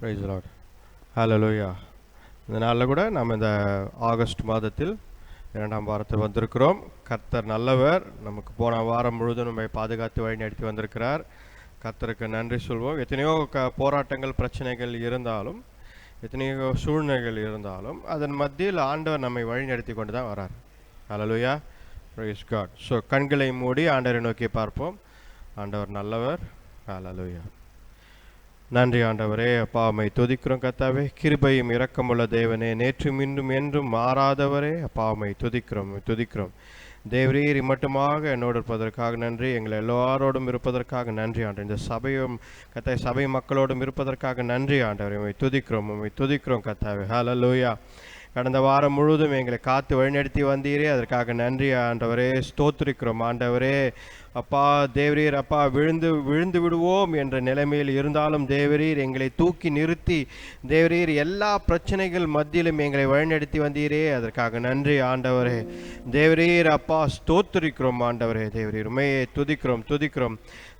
Price the Lord. ஹல்லேலூயா. இந்த நாளில் கூட நாம் இந்த ஆகஸ்ட் மாதத்தில் 2ஆம் வாரத்தில் வந்திருக்கிறோம். கர்த்தர் நல்லவர். நமக்கு போன வாரம் முழுவதும் நம்மை பாதுகாத்து வழி நடத்தி வந்திருக்கிறார். கர்த்தருக்கு நன்றி சொல்வோம். எத்தனையோ போராட்டங்கள், பிரச்சனைகள் இருந்தாலும், எத்தனையோ சூழ்நிலைகள் இருந்தாலும், அதன் மத்தியில் ஆண்டவர் நம்மை வழி நடத்தி கொண்டு தான் வரார். ஹல்லேலூயா. Praise God. ஸோ கண்களை மூடி ஆண்டவரை நோக்கி பார்ப்போம். ஆண்டவர் நல்லவர். ஹல்லேலூயா. நன்றி ஆண்டவரே. அப்பா, உம்மை துதிக்கிறோம் கர்த்தாவே. கிருபையும் இரக்கமுள்ள தேவனே, நேற்றும் இன்றும் என்றும் மாறாதவரே, அப்பா உம்மை துதிக்கிறோம். தேவரீர் மட்டுமாக என்னோடு இருப்பதற்காக நன்றி. எங்களை எல்லாரோடும் இருப்பதற்காக நன்றி ஆண்டவர். இந்த சபையும் கர்த்தாவே, சபை மக்களோடும் இருப்பதற்காக நன்றி ஆண்டவரே. உம்மை துதிக்கிறோம் கர்த்தாவே. ஹல்லேலூயா. கடந்த வாரம் முழுவதும் எங்களை காத்து வழிநடத்தி வந்தீரே, அதற்காக நன்றி ஆண்டவரே. ஸ்தோத்திரிக்கிறோம் ஆண்டவரே. அப்பா தேவரீர், அப்பா விழுந்து விடுவோம் என்ற நிலைமையில் இருந்தாலும் தேவரீர் எங்களை தூக்கி நிறுத்தி தேவரீர் எல்லா பிரச்சனைகள் மத்தியிலும் எங்களை வழிநடத்தி வந்தீரே, அதற்காக நன்றி ஆண்டவரே. தேவரீர் அப்பா ஸ்தோத்திரிக்கிறோம் ஆண்டவரே. தேவரீர் உண்மையை துதிக்கிறோம்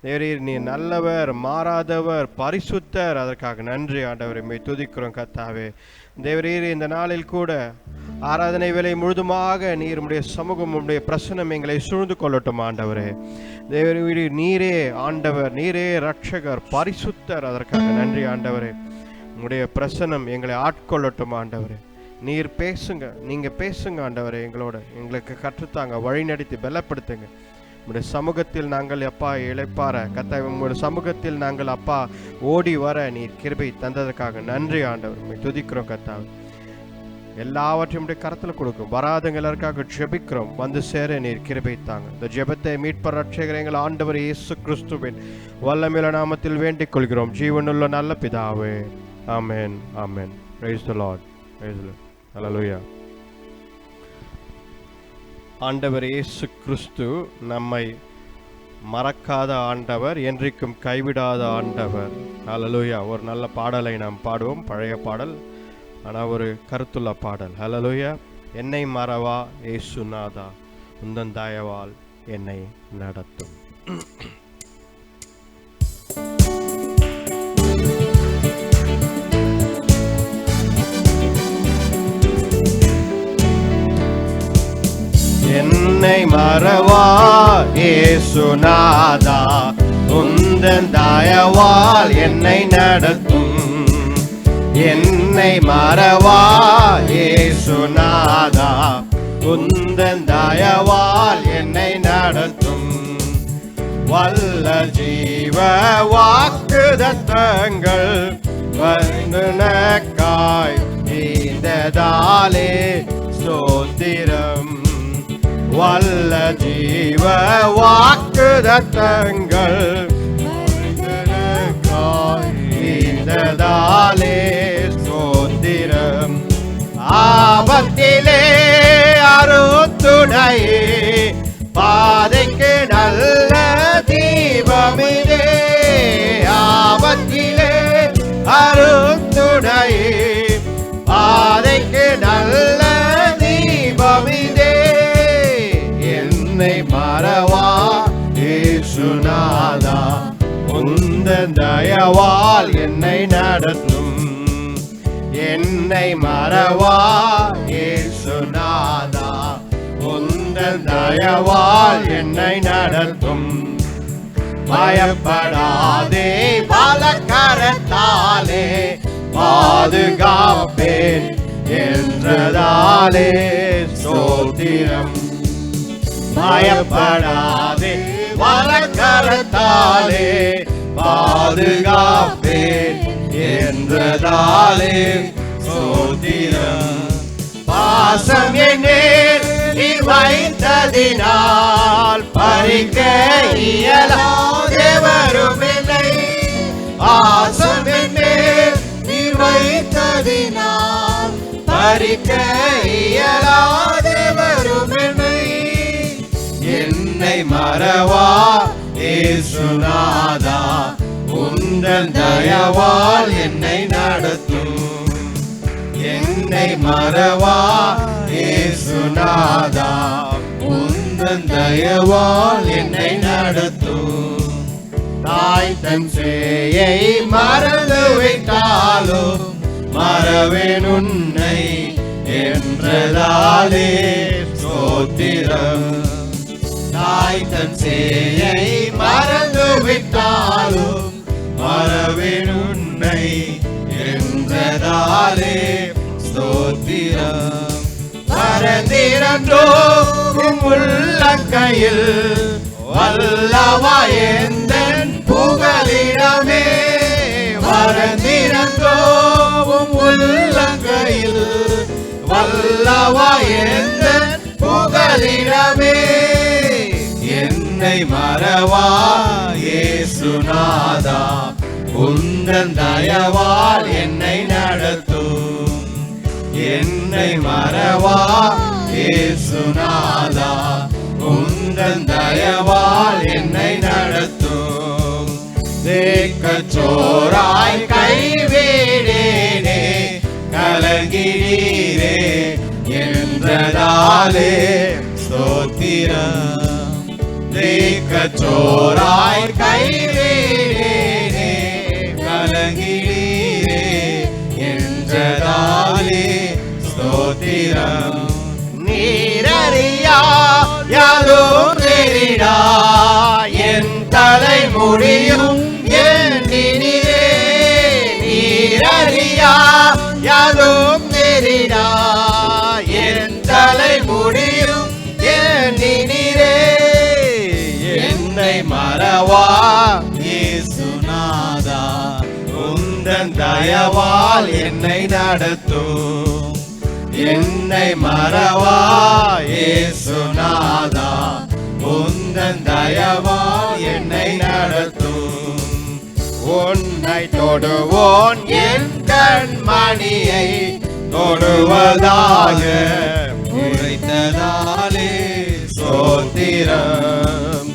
தேவரீர், நீ நல்லவர், மாறாதவர், பரிசுத்தர், அதற்காக நன்றி ஆண்டவரே. உம்மை துதிக்கிறோம் கர்த்தாவே. தேவரீர் இந்த நாளில் கூட ஆராதனை வேலை முழுதுமாக நீர் உம்முடைய சமூகம், உம்முடைய பிரசன்னம் எங்களை சூழ்ந்து கொள்ளட்டும் ஆண்டவரே. தேவரீர் நீரே ஆண்டவர், நீரே ரட்சகர், பரிசுத்தர், அதற்காக நன்றி ஆண்டவரே. உம்முடைய பிரசன்னம் எங்களை ஆட்கொள்ளட்டும் ஆண்டவரே. நீர் பேசுங்க, நீங்க பேசுங்க ஆண்டவரே. எங்களுக்கு கற்றுத்தாங்க, வழி நடத்தி பலப்படுத்துங்க. உம்முடைய சமூகத்தில் நாங்கள் அப்பா இளைப்பார கர்த்தாவே, உங்களுடைய சமூகத்தில் நாங்கள் அப்பா ஓடி வர நீர் கிருபை தந்ததற்காக நன்றி ஆண்டவர். உம்மை துதிக்கிறோம் கர்த்தாவே. எல்லாவற்றையும் உடைய கரத்தில் கொடுக்கும். வராதவங்க எல்லாருக்காக ஜெபிக்கிறோம். வந்து சேர நீர் கிருபை தாங்க. இந்த ஜெபத்தை மீட்பர் ரட்சகர் எங்கள் ஆண்டவர் இயேசு கிறிஸ்துவின் வல்லமையுள்ள நாமத்தில் வேண்டிக் கொள்கிறோம், ஜீவனுள்ள நல்ல பிதாவே. ஆமென், ஆமென். Praise the Lord. Praise the Lord. ஹல்லேலூயா. ஆண்டவர் இயேசு கிறிஸ்து நம்மை மறக்காத ஆண்டவர், என்றைக்கும் கைவிடாத ஆண்டவர். ஹல்லேலூயா. ஒரு நல்ல பாடலை நாம் பாடுவோம். பழைய பாடல், ஆனால் ஒரு கருத்துள்ள பாடல். ஹல்லேலூயா. என்னை மறவா இயேசுநாதா, உந்தன் தயவால் என்னை நடத்தும். என்னை மறவா இயேசுநாதா, உந்தன் தயவால் என்னை நடத்தும். என்னை மறவா இயேசுநாதா, உந்தன் தயவால் என்னை நடத்தும். வல்ல ஜீவ வாக்குதத்தங்கள் வந்தனக்காய் ஈந்ததாலே ஸ்தோத்திரம். வல்ல ஜீவ வாக்குதத்தங்கள் ஈந்ததாலே ஸ்தோத்திரம். ஆபத்திலே அருத்துணையே, பாதைக்கு நல்ல தீபமிதே. ஆபத்திலே அருத்துணையே, பாதைக்கு நல்ல தீபமிதே. என்னை மறவா இயேசுநாதா, உந்தன் தயவால் என்னை நடத்தும். என்னை மறவா இயேசுநாதா, உந்தன் தயவால் என்னை நடத்தும். பயப்படாதே, பலகரத்தாலே பாதுகாப்பேன் என்றதாலே ஸ்தோத்திரம். பயப்படாதே, பலகரத்தாலே பாதுகாப்பேன் என்றதாலே ஸ்தோத்திரம். பாசம் என்னேல் நீர் வைத்ததினால் பறிக்க இயலாதவரும் இல்லை. பாசம் என்னேல் நீர் வைத்ததினால் பறிக்க இயலாதவரும் இல்லை. என்னை மறவா இயேசுநாதா, உந்தன் தயவால் என்னை நடத்தும். என்னை மறவா இயேசுநாதா, உந்தன் தயவால் என்னை நடத்தும். தாய் தன் சேயை மறந்து விட்டாலும் மறவேன் உன்னை என்றதாலே ஸ்தோத்திரம். தாய் தன் சேயை மறந்து விட்டாலும் மறவேன் உன்னை என்றதாலே ஸ்தோத்திரம். மறந்திரன்றோ உள்ளங்கையில் வல்லவா எந்தன் புகலிடமே. மறந்திரன்றோ உள்ளங்கையில் வல்லவா எந்தன் புகலிடமே. என்னை மறவா இயேசுநாதா, உந்தன் தயவால் என்னை நடத்தும். என்னை மறவா இயேசுநாதா, உந்தன் தயவால் என்னை நடத்தும். தேக்கச்சோராய் கைவிடேனே கலங்கினீரே என்றதாலே ஸ்தோத்திரம். தேக்கச்சோராய் கைவிடேனே கலங்கினீரே என்றதாலே ஸ்தோத்திரம். நீரறியா யாரும் நெறிடா என் தலை முடியும் எண்ணினீரே. நீரறியா யாரும் நெறிடா என் தலை முடியும் எண்ணினீரே. என்னை மறவா இயேசுநாதா, உந்தன் தயவால் என்னை நடத்தும். என்னை மறவா இயேசுநாதா, உந்தன் தயவால் என்னை நடத்தும். உன்னை தொடுவோன் என் கண்மணியை தொடுவதாக உரைத்ததாலே ஸ்தோத்திரம்.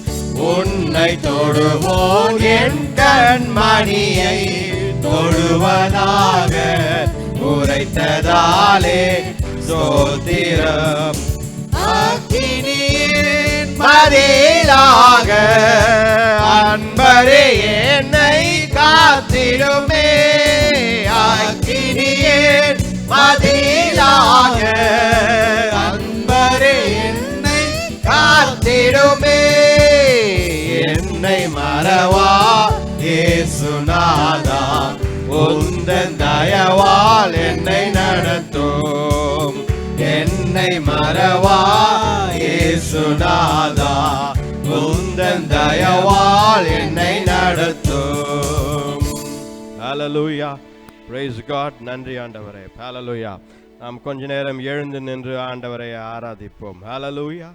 உன்னை தொடுவோன் என் கண்மணியை தொடுவதாக உரைத்ததாலே ஸ்தோத்திரம். அக்கினியின் பதிலாக அன்பரே என்னை காத்திடுமே. அக்கினியின் பதிலாக அன்பரே என்னை காத்திடுமே. என்னை மறவா இயேசுநாதா, உந்தன் தயவால் என்னை நடத்தும். என்னை மறவா இயேசுநாதா, உந்தன் தயவால் என்னை நடத்தும். ஹல்லேலூயா, praise God. நன்றி ஆண்டவரே. ஹல்லேலூயா. நாம் கொஞ்ச நேரம் எழுந்து நின்று ஆண்டவரை ஆராதிப்போம். ஹல்லேலூயா.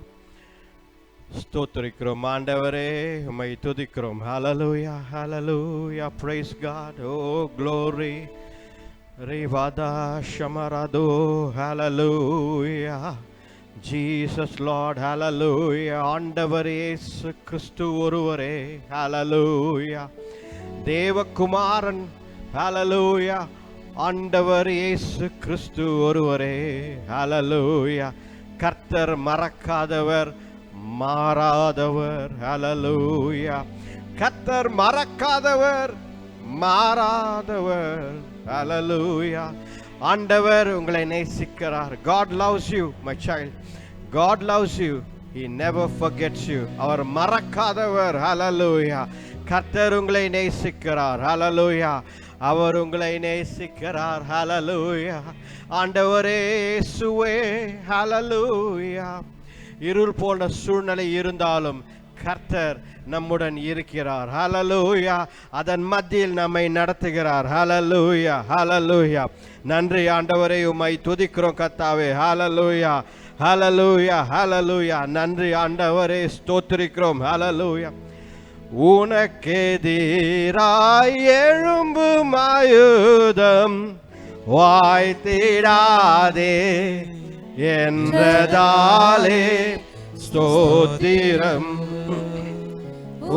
ஸ்தோத்திரிக்கிறோம் ஆண்டவரே, உம்மை துதிக்கிறோம். ஹல்லேலூயா, ஹல்லேலூயா, praise God. Oh glory. Rivada shamarado, hallelujah. Jesus Lord, hallelujah. ஆண்டவர் இயேசு கிறிஸ்து ஒருவரே, hallelujah. தேவகுமாரன், hallelujah. ஆண்டவர் இயேசு கிறிஸ்து ஒருவரே, hallelujah. கர்த்தர் மறக்காதவர், மாறாதவர், hallelujah. கர்த்தர் மறக்காதவர், மாறாதவர், hallelujah. ஆண்டவர் உங்களை நேசிக்கிறார். God loves you, my child. God loves you. He never forgets you. Our மறக்காதவர், hallelujah. கர்த்தர் உங்களை நேசிக்கிறார், hallelujah. அவர் உங்களை நேசிக்கிறார், hallelujah. ஆண்டவரே இயேசுவே, hallelujah. இருள் போன்ற சூழ்நிலை இருந்தாலும் கர்த்தர் நம்முடன் இருக்கிறார், ஹல்லேலூயா. அதன் மத்தியில் நம்மை நடத்துகிறார், ஹல்லேலூயா, ஹல்லேலூயா. நன்றி ஆண்டவரே, உம்மை துதிக்கிறோம் கர்த்தாவே, ஹல்லேலூயா, ஹல்லேலூயா, ஹல்லேலூயா. நன்றி ஆண்டவரே, ஸ்தோத்திரிக்கிறோம், ஹல்லேலூயா. உனக்கெதிராய் எழும்பும் ஆயுதம் வாய்த்திடாதே என்றதாலே ஸ்தோத்திரம்.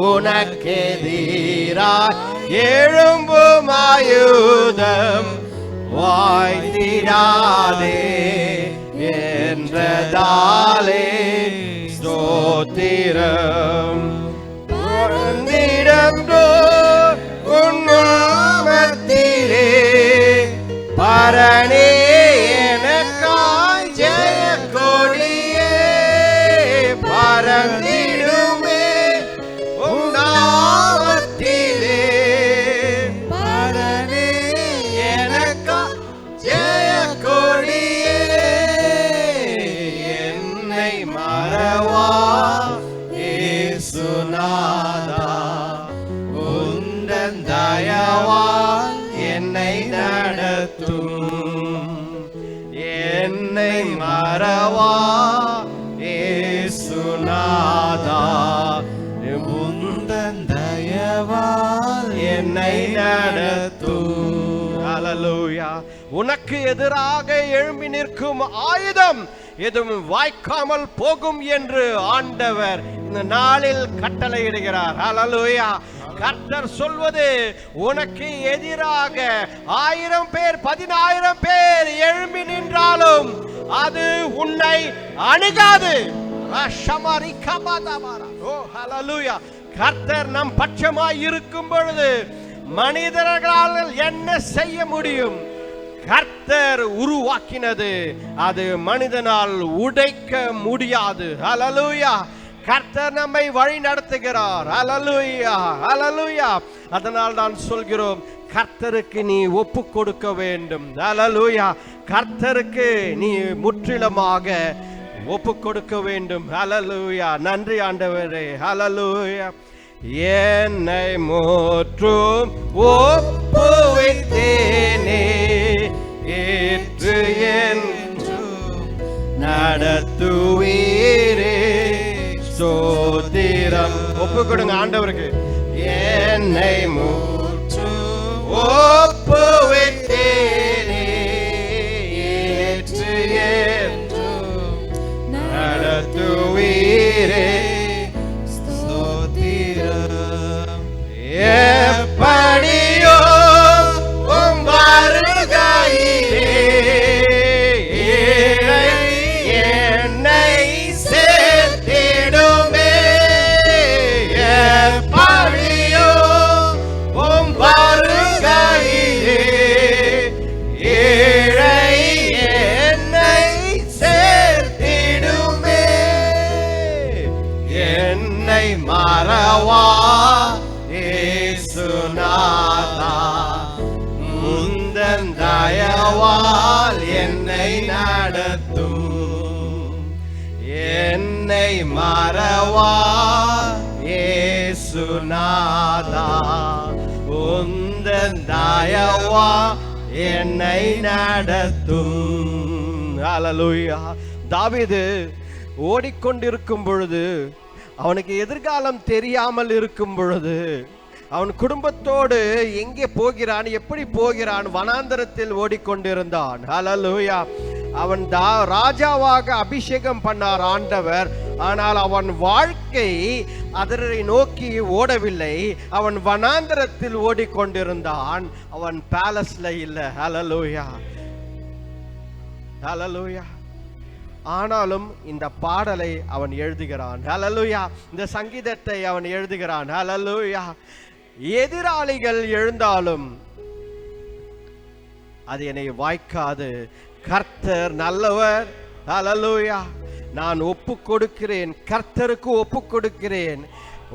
உனக்கெதிராய் எழும்பும் ஆயுதம் வாய்த்திடாதே என்றதாலே ஸ்தோத்திரம். உன் நாமத்திலே பரணே எனக்காய் ஜெய கொடியே பறந்திடுமே உம் நாமத்திலே. பரணே எனக்காய் ஜெய கொடியே என்னை மறவா இயேசுநாதா உந்தன் தயவால் என்னை நடத்தும். என்னை மறவா இயேசுநாதா உந்தன் தயவால் என்னை நடத்தும். ஹல்லேலூயா. உனக்கு எதிராக எழும்பி நிற்கும் ஆயுதம் எதுவும் வாய்க்காமல் போகும் என்று ஆண்டவர் இந்த நாளில் கட்டளையிடுகிறார். ஹல்லேலூயா. கர்த்தர் சொல்வது, உனக்கு எதிராக 1000 பேர் 10000 பேர் எழும்பி நின்றாலும் அது உன்னை அணுகாது. கர்த்தர் நம் பட்சமாய் இருக்கும் பொழுது மனிதர்களால் என்ன செய்ய முடியும்? கர்த்தர் உருவாக்கினது அது மனிதனால் உடைக்க முடியாது. ஹல்லேலூயா. கர்த்தர் நம்மை வழி நடத்துகிறார். ஹல்லேலூயா, ஹல்லேலூயா. அதனால் நான் சொல்கிறோம், கர்த்தருக்கு நீ ஒப்பு கொடுக்க வேண்டும். ஹல்லேலூயா. கர்த்தருக்கு நீ முற்றிலுமாக ஒப்பு கொடுக்க வேண்டும். ஹல்லேலூயா. நன்றி ஆண்டவரே. ஹல்லேலூயா. என்னை முற்றும் ஒப்புவித்தேனே ஏற்று என்றும் நடத்துவீரே ஸ்தோத்திரம். ஒப்பு கொடுங்க ஆண்டவருக்கு. என்னை முற்றும் ஒப்புவித்தேனே ஏற்று என்றும் நடத்துவீரே ஸ்தோத்திரம். எப்படியோ உம் வருகையிலே என்னை சேர்த்திடுமே. எப்படியோ உம் வருகையிலே ஏழை என்னை சேர்த்திடுமே. என்னை மறவா இயேசுநாதா முந்தன் தயவால் என்னை நடத்தும். என்னை மறவா இயேசுநாதா உந்தன் தயவா என்னை நடத்தும். ஹல்லேலூயா. தாவீது ஓடிக்கொண்டிருக்கும் பொழுது, அவனுக்கு எதிர்காலம் தெரியாமல் இருக்கும் பொழுது, அவன் குடும்பத்தோடு எங்கே போகிறான், எப்படி போகிறான், வனாந்தரத்தில் ஓடிக்கொண்டிருந்தான். ஹல்லேலூயா. அவன் ராஜாவாக அபிஷேகம் பண்ணார் ஆண்டவர். ஆனால் அவன் வாழ்க்கை அதனை நோக்கி ஓடவில்லை. அவன் வனாந்தரத்தில் ஓடிக்கொண்டிருந்தான். அவன் பேலஸ்ல இல்லை. ஹல்லேலூயா, ஹல்லேலூயா. ஆனாலும் இந்த பாடலை அவன் எழுதுகிறான். ஹல்லேலூயா. இந்த சங்கீதத்தை அவன் எழுதுகிறான். ஹல்லேலூயா. எதிராளிகள் எழுந்தாலும் அது என்னை வாய்க்காது. கர்த்தர் நல்லவர். ஹல்லேலூயா. நான் ஒப்பு கொடுக்கிறேன், கர்த்தருக்கு ஒப்பு கொடுக்கிறேன்.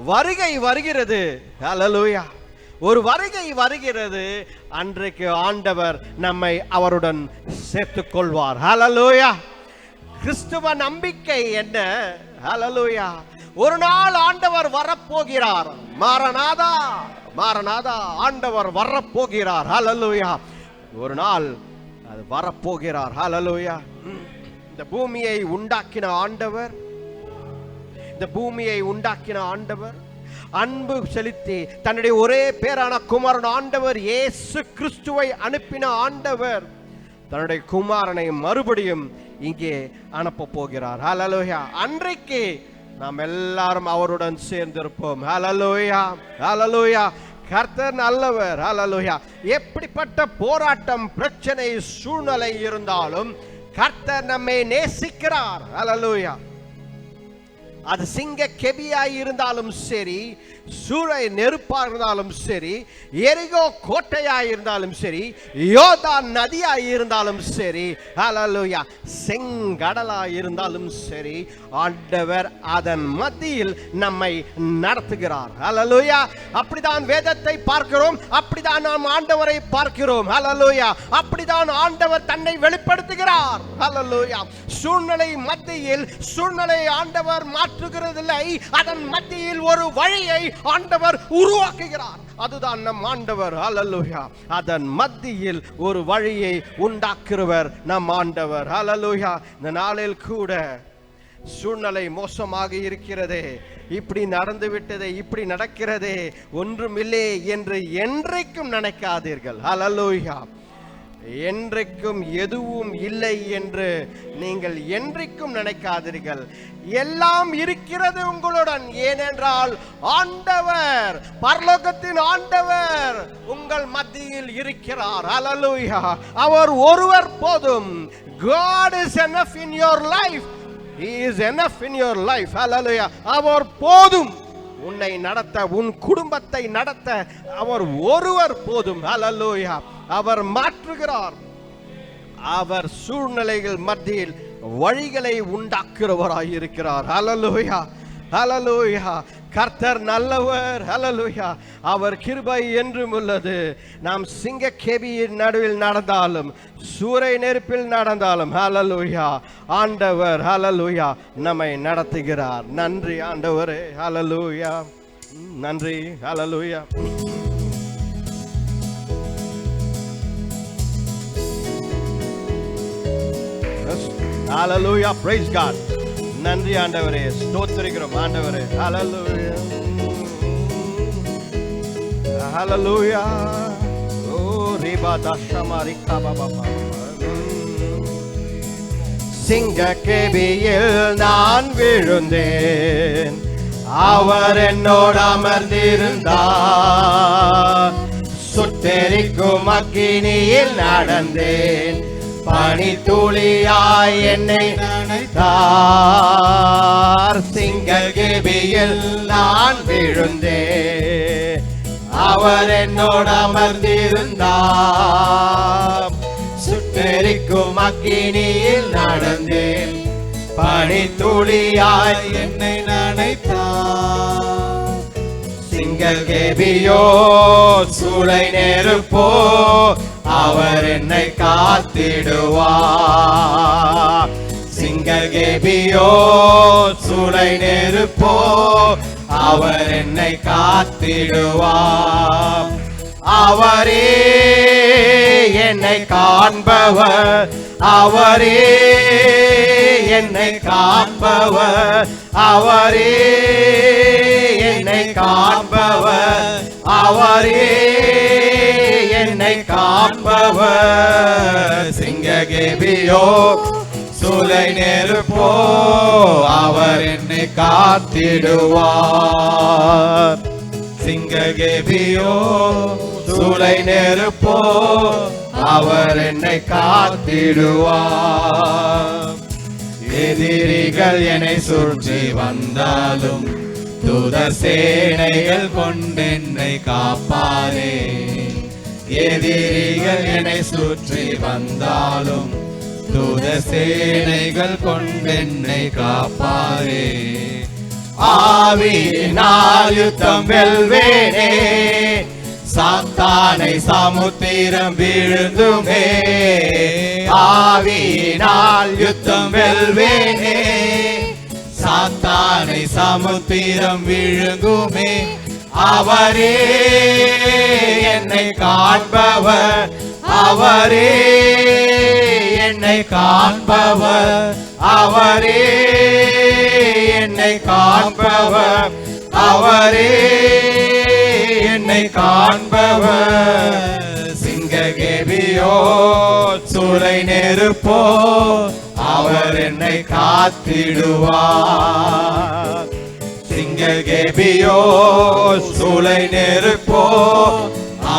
வருகை வருகிறது. ஹல்லேலூயா. ஒரு வருகை வருகிறது. அன்றைக்கு ஆண்டவர் நம்மை அவருடன் சேர்த்துக் கொள்வார். ஹல்லேலூயா. கிறிஸ்துவ நம்பிக்கை என்ன? ஹல்லேலூயா. ஒரு நாள் ஆண்டவர் வரப்போகிறார். மாரநாதா, மாரநாதா, ஆண்டவர் வரப்போகிறார். ஹல்லேலூயா. ஒரு நாள் அது வரப்போகிறார். ஹல்லேலூயா. இந்த பூமியை உண்டாக்கின ஆண்டவர், இந்த பூமியை உண்டாக்கின ஆண்டவர், அன்பு செலுத்தி தன்னுடைய ஒரே பேரான குமாரன் ஆண்டவர் இயேசு கிறிஸ்துவை அனுப்பின ஆண்டவர் தன்னுடைய குமாரனை மறுபடியும் இங்கே அனுப்ப போகிறார். ஹல்லேலூயா. அன்றைக்கு நாம் எல்லாரும் அவருடன் சேர்ந்திருப்போம். ஹல்லேலூயா, ஹல்லேலூயா. கர்த்தர் நல்லவர். ஹல்லேலூயா. எப்படிப்பட்ட போராட்டம், பிரச்சனை, சூழ்நிலை இருந்தாலும் கர்த்தர் நம்மை நேசிக்கிறார். ஹல்லேலூயா. அது சிங்க கெபியாய் இருந்தாலும் சரி, சூளை நெருப்பா இருந்தாலும் சரி, எரிகோ கோட்டையாய் இருந்தாலும் சரி, யோர்தான் நதியாய் இருந்தாலும் சரி, ஹல்லேலூயா, செங்கடலாய் இருந்தாலும் சரி, ஆண்டவர் அதன் மத்தியில் நம்மை நடத்துகிறார். ஹல்லேலூயா. அப்படிதான் வேதத்தை பார்க்கிறோம், அப்படிதான் நாம் ஆண்டவரை பார்க்கிறோம். ஹல்லேலூயா. அப்படிதான் ஆண்டவர் தன்னை வெளிப்படுத்துகிறார். ஹல்லேலூயா. சூழ்நிலை மத்தியில் சூழ்நிலை ஆண்டவர் மாற்றுகிறதில்லை, அதன் மத்தியில் ஒரு வழியை ஆண்டவர் உருவாக்குகிறார். அதுதான் நம் ஆண்டவர். ஹல்லேலூயா. அதன் மத்தியில் ஒரு வழியை உண்டாக்குறவர் நம் ஆண்டவர். ஹல்லேலூயா. இந்த நாளில் கூட சூழ்நிலை மோசமாக இருக்கிறதே, இப்படி நடந்து விட்டதே, இப்படி நடக்கிறதே, ஒன்றுமில்லை என்று என்றைக்கும் நினைக்காதீர்கள். ஹல்லேலூயா. என்றைக்கும் எதுவும் இல்லை என்று நீங்கள் என்றைக்கும் நினைக்காதீர்கள். எல்லாம் இருக்கிறது உங்களுடன். ஏனென்றால் ஆண்டவர், பரலோகத்தின் ஆண்டவர் உங்கள் மத்தியில் இருக்கிறார். ஹல்லேலூயா. அவர் ஒருவர் போதும். God is enough in your life. He is enough in your life. Hallelujah. அவர் போதும். உன்னை நடத்த, உன் குடும்பத்தை நடத்த அவர் ஒருவர் போதும். ஹல்லேலூயா. அவர் மாற்றுகிறார். அவர் சூழ்நிலைகள் மத்தியில் வழிகளை உண்டாக்குறவராய் இருக்கிறார். ஹல்லேலூயா. ஹல்லேலூயா. கர்த்தர் நல்லவர். ஹல்லேலூயா. அவர் கிருபை என்றும் உள்ளது. நாம் சிங்க கெபியின் நடுவில் நடந்தாலும், சூறை நெருப்பில் நடந்தாலும், ஹல்லேலூயா, ஆண்டவர் ஹல்லேலூயா நம்மை நடத்துகிறார். நன்றி ஆண்டவரே. ஹல்லேலூயா. நன்றி. ஹல்லேலூயா. Hallelujah. Praise God. நன்றி ஆண்டவரே. ஸ்தோத்திரிக்கிறோம் ஆண்டவரே. Hallelujah. Hallelujah. Oh riba dashamari kababa. சிங்க கெபியில் நான் விழுந்தேன், அவர் என்னோடு அமர்ந்திருந்தார். சுட்டெரிக்கும் அக்கினியில் நடந்தேன், பனி துளியாய் என்னை நனைத்தார். சிங்க கெபியில் நான் விழுந்தேன், அவர் என்னோடு அமர்ந்திருந்தார். சுட்டெரிக்கும் அக்கினியில் நடந்தேன், பனி துளியாய் என்னை நனைத்தார். சிங்க கெபியோ சூளை நெருப்போ, அவர் என்னை காத்திடுவார். சிங்க கெபியோ சூளை நெருப்போ, அவர் என்னை காத்திடுவார். அவரே என்னை காண்பவர், அவரே என்னை காண்பவர், அவரே என்னை காண்பவர், அவரே என்னை காண்பவர். சிங்க கெபியோ சூளை நெருப்போ, அவர் என்னை காத்திடுவார். சிங்க கெபியோ சூளை நெருப்போ, அவர் என்னை காத்திடுவார். எதிரிகள் என்னை சுற்றி வந்தாலும், தூத சேனைகள் கொண்டென்னை காப்பாரே. எதிரிகள் என்னை சுற்றி வந்தாலும், தூத சேனைகள் கொண்டென்னை காப்பாரே. ஆவியினால் யுத்தம் வெல்வேனே, சாத்தானை சமுத்திரம் வீழ்ந்துமே. ஆவியினால் யுத்தம் வெல்வேனே, சாத்தானை சமுத்திரம் விழுங்குமே. அவரே என்னை காண்பவர், அவரே என்னை காண்பவர், அவரே என்னை காண்பவர், அவரே என்னை காண்பவர். சிங்க கெபியோ சூளை நெருப்போ, அவர் என்னை காத்திடுவார். சிங்க கெபியோ சூளை நெருப்போ,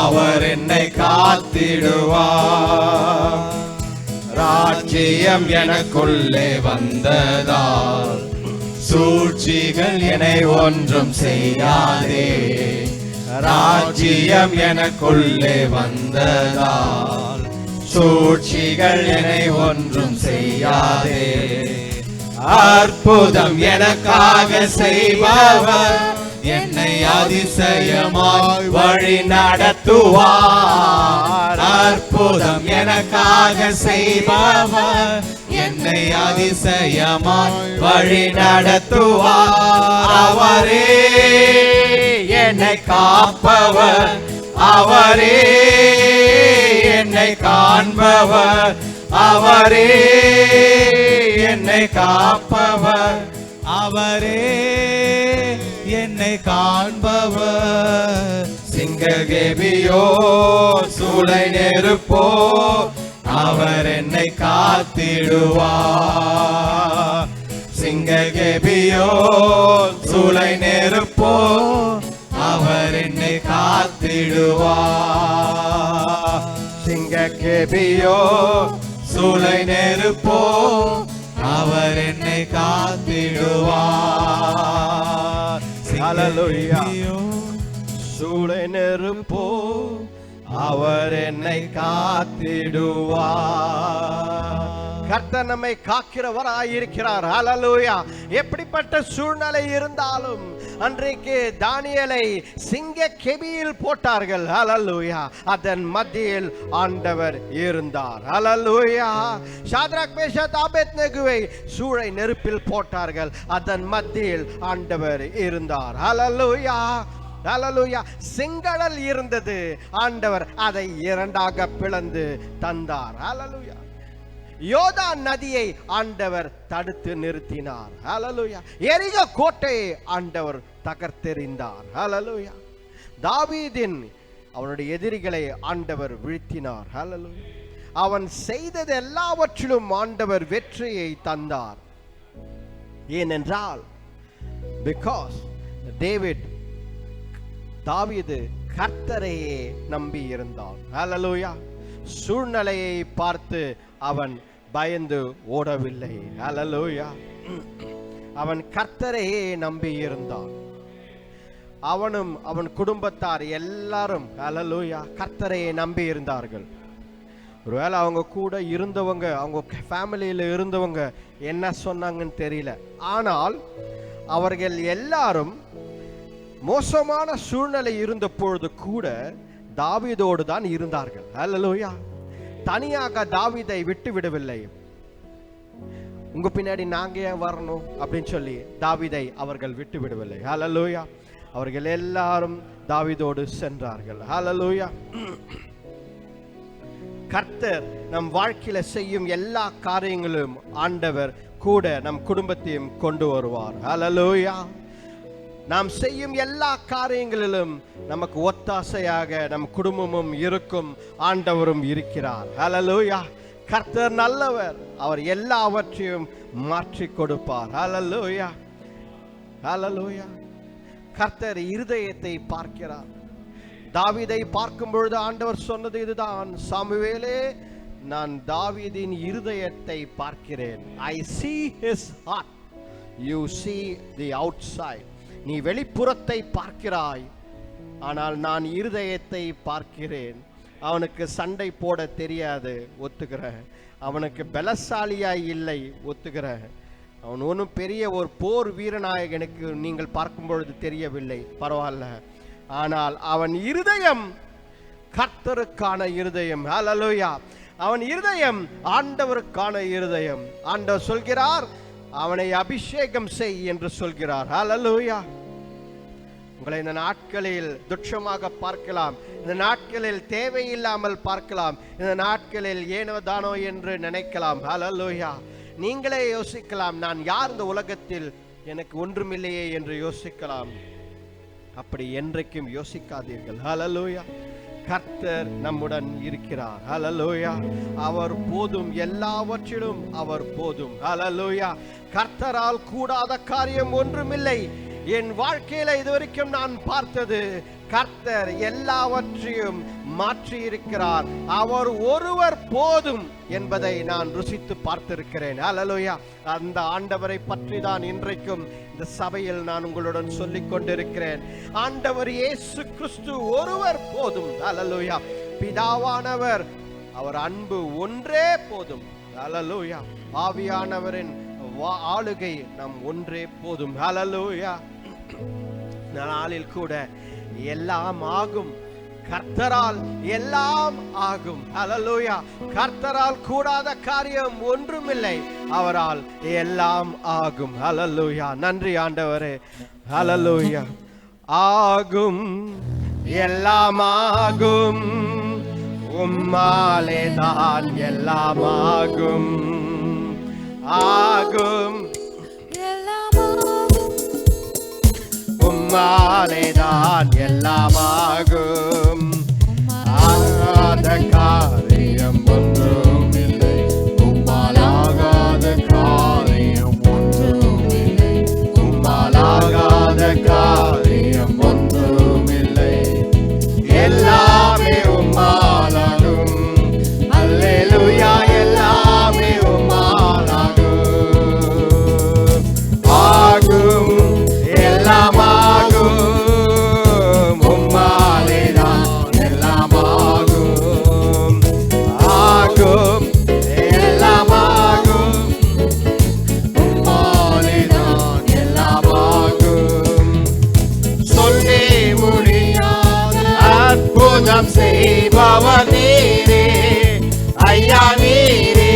அவர் என்னை காத்திடுவார். ராஜ்யம் எனக்குள்ளே வந்ததால், சூழ்ச்சிகள் என்னை ஒன்றும் செய்யாதே. ராஜ்யம் எனக்குள்ளே வந்ததால் சூழ்ச்சிகள் என்னை ஒன்றும் செய்யாதே. அற்புதம் எனக்காக செய்பவர் என்னை அதிசயமாய் வழி நடத்துவார். அற்புதம் எனக்காக செய்பவர் என்னை அதிசயமாய் வழி நடத்துவார். அவரே என்னை காப்பவர், அவரே என்னை காண்பவர், அவரே என்னை காப்பவர், அவரே என்னை காண்பவர். சிங்ககேபியோ சூளை நெருப்போ அவர் என்னை காத்திடுவார். சிங்ககேபியோ சூளை நெருப்போ அவர் என்னை காத்திடுவார். சிங்ககேபியோ சூளை நெருப்போ அவர் என்னை காத்திடுவார். ஹல்லேலூயா. சூளை நெருப்போ அவர் என்னை காத்திடுவார். கர்த்தர் நம்மை காக்கிறவராயிருக்கிறார். ஹல்லேலூயா. எப்படிப்பட்ட சூழ்நிலை இருந்தாலும் அன்றைக்கு தானியேலை சிங்க கெபியில் போட்டார்கள். ஹல்லேலூயா. அதன் மத்தியில் ஆண்டவர் இருந்தார். ஹல்லேலூயா. ஷாத்ராக் மேஷாக் ஆபேத்நேகோவை சூளை நெருப்பில் போட்டார்கள். அதன் மத்தியில் ஆண்டவர் இருந்தார். ஹல்லேலூயா. ஹல்லேலூயா. செங்கடல் இருந்தது, ஆண்டவர் அதை இரண்டாக பிளந்து தந்தார். ஹல்லேலூயா. யோர்தான் நதியை ஆண்டவர் தடுத்து நிறுத்தினார். ஹல்லேலூயா. எரிகோ கோட்டையை ஆண்டவர் தகர்த்தெறிந்தார். ஹல்லேலூயா. தாவீதின் அவனுடைய எதிரிகளை ஆண்டவர் வீழ்த்தினார். ஹல்லேலூயா. அவன் செய்தது எல்லாவற்றிலும் ஆண்டவர் வெற்றியை தந்தார். ஏனென்றால் பிகாஸ் தாவீது கர்த்தரையே நம்பி இருந்தான். ஹல்லேலூயா. சூழ்நிலையை பார்த்து அவன் பயந்து ஓடவில்லை. ஹல்லேலூயா. அவன் கர்த்தரையே நம்பி இருந்தான். அவனும் அவன் குடும்பத்தார் எல்லாரும் ஹல்லேலூயா கர்த்தரையே நம்பி இருந்தார்கள். ஒருவேளை அவங்க கூட இருந்தவங்க, அவங்க ஃபேமிலியில் இருந்தவங்க என்ன சொன்னாங்கன்னு தெரியல. ஆனால் அவர்கள் எல்லாரும் மோசமான சூழ்நிலை இருந்த பொழுது கூட தாவீதோடு தான் இருந்தார்கள். ஹல்லேலூயா. தனியாக தாவீதை விட்டு விடவில்லை. உங்க பின்னாடி நாங்க ஏன் வரணும் அப்படின்னு சொல்லி தாவீதை அவர்கள் விட்டு விடவில்லை. ஹல்லேலூயா. அவர்கள் எல்லாரும் தாவீதோடு சென்றார்கள். ஹல்லேலூயா. கர்த்தர் நம் வாழ்க்கையில செய்யும் எல்லா காரியங்களும் ஆண்டவர் கூட நம் குடும்பத்தையும் கொண்டு வருவார். ஹல்லேலூயா. நாம் செய்யும் எல்லா காரியங்களிலும் நமக்கு ஒத்தாசையாக நம் குடும்பமும் இருக்கும், ஆண்டவரும் இருக்கிறார். ஹல்லேலூயா. கர்த்தர் நல்லவர், அவர் எல்லாவற்றையும் மாற்றி கொடுப்பார். ஹல்லேலூயா. ஹல்லேலூயா. கர்த்தர் இருதயத்தை பார்க்கிறார். தாவீதை பார்க்கும் பொழுது ஆண்டவர் சொன்னது இதுதான், சாமுவேலே, நான் தாவீதின் இருதயத்தை பார்க்கிறேன். I see his heart, you see the outside. நீ வெளிப்புறத்தை பார்க்கிறாய், ஆனால் நான் இருதயத்தை பார்க்கிறேன். அவனுக்கு சண்டை போட தெரியாது, ஒத்துக்கிறேன். அவனுக்கு பலசாலியாய் இல்லை, ஒத்துக்கிறேன். அவன் ஒன்றும் பெரிய ஒரு போர் வீரனாக எனக்கு நீங்கள் பார்க்கும் பொழுது தெரியவில்லை, பரவாயில்ல. ஆனால் அவன் இருதயம் கர்த்தருக்கான இருதயம். ஹல்லேலூயா. அவன் இருதயம் ஆண்டவருக்கான இருதயம். ஆண்டவர் சொல்கிறார், அவனை அபிஷேகம் செய் என்று சொல்கிறார். ஹல்லேலூயா. உங்களை இந்த நாட்களில் துட்சமாக பார்க்கலாம், இந்த நாட்களில் தேவையில்லாமல் பார்க்கலாம், இந்த நாட்களில் ஏனோ தானோ என்று நினைக்கலாம். ஹல்லேலூயா. நீங்களே யோசிக்கலாம், நான் யார் இந்த உலகத்தில், எனக்கு ஒன்றுமில்லையே என்று யோசிக்கலாம். அப்படி என்றைக்கும் யோசிக்காதீர்கள். ஹல்லேலூயா. கர்த்தர் நம்முடன் இருக்கிறார். ஹல்லேலூயா. அவர் போதும், எல்லாவற்றிலும் அவர் போதும். ஹல்லேலூயா. கர்த்தரால் கூடாத காரியம் ஒன்றுமில்லை. என் வாழ்க்கையில இதுவரைக்கும் நான் பார்த்தது, கர்த்தர் எல்லாவற்றையும் மாற்றி இருக்கிறார். அவர் ஒருவர் போதும் என்பதை நான் ருசித்து பார்த்திருக்கிறேன். ஹல்லேலூயா. அந்த ஆண்டவரை பற்றி தான் இன்றைக்கும் இந்த சபையில் நான் உங்களுடன் சொல்லிக் கொண்டிருக்கிறேன். ஆண்டவர் இயேசு கிறிஸ்து ஒருவர் போதும். ஹல்லேலூயா. பிதாவானவர் அவர் அன்பு ஒன்றே போதும். ஹல்லேலூயா. ஆவியானவரின் ஆளுகை நம் ஒன்றே போதும். ஹல்லேலூயா. நாளில் கூட எல்லாம் ஆகும், கர்த்தரால் எல்லாம் ஆகும். ஹல்லேலூயா. கர்த்தரால் கூடாத காரியம் ஒன்றுமில்லை, அவரால் எல்லாம் ஆகும். ஹல்லேலூயா. நன்றி ஆண்டவரே. ஹல்லேலூயா. ஆகும், எல்லாம் ஆகும், உம்மாலே தான் எல்லாம் ஆகும். ஆகும், உம்மாலே தான் எல்லாம் ஆகும். ஆகாத காரியம் ஒன்றும் இல்லை, உம்மாலாகாத காரியம் ஒன்றும் இல்லை, உம்மாலாகாத காரியம் ஒன்றும் இல்லை. எல்லாமே உம்மாலாகும். அல்லேலூயா. எல்லாமே உம்மாலாகும். ஆகும், எல்லாம் ஆகும், உம்மாலே தான் எல்லாம் ஆகும். ஆகும், எல்லாம் ஆகும், உம்மாலே தான் எல்லாம் ஆகும். சொல்லி முடியாத அற்புதம் செய்பவர் நீரே ஐயா, நீரே.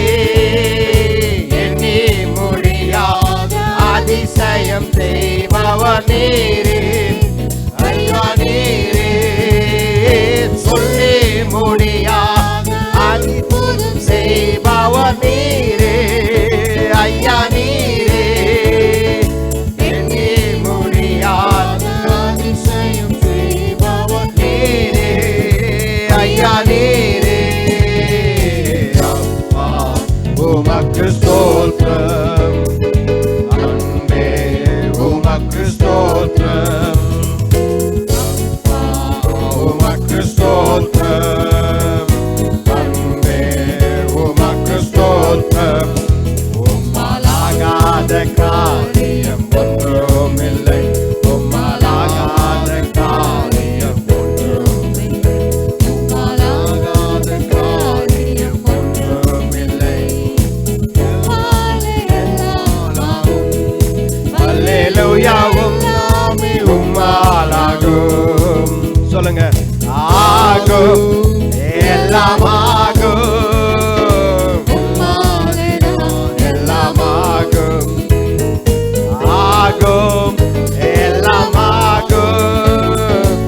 எண்ணி முடியாத அதிசயம் செய்பவர் நீரே ஐயா, நீரே. சொல்லி முடியாத அற்புதம் செய்பவர் நீரே ஐயா, நீரே. எண்ணி முடியாத அதிசயம் செய்பவர் நீரே ஐயா, நீரே. அப்பா உமக்கு ஸ்தோத்திரம், அன்பே உமக்கு ஸ்தோத்திரம், அப்பா உமக்கு ஸ்தோத்திரம், அன்பே உமக்கு ஸ்தோத்திரம். உம்மாலாகாத காரியம் ஒன்றும் இல்லை, உம்மாலாகாத காரியம் ஒன்றும் இல்லை, உம்மாலாகாத காரியம் ஒன்றும் இல்லை. அல்லேலூயா. உம்மாமே உம்மாலாகும். சொல்லுங்க. ஆகும், எல்லாம் ஆகும், எல்லாம் ஆகும். ஆகும், எல்லாம் ஆகும்,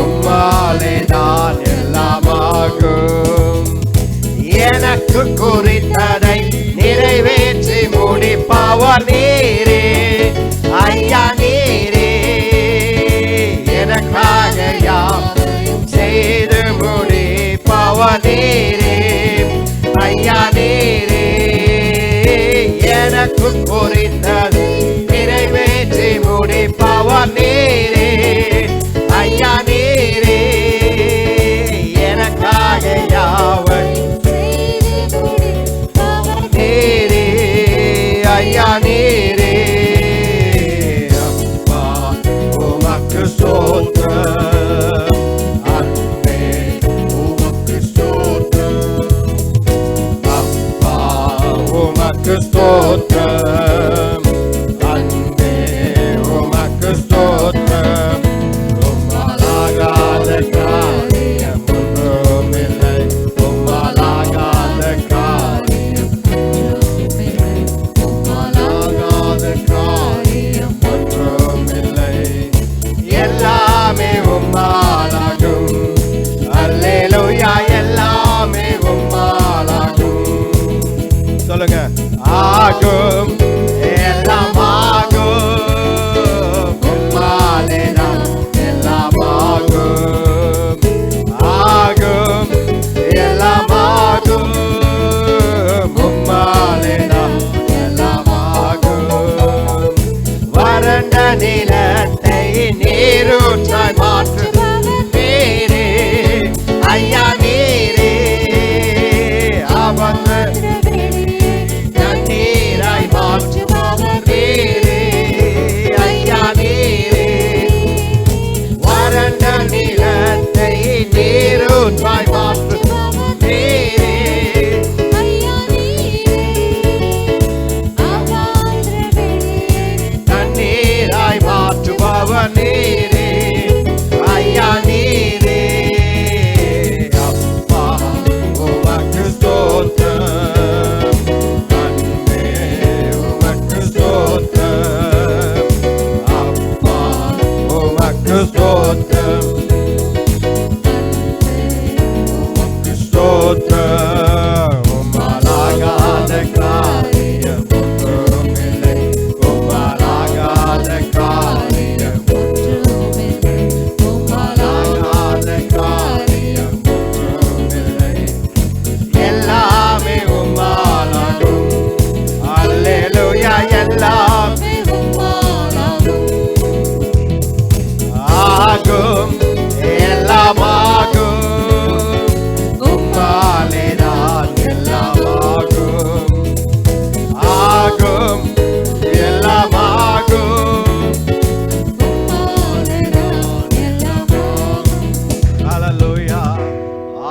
உம்மாலே தான் எல்லாம் ஆகும். எனக்கு குறித்ததை நிறைவேற்றி முடிப்பவர் நீரே ஐயா, நீரே. எனக்காக யாவையும் செய்து முடிப்பவர் நீரே ஐயா, நீரே. எனக்கு குறித்ததை நிறைவேற்றி முடிப்பவர் நீரே ஐயா, நீரே. எனக்காக யாவையும் நீரே ஐயா, நீரே. அப்பா உமக்கு ஸ்தோத்திரம், அன்பே உமக்கு ஸ்தோத்திரம், அப்பா உமக்கு ஸ்தோத்திரம், அன்பே உமக்கு ஸ்தோத்திரம். உம்மாலாகாத காரியம் ஒன்றும் இல்லை, உம்மாலாகாத காரியம், உம்மாலாகாத காரியம் ஒன்றும் இல்லை. எல்லாமே உம்மாலாகும். அல்லேலூயா. எல்லாமே உம்மாலாகும். சொல்லுங்க. ஆகும், எல்லாம் ஆகும், உம்மாலே தான் எல்லாம் ஆகும். ஆகும், எல்லாம் ஆகும், உம்மாலே தான் எல்லாம் ஆகும். வறண்ட நிலத்தை நீரூற்றாய் மாற்றுபவர் நீரே ஐயா, எல்லாமாகும், உம்மாலேதான் எல்லாமாகும். ஆகும், எல்லாமாகும். ஹalleluya.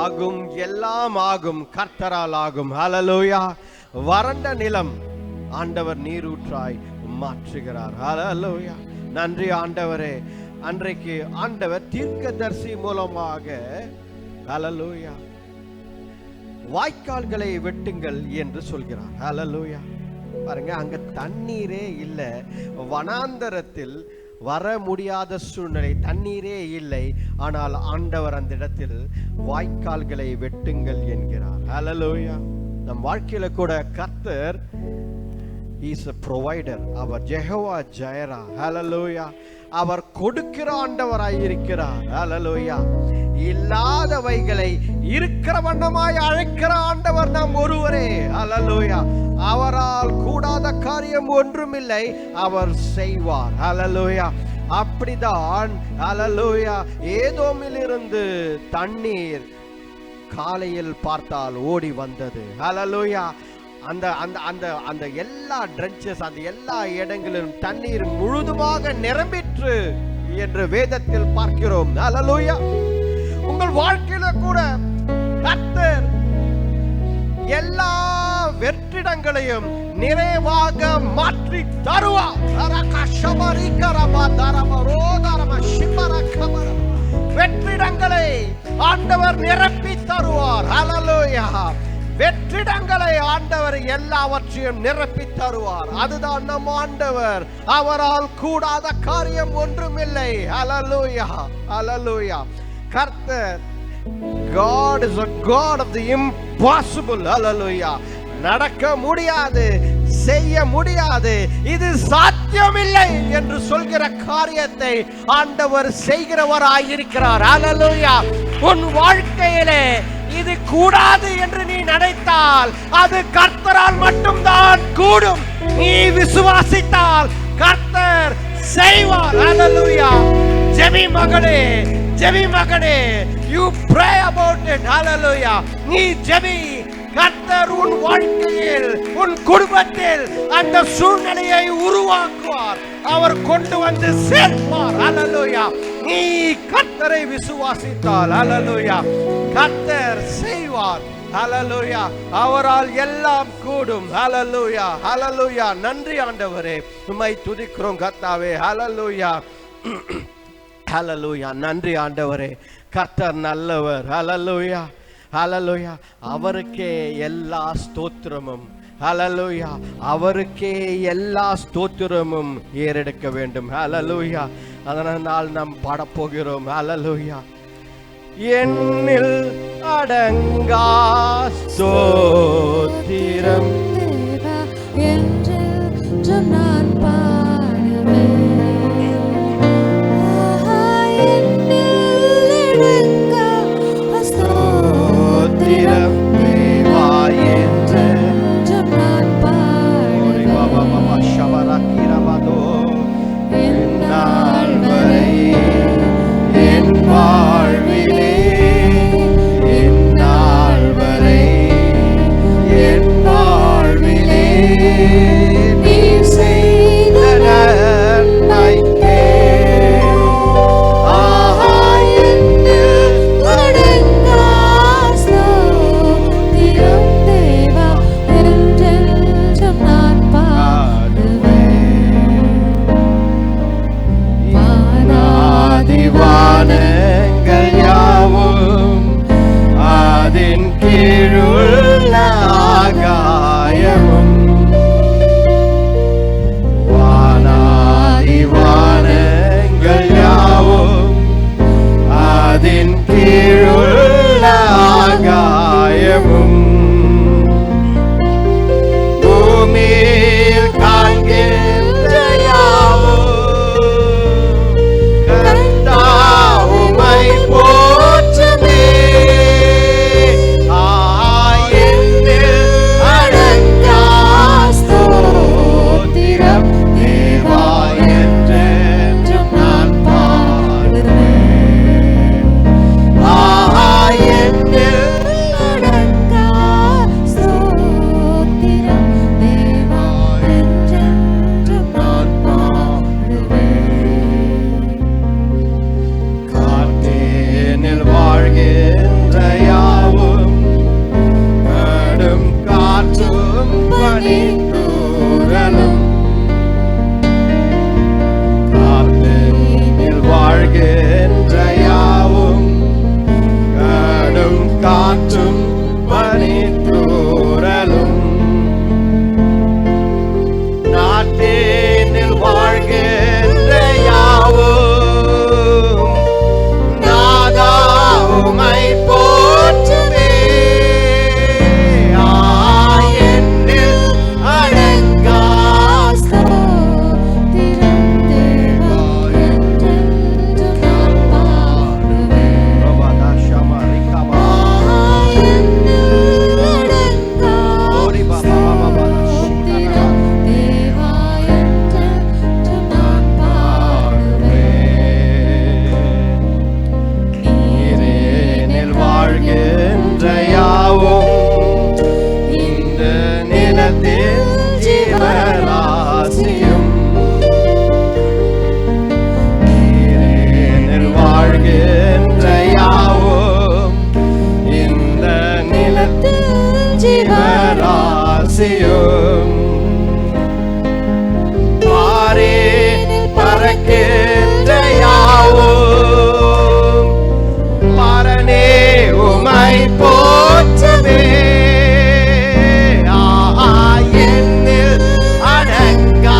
ஆகும், எல்லாம் ஆகும், கர்த்தரால் ஆகும். ஹalleluya. வறண்ட நிலம் ஆண்டவர் நீரூற்றாய் மாற்றுகிறார். ஹalleluya. நன்றி ஆண்டவரே. அன்றைக்கு ஆண்டவர் தீர்க்கதரிசி மூலமாக ஹalleluya வாய்க்கால்களை வெட்டுங்கள் என்று சொல்கிறார். ஹalleluya. பாருங்க, அங்க தண்ணீரே இல்லை, வனாந்தரத்தில் வர முடியாத சூழ்நிலை, தண்ணீரே இல்லை. ஆனால் ஆண்டவர் அந்த இடத்தில் வாய்க்கால்களை வெட்டுங்கள் என்கிறார். ஹalleluya. நம் வாழ்க்கையில கூட கர்த்தர் இஸ் a provider. அவர் ஜெகோவா ஜெயரா. ஹalleluya. அவர் கொடுக்கிற ஆண்டவராய் இருக்கிறார். ஹalleluya. இல்லாதவைகளை இருக்கிற வண்ணமாய் அழைக்கிற ஆண்டவர் நம் ஒருவரே. ஹalleluya. அவரால் கூடாத காரியம் ஒன்றுமில்லை, அவர் செய்வார். ஹalleluya. அப்படிதான் ஹalleluya ஏதோமிலிருந்து தண்ணீர் காலையில் பார்த்தால் ஓடி வந்தது. ஹalleluya. அந்த அந்த அந்த அந்த எல்லா ட்ரென்ச்சஸ், அந்த எல்லா இடங்களிலும் தண்ணீர் முழுதுமாக நிரம்பிற்று என்று வேதத்தில் பார்க்கிறோம். ஹalleluya. உங்கள் வாழ்க்கையில கூட கர்த்தர் எல்லா வெற்றிடங்களையும் நிறைவாக மாற்றி தருவார். வெற்றிடங்களை ஆண்டவர் நிரப்பி தருவார். ஹalleluya. வெற்றிடங்களை ஆண்டவர் எல்லாவற்றையும் நிரப்பி தருவார். அதுதான் நம் ஆண்டவர். அவரால் கூடாத காரியம் ஒன்றுமில்லை. ஹalleluya. ஹalleluya. கர்த்தர் God is a God of the impossible. Hallelujah. நடக்க முடியாது, செய்ய முடியாது, இது சாத்தியமில்லை என்று சொல்கிற காரியத்தை ஆண்டவர் செய்கிறவராயிருக்கிறார். ஹalleluya. உன் வாழ்க்கையிலே இது கூடாது என்று நீ நினைத்தால் அது கர்த்தரால் மட்டும்தான் கூடும். நீ விசுவாசித்தால் கர்த்தர் செய்வார். ஹalleluya. ஜெபி மகனே, ஜெபி மகனே, you pray about it. ஹalleluya. நீ ஜெபி. கர்த்தர் உன் வாழ்க்கையில், உன் குடும்பத்தில் அந்த சூழ்நிலையை உருவாக்குவார். அவர் கொண்டு வந்து சேர்ப்பார். ஹalleluya. நீ கர்த்தரை விசுவாசித்தால் ஹalleluya கர்த்தர் செய்வார். ஹalleluya. அவரால் எல்லாம் கூடும். ஹalleluya. ஹalleluya. நன்றி ஆண்டவரே, உம்மை துதிக்கிறோம் கர்த்தாவே. ஹalleluya. ஹalleluya. நன்றி ஆண்டவரே. கர்த்தர் நல்லவர். ஹalleluya. ஹalleluya. அவருக்கே எல்லா ஸ்தோத்திரமும். ஹalleluya. அவருக்கே எல்லா ஸ்தோத்திரமும் ஏறெடுக்க வேண்டும். ஹalleluya. அதனால் நாம் பாடப் போகிறோம். ஹalleluya. என்னில் அடங்கா ஸ்தோத்திரம் என்று நான் பாடுவேன். ஸ்தோத்திரம் தேவா என்று நான் பாடுவேன். ஷபரக்கிரமதோ என்னாள் வரை என் வாழ்விலே, என்னாள் வரை நேசியும் பாரினில் பறக்கின்ற யாவும் பரனே உமை போற்றவே என்னில் அடங்கா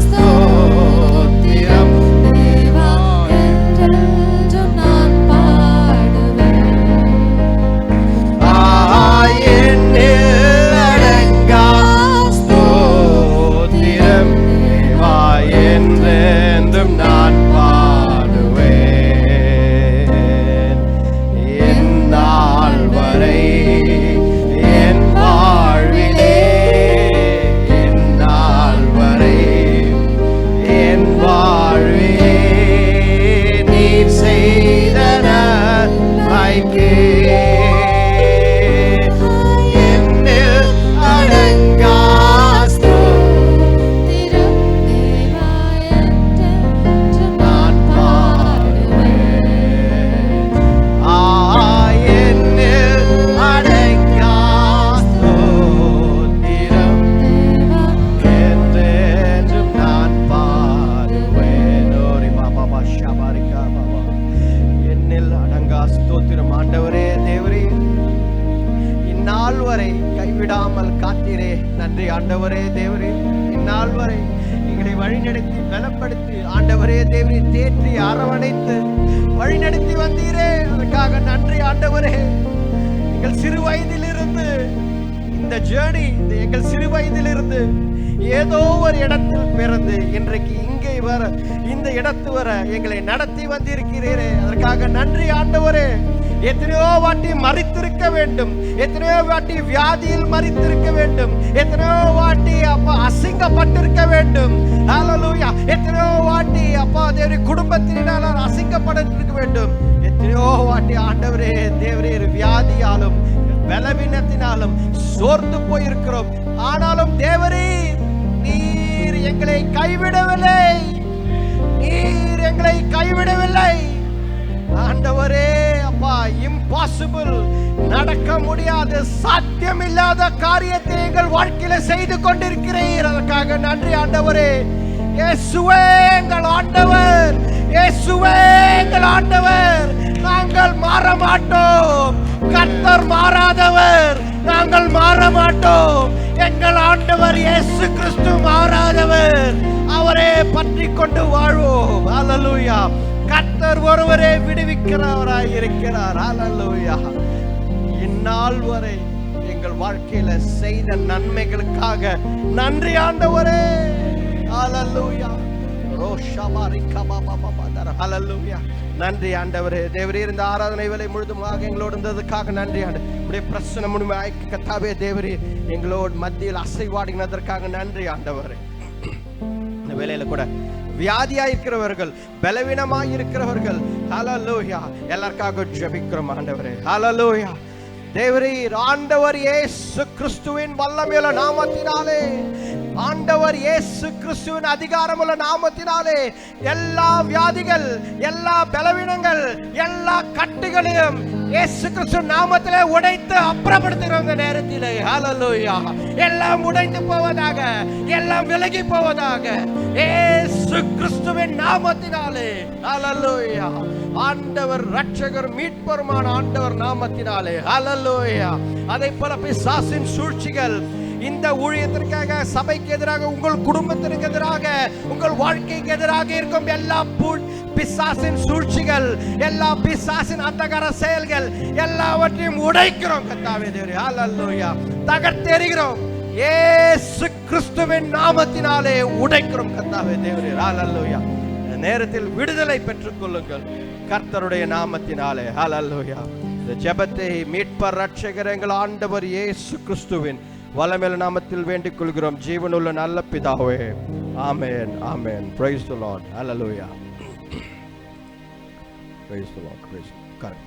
ஸ்தோத்திரம் தேவா என்றென்றும் நான் பாடுவேன். என்னில் அடங்கா ஸ்தோத்திரம் தேவா என்றென்றும் நான் பாடுவேன். எந்நாள் வரை என் வாழ்விலே எந்நாள் வரை என் வாழ்விலே நீ செய்த நன்மைக்கே என்னில் அடங்கா திரும் தேவா என்றென்றும் நான் பாடுவேன். என்னில் அடங்கா ஸ்தோத்திரம் தேவா என்றென்றும் நான் பாடுவேன். ஓரி பாபா பாஷா பாரிகா பாபா. என்னில் அடங்கா ஸ்தோத்திரம். ஆண்டவரே தேவரே, இந்நாள் வரை கைவிடாமல் காத்தீரே, நன்றி ஆண்டவரே தேவரே. இந்நாள் வரை எங்களை வழிநடத்தி பலப்படுத்தி ஆண்டவரே தேவரே தேற்றி அரவணைத்து வழிநடத்தி வந்தீரே, அதற்காக நன்றி ஆண்டவரே. எங்கள் சிறு வயதிலிருந்து இந்த ஜேர்னி, எங்கள் சிறு வயதிலிருந்து ஏதோ ஒரு இடத்தில் பிறந்து இன்றைக்கு இங்கே வர இந்த இடத்து வர எங்களை நடத்தி வந்திருக்கிறீரே, அதற்காக நன்றி ஆண்டவரே. எத்தனையோ வாட்டி மரித்திருக்க வேண்டும், எத்தனையோ வாட்டி வியாதியில் மரித்திருக்க வேண்டும், எத்தனையோ வாட்டி அப்பா அசிங்கப்பட்டிருக்க வேண்டும். ஹல்லேலூயா. எத்தனையோ வாட்டி அப்பா தேவரே குடும்பத்தினால அசிங்கப்பட்டிருக்க வேண்டும். எத்தனையோ வாட்டி ஆண்டவரே தேவரே வியாதியாலும் பலவீனத்தினாலும் சோர்ந்து போயிருக்கிறோம். ஆனாலும் தேவரே நீர் எங்களை கைவிடவில்லை, நீர் எங்களை கைவிடவில்லை ஆண்டவரே. அப்பா இம்பாசிபிள், நடக்க முடியாத சாத்தியமில்லாத காரியத்தை எங்கள் வாழ்க்கையில செய்து கொண்டிருக்கிறீர், அதற்காக நன்றி ஆண்டவரே. இயேசுவே எங்கள் ஆண்டவர், இயேசுவே எங்கள் ஆண்டவர். நாங்கள் மாற மாட்டோம், கர்த்தர் மாறாதவர், நாங்கள் மாற மாட்டோம். எங்கள் ஆண்டவர் இயேசு கிறிஸ்து மாறாதவர், அவரே பற்றி கொண்டு வாழ்வோம். ஹல்லேலூயா. கர்த்தர் ஒருவரே விடுவிக்கிறவராய் இருக்கிறார். ஹல்லேலூயா. இந்நாள் வரை எங்கள் வாழ்க்கையில செய்த நன்மைகளுக்காக நன்றி ஆண்டவரே. ஹல்லேலூயா. ஹல்லேலூயா. நன்றி ஆண்டவரே. தேவரே இந்த ஆராதனை வேலை முழுதுமாக எங்களோடு இருந்ததுக்காக நன்றி ஆண்டு. உடைய பிரச்சனை முழுமையாய் கர்த்தாவே தேவரே எங்களோடு மத்தியில் அசைவாடினதற்காக நன்றி ஆண்டவரே. இந்த வேலையில கூட வியாதியா இருக்கிறவர்கள், பலவீனமாய் இருக்கிறவர்கள், ஹல்லேலூயா, எல்லாருக்காக ஜெபிக்கிறோம் ஆண்டவரே. ஹல்லேலூயா. தேவரீர் ஆண்டவர் இயேசு கிறிஸ்துவின் வல்லமையுள்ள நாமத்தினாலே, ஆண்டவர் இயேசு கிறிஸ்துவின் அதிகாரமுள்ள நாமத்தினாலே எல்லா வியாதிகள், எல்லா பலவீனங்கள், எல்லா கட்டுகளையும் இயேசு கிறிஸ்து நாமத்திலே உடைத்து அப்புறப்படுத்துகிற இந்த நேரத்திலே ஹல்லேலூயா, எல்லாம் உடைந்து போவதாக, எல்லாம் விலகி போவதாக இயேசு கிறிஸ்துவின் நாமத்தினாலே. ஹல்லேலூயா. ஆண்டவர் இரட்சகர் மீட்பருமான ஆண்டவர் நாமத்தினாலே. ஹல்லேலூயா. அதை போல பிசாசின் சூழ்ச்சிகள் இந்த ஊழியத்திற்காக, சபைக்கு எதிராக, உங்கள் குடும்பத்திற்கு எதிராக, உங்கள் வாழ்க்கைக்கு எதிராக இருக்கும் எல்லா பிசாசின் சூழ்ச்சிகள், எல்லா பிசாசின் அந்தகார செயல்கள் எல்லாவற்றையும் உடைக்கிறோம் கர்த்தாவே தேவரே. ஹல்லேலூயா. தகர்த்தெறிகிறோம் இயேசு கிறிஸ்துவின் நாமத்தினாலே உடைக்கிறோம் கர்த்தாவே தேவரே. ஹல்லேலூயா. நேரத்தில் விடுதலை பெற்றுக் கொள்ளுங்கள் கர்த்தருடைய நாமத்தினாலே. ஹல்லேலூயா. இந்த ஜெபத்தை மீட்பர் இரட்சகர் எங்கள் ஆண்டவர் இயேசு கிறிஸ்துவின் வல்லமையுள்ள நாமத்தில் வேண்டிக் கொள்கிறோம் ஜீவனுள்ள நல்ல பிதாவே. ஆமென். ஆமென். Praise the Lord. Hallelujah. Praise the Lord. Praise the Lord. Correct.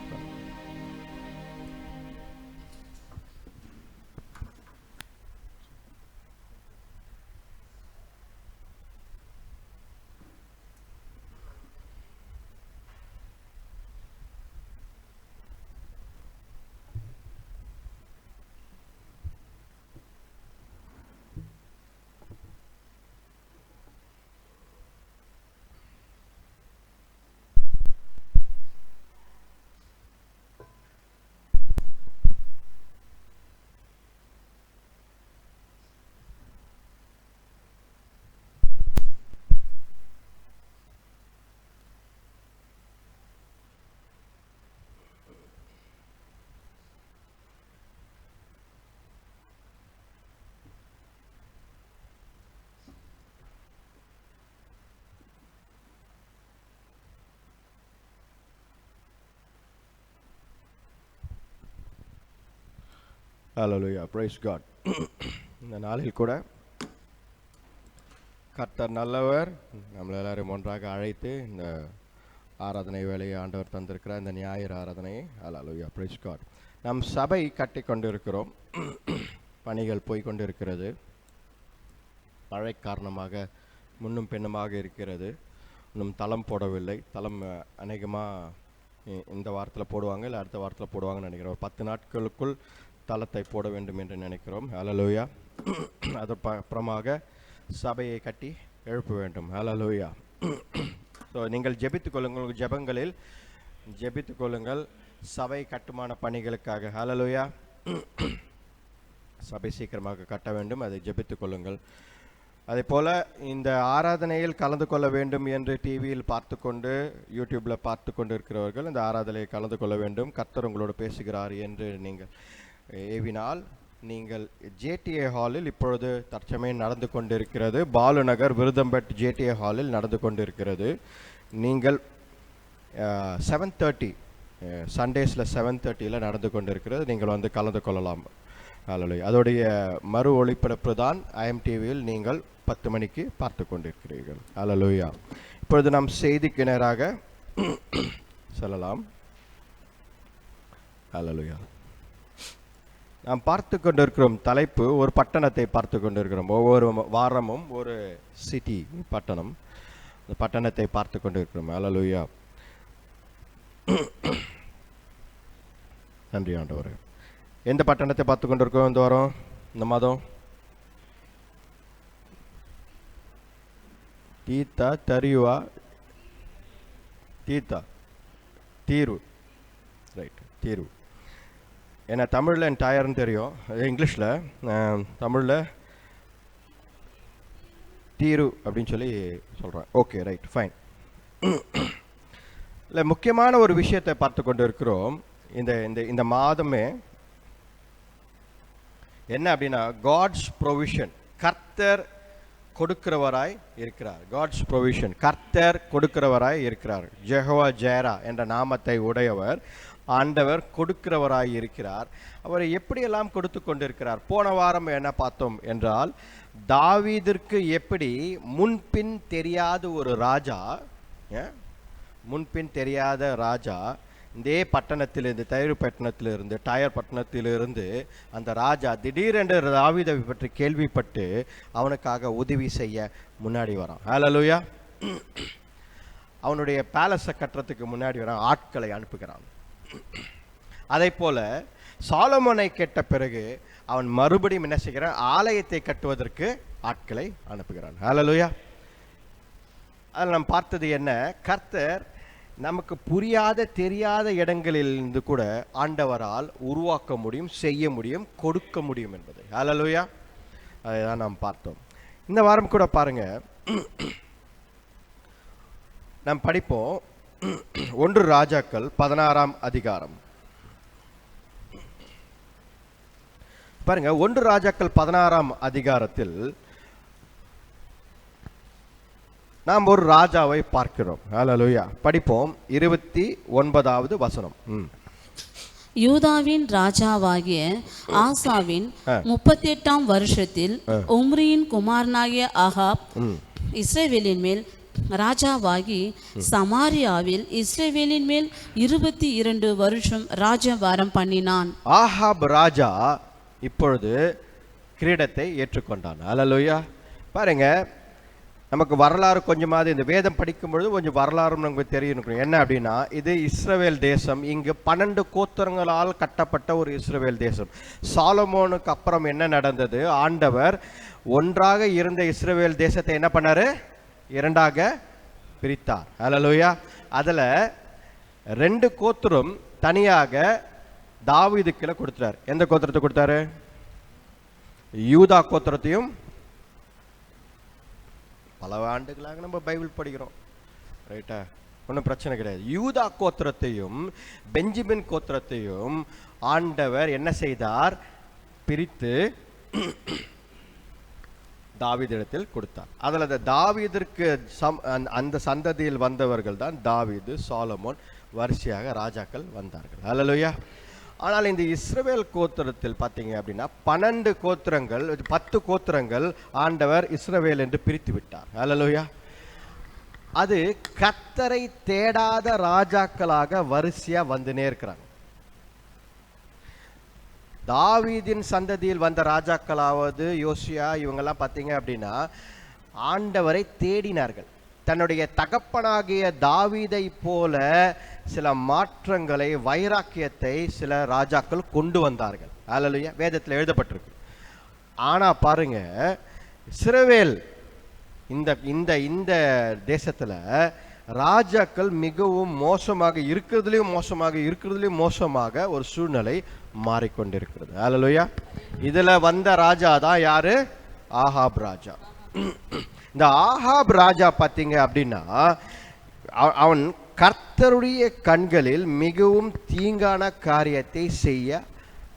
Hallelujah, praise God. இந்த நாளில் கூட கர்த்தர் நல்லவர். நம்மள எல்லாரும் ஒன்றாக அழைத்து இந்த ஆராதனை வேலையை ஆண்டவர் தந்திருக்கிறார், இந்த ஞாயிறு ஆராதனையை. ஹல்லேலூயா, பிரைஸ் காட். நம் சபை கட்டி கொண்டிருக்கிறோம், பணிகள் போய்கொண்டிருக்கிறது. மழை காரணமாக முன்னும் பெண்ணுமாக இருக்கிறது. இன்னும் தளம் போடவில்லை. தளம் அநேகமாக இந்த வாரத்தில் போடுவாங்க, இல்லை அடுத்த வாரத்தில் போடுவாங்கன்னு நினைக்கிறோம். ஒரு 10 நாட்களுக்குள் தளத்தை போட வேண்டும் என்று நினைக்கிறோம். ஹல்லேலூயா. அது அப்புறமாக சபையை கட்டி எழுப்ப வேண்டும். ஹல்லேலூயா. ஸோ நீங்கள் ஜெபித்துக் கொள்ளுங்கள், உங்கள் ஜெபங்களில் ஜெபித்துக் கொள்ளுங்கள் சபை கட்டுமான பணிகளுக்காக. ஹல்லேலூயா. சபை சீக்கிரமாக கட்ட வேண்டும், அதை ஜெபித்துக் கொள்ளுங்கள். அதே போல் இந்த ஆராதனையில் கலந்து கொள்ள வேண்டும் என்று டிவியில் பார்த்து கொண்டு, யூடியூப்பில் பார்த்து கொண்டு இருக்கிறவர்கள் இந்த ஆராதனையில் கலந்து கொள்ள வேண்டும், கர்த்தர் உங்களோடு பேசுகிறார் என்று நீங்கள் ஏவினால், நீங்கள் ஜேடிஏ ஹாலில் இப்பொழுது தற்சமயம் நடந்து கொண்டிருக்கிறது. பாலுநகர் விருதம்பட் ஜேடிஏ ஹாலில் நடந்து கொண்டிருக்கிறது. நீங்கள் 7:30 சண்டேஸில் 7:30 நடந்து கொண்டிருக்கிறது. நீங்கள் வந்து கலந்து கொள்ளலாம். ஹல்லேலூயா. அதோடைய மறு ஒளிபரப்பு தான் IMTVயில் நீங்கள் 10 மணிக்கு பார்த்து கொண்டிருக்கிறீர்கள். ஹல்லேலூயா. இப்பொழுது நாம் செய்திக்கு நேராக செல்லலாம். ஹல்லேலூயா. நாம் பார்த்து கொண்டிருக்கிறோம் தலைப்பு, ஒரு பட்டணத்தை பார்த்து கொண்டிருக்கிறோம். ஒவ்வொரு வாரமும் ஒரு சிட்டி, பட்டணம், அந்த பட்டணத்தை பார்த்து கொண்டிருக்கிறோம். ஹல்லேலூயா. நன்றி ஆண்டவரே. எந்த பட்டணத்தை பார்த்து கொண்டிருக்கோம் இந்த வாரம், இந்த மாதம்? தீத்தா, தரியுவா, தீர்வு. ரைட், தீர்வு. ஏன்னா தமிழில் என் டயர்னு தெரியும், இங்கிலீஷில், தமிழில் தீர்வு அப்படின்னு சொல்லி சொல்கிறேன். Okay, right, fine. இல்லை, முக்கியமான ஒரு விஷயத்தை பார்த்து கொண்டு இருக்கிறோம் இந்த இந்த மாதமே. என்ன அப்படின்னா, காட்ஸ் ப்ரொவிஷன். கர்த்தர் கொடுக்கிறவராய் இருக்கிறார். காட்ஸ் ப்ரொவிஷன், கர்த்தர் கொடுக்கிறவராய் இருக்கிறார். ஜெகோவா ஜெயரா என்ற நாமத்தை உடையவர் ஆண்டவர் கொடுக்கிறவராய் இருக்கிறார். அவர் எப்படியெல்லாம் கொடுத்து கொண்டிருக்கிறார்? போன வாரம் என்ன பார்த்தோம் என்றால், தாவீதிற்கு எப்படி முன்பின் தெரியாத ஒரு ராஜா, முன்பின் தெரியாத ராஜா இதே பட்டணத்திலிருந்து, டயர் பட்டணத்திலிருந்து அந்த ராஜா திடீரென்று தாவீதை பற்றி கேள்விப்பட்டு அவனுக்காக உதவி செய்ய முன்னாடி வரான். ஹல்லேலூயா. அவனுடைய பேலஸை கட்டுறதுக்கு முன்னாடி வரான், ஆட்களை அனுப்புகிறான். அதை போல சாலமோனை கேட்ட பிறகு அவன் மறுபடியும் என்ன செய்கிறான்? ஆலயத்தை கட்டுவதற்கு ஆட்களை அனுப்புகிறான். ஹல்லேலூயா. அதில் நாம் பார்த்தது என்ன? கர்த்தர் நமக்கு புரியாத தெரியாத இடங்களிலிருந்து கூட ஆண்டவரால் உருவாக்க முடியும், செய்ய முடியும், கொடுக்க முடியும் என்பதை. ஹல்லேலூயா. அதை தான் நாம் பார்த்தோம். இந்த வாரம் கூட பாருங்க, நாம் படிப்போம் 1 ராஜாக்கள் 16ஆம் அதிகாரம். பாருங்க, 1 ராஜாக்கள் 16ஆம் அதிகாரத்தில் நாம் ஒரு ராஜாவை பார்க்கிறோம். ஹல்லேலூயா. படிப்போம் 29வது வசனம். யூதாவின் ராஜாவாகிய ஆசாவின் 38ஆம் வருஷத்தில் உம்ரியின் குமாரனாகிய ஆகாப் இஸ்ரவேலின் மேல் ராஜாவாகி சமாரியாவில் இஸ்ரவேலின் மேல் 22 வருஷம் ராஜபாரம் பண்ணினான். ஆகாப் ராஜா இப்பொழுது கிரீடத்தை ஏற்றுக்கொண்டான். ஹல்லேலூயா. பாருங்க, நமக்கு வரலாறு கொஞ்சமாவது இந்த வேதம் படிக்கும் பொழுது கொஞ்சம் வரலாறும் நமக்கு தெரியணும். என்ன அப்படின்னா, இது இஸ்ரவேல் தேசம். இங்கு 12 கோத்திரங்களால் கட்டப்பட்ட ஒரு இஸ்ரவேல் தேசம். சாலமோனுக்கு அப்புறம் என்ன நடந்தது? ஆண்டவர் ஒன்றாக இருந்த இஸ்ரவேல் தேசத்தை என்ன பண்ணாரு? 2ஆக பிரித்தார். ஹல்லேலூயா. அதில் 2 கோத்திரம் தனியாக தாவீதுக்கு கொடுத்தார். எந்த கோத்திரத்தை கொடுத்தாரு? யூதா கோத்திரத்தையும். பல ஆண்டுகளாக நம்ம பைபிள் படிக்கிறோம், ரைட்டா? ஒன்றும் பிரச்சனை கிடையாது. யூதா கோத்திரத்தையும் பெஞ்சமின் கோத்திரத்தையும் ஆண்டவர் என்ன செய்தார்? பிரித்து தாவீதிடத்தில் கொடுத்தார். அதில் அந்த தாவீதிற்கு அந்த சந்ததியில் வந்தவர்கள் தான் தாவீது, சாலமோன், வரிசையாக ராஜாக்கள் வந்தார்கள். ஹல்லேலூயா. ஆனால் இந்த இஸ்ரவேல் கோத்திரத்தில் பார்த்தீங்க அப்படின்னா 12 கோத்திரங்கள் 10 கோத்திரங்கள் ஆண்டவர் இஸ்ரவேல் என்று பிரித்து விட்டார். ஹல்லேலூயா. அது கர்த்தரை தேடாத ராஜாக்களாக வரிசையா வந்துனே இருக்கிறாங்க. தாவீதின் சந்ததியில் வந்த ராஜாக்களாவது யோசியா இவங்கெல்லாம் பார்த்தீங்க அப்படின்னா ஆண்டவரை தேடினார்கள். தன்னுடைய தகப்பனாகிய தாவீதை போல சில மாற்றங்களை, வைராக்கியத்தை சில ராஜாக்கள் கொண்டு வந்தார்கள். ஹல்லேலூயா. வேதத்தில் எழுதப்பட்டிருக்கு. ஆனா பாருங்க, இஸ்ரவேல் இந்த இந்த இந்த தேசத்துல ராஜாக்கள் மிகவும் மோசமாக இருக்கிறதுலயும் மோசமாக ஒரு சூழ்நிலை மாறிக்கொண்டிருக்கிறது. ஹல்லேலூயா. இதுல வந்த ராஜா தான் யாரு? ஆகாப் ராஜா. இந்த ஆகாப் ராஜா பார்த்தீங்க அப்படின்னா அவன் கர்த்தருடைய கண்களில் மிகவும் தீங்கான காரியத்தை செய்ய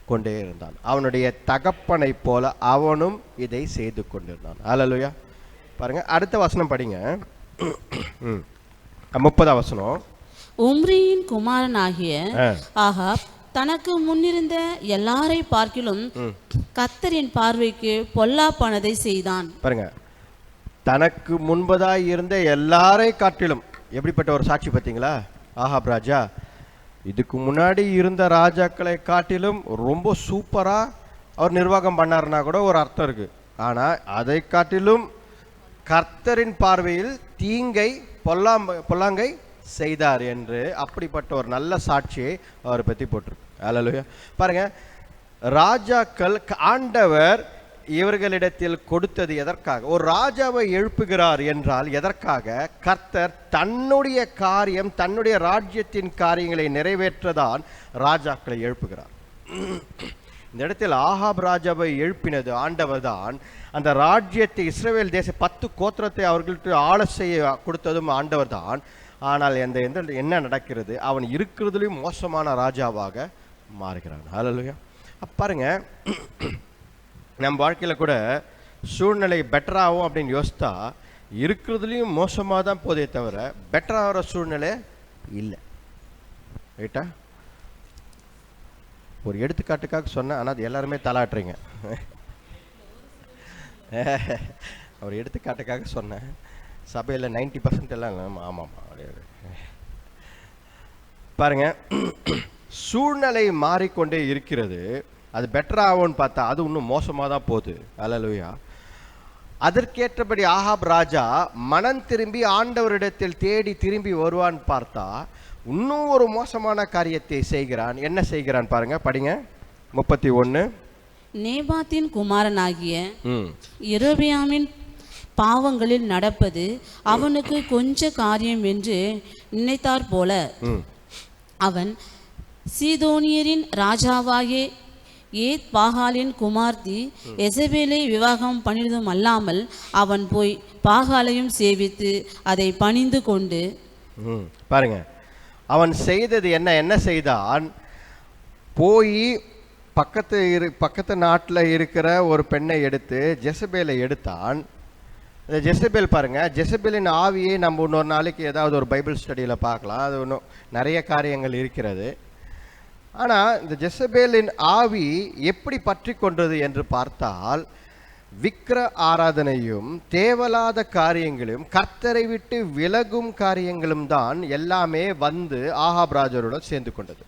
கொண்டே இருந்தான். அவனுடைய தகப்பனை போல அவனும் இதை செய்து கொண்டிருந்தான். ஹல்லேலூயா. பாருங்க, அடுத்த வசனம் படிங்க. 30ஆம் வசனம். உம்ரியின் குமாரனாகிய ஆகாப் தனக்கு முன்னிருந்த எல்லாரை பார்க்கிலும் கர்த்தரின் பார்வைக்கு பொல்லாப்பானதை செய்தான். பாருங்க, தனக்கு முன்பதாய் இருந்த எல்லாரை காட்டிலும் எப்படிப்பட்ட ஒரு சாட்சி பார்த்தீங்களா? ஆகாப் ராஜா இதுக்கு முன்னாடி இருந்த ராஜாக்களை காட்டிலும் ரொம்ப சூப்பரா அவர் நிர்வாகம் பண்ணாருன்னா கூட ஒரு அர்த்தம் இருக்கு. ஆனா அதை காட்டிலும் கர்த்தரின் பார்வையில் தீங்கை பொல்லாங்கை செய்தார் என்று அப்படிப்பட்ட ஒரு நல்ல சாட்சியை அவரை பற்றி போட்டிருக்கு. ஹல்லேலூயா. பாருங்க, ராஜாக்கள் ஆண்டவர் இவர்களிடத்தில் கொடுத்தது எதற்காக? ஒரு ராஜாவை எழுப்புகிறார் என்றால் எதற்காக? கர்த்தர் தன்னுடைய காரியம், தன்னுடைய ராஜ்யத்தின் காரியங்களை நிறைவேற்றதான் ராஜாக்களை எழுப்புகிறார். இந்த இடத்தில் ஆகாப் ராஜாவை எழுப்பினது ஆண்டவர் தான். அந்த ராஜ்யத்தை, இஸ்ரவேல் தேச 10 கோத்திரத்தை அவர்களுக்கு ஆள செய்ய கொடுத்ததும் ஆண்டவர் தான். ஆனால் என்ன நடக்கிறது? அவன் இருக்கிறதுலையும் மோசமான ராஜாவாக மாறுகிறான். ஹல்லேலூயா. பாருங்க, நம்ம வாழ்க்கையில் கூட சூழ்நிலை பெட்டராகும் அப்படின்னு யோசித்தா இருக்கிறதுலையும் மோசமாக தான் போதே தவிர பெட்டராகிற சூழ்நிலை இல்லை. ரைட்டா? ஒரு எடுத்துக்காட்டுக்காக சொன்னேன், ஆனால் அது எல்லாருமே தலாட்டுறீங்க. ஒரு எடுத்துக்காட்டுக்காக சொன்னேன், சபையில் 90% எல்லாம் ஆமாம். பாருங்க, சூழ்நிலை மாறிக்கொண்டே இருக்கிறது. அது பெட்டராகும்னு பார்த்தா அது இன்னும் மோசமாக தான் போகுது. ஹல்லேலூயா. அதற்கேற்றபடி ஆகாப் ராஜா மனம் திரும்பி ஆண்டவரிடத்தில் தேடி திரும்பி வருவான்னு பார்த்தா இன்னும் ஒரு மோசமான காரியத்தை செய்கிறான். என்ன செய்கிறான் பாருங்க, படிங்க. 31. நேபாத்தின் குமாரனாகிய யெரொபெயாமின் பாவங்களில் நடப்பது அவனுக்கு கொஞ்ச காரியம் என்று நினைத்தார் போல அவன் சீதோனியரின் ராஜாவாகிய ஏத் பாகாலின் குமார்த்தி எசபேலை விவாகம் பண்ணினதும் அல்லாமல் அவன் போய் பாகாலையும் சேவித்து அதை பணிந்து கொண்டு. பாருங்க, அவன் செய்தது என்ன செய்தான்? போய் பக்கத்து நாட்டில் இருக்கிற ஒரு பெண்ணை எடுத்து ஜெசபேலை எடுத்தான். இந்த ஜெசபேல் பாருங்க, ஜெசபேலின் ஆவியை நம்ம இன்னொரு நாளைக்கு ஏதாவது ஒரு பைபிள் ஸ்டடியில் பார்க்கலாம். அது இன்னும் நிறைய காரியங்கள் இருக்கிறது. ஆனால் இந்த ஜெசபேலின் ஆவி எப்படி பற்றி கொண்டது என்று பார்த்தால் விக்கிர ஆராதனையும் தேவலாத காரியங்களும் கர்த்தரை விட்டு விலகும் காரியங்களும் தான் எல்லாமே வந்து ஆகாப் ராஜருடன் சேர்ந்து கொண்டது.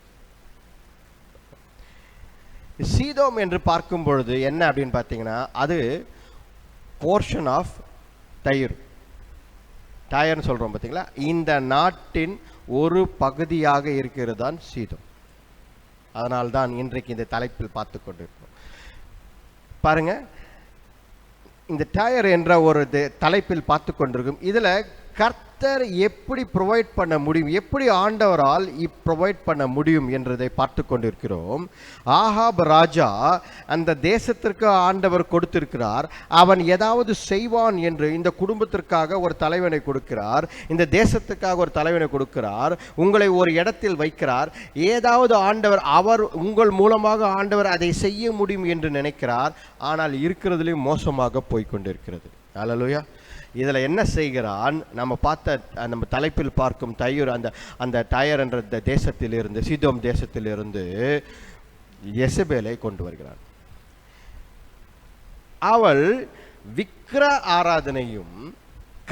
சீதோம் என்று பார்க்கும் பொழுது என்ன அப்படின்னு பார்த்தீங்கன்னா அது போர்ஷன் ஆஃப் டயர்னு சொல்கிறோம் பார்த்தீங்களா, இந்த நாட்டின் ஒரு பகுதியாக இருக்கிறது தான் சீதோம். அதனால்தான் இன்றைக்கு இந்த தலைப்பில் பார்த்து கொண்டிருக்கிறோம். பாருங்க, இந்த டயர் என்ற ஒரு தலைப்பில் பார்த்து கொண்டிருக்கும். இதில் கர்த்தர் எப்படி ப்ரொவைட் பண்ண முடியும், எப்படி ஆண்டவரால் ப்ரொவைட் பண்ண முடியும் என்றதை பார்த்து கொண்டிருக்கிறோம். ஆகாப் ராஜா அந்த தேசத்திற்கு ஆண்டவர் கொடுத்திருக்கிறார். அவன் ஏதாவது செய்வான் என்று இந்த குடும்பத்திற்காக ஒரு தலைவனை கொடுக்கிறார், இந்த தேசத்துக்காக ஒரு தலைவனை கொடுக்கிறார், உங்களை ஒரு இடத்தில் வைக்கிறார். ஏதாவது ஆண்டவர் உங்கள் மூலமாக ஆண்டவர் அதை செய்ய முடியும் என்று நினைக்கிறார். ஆனால் இருக்கிறதுலையும் மோசமாக போய்கொண்டிருக்கிறது. ஹல்லேலூயா. இதில் என்ன செய்கிறான்? நம்ம தலைப்பில் பார்க்கும் அந்த டயர் என்ற தேசத்திலிருந்து, சீதோம் தேசத்திலிருந்து யெசபேலை கொண்டு வருகிறான். அவள் விக்கிர ஆராதனையும்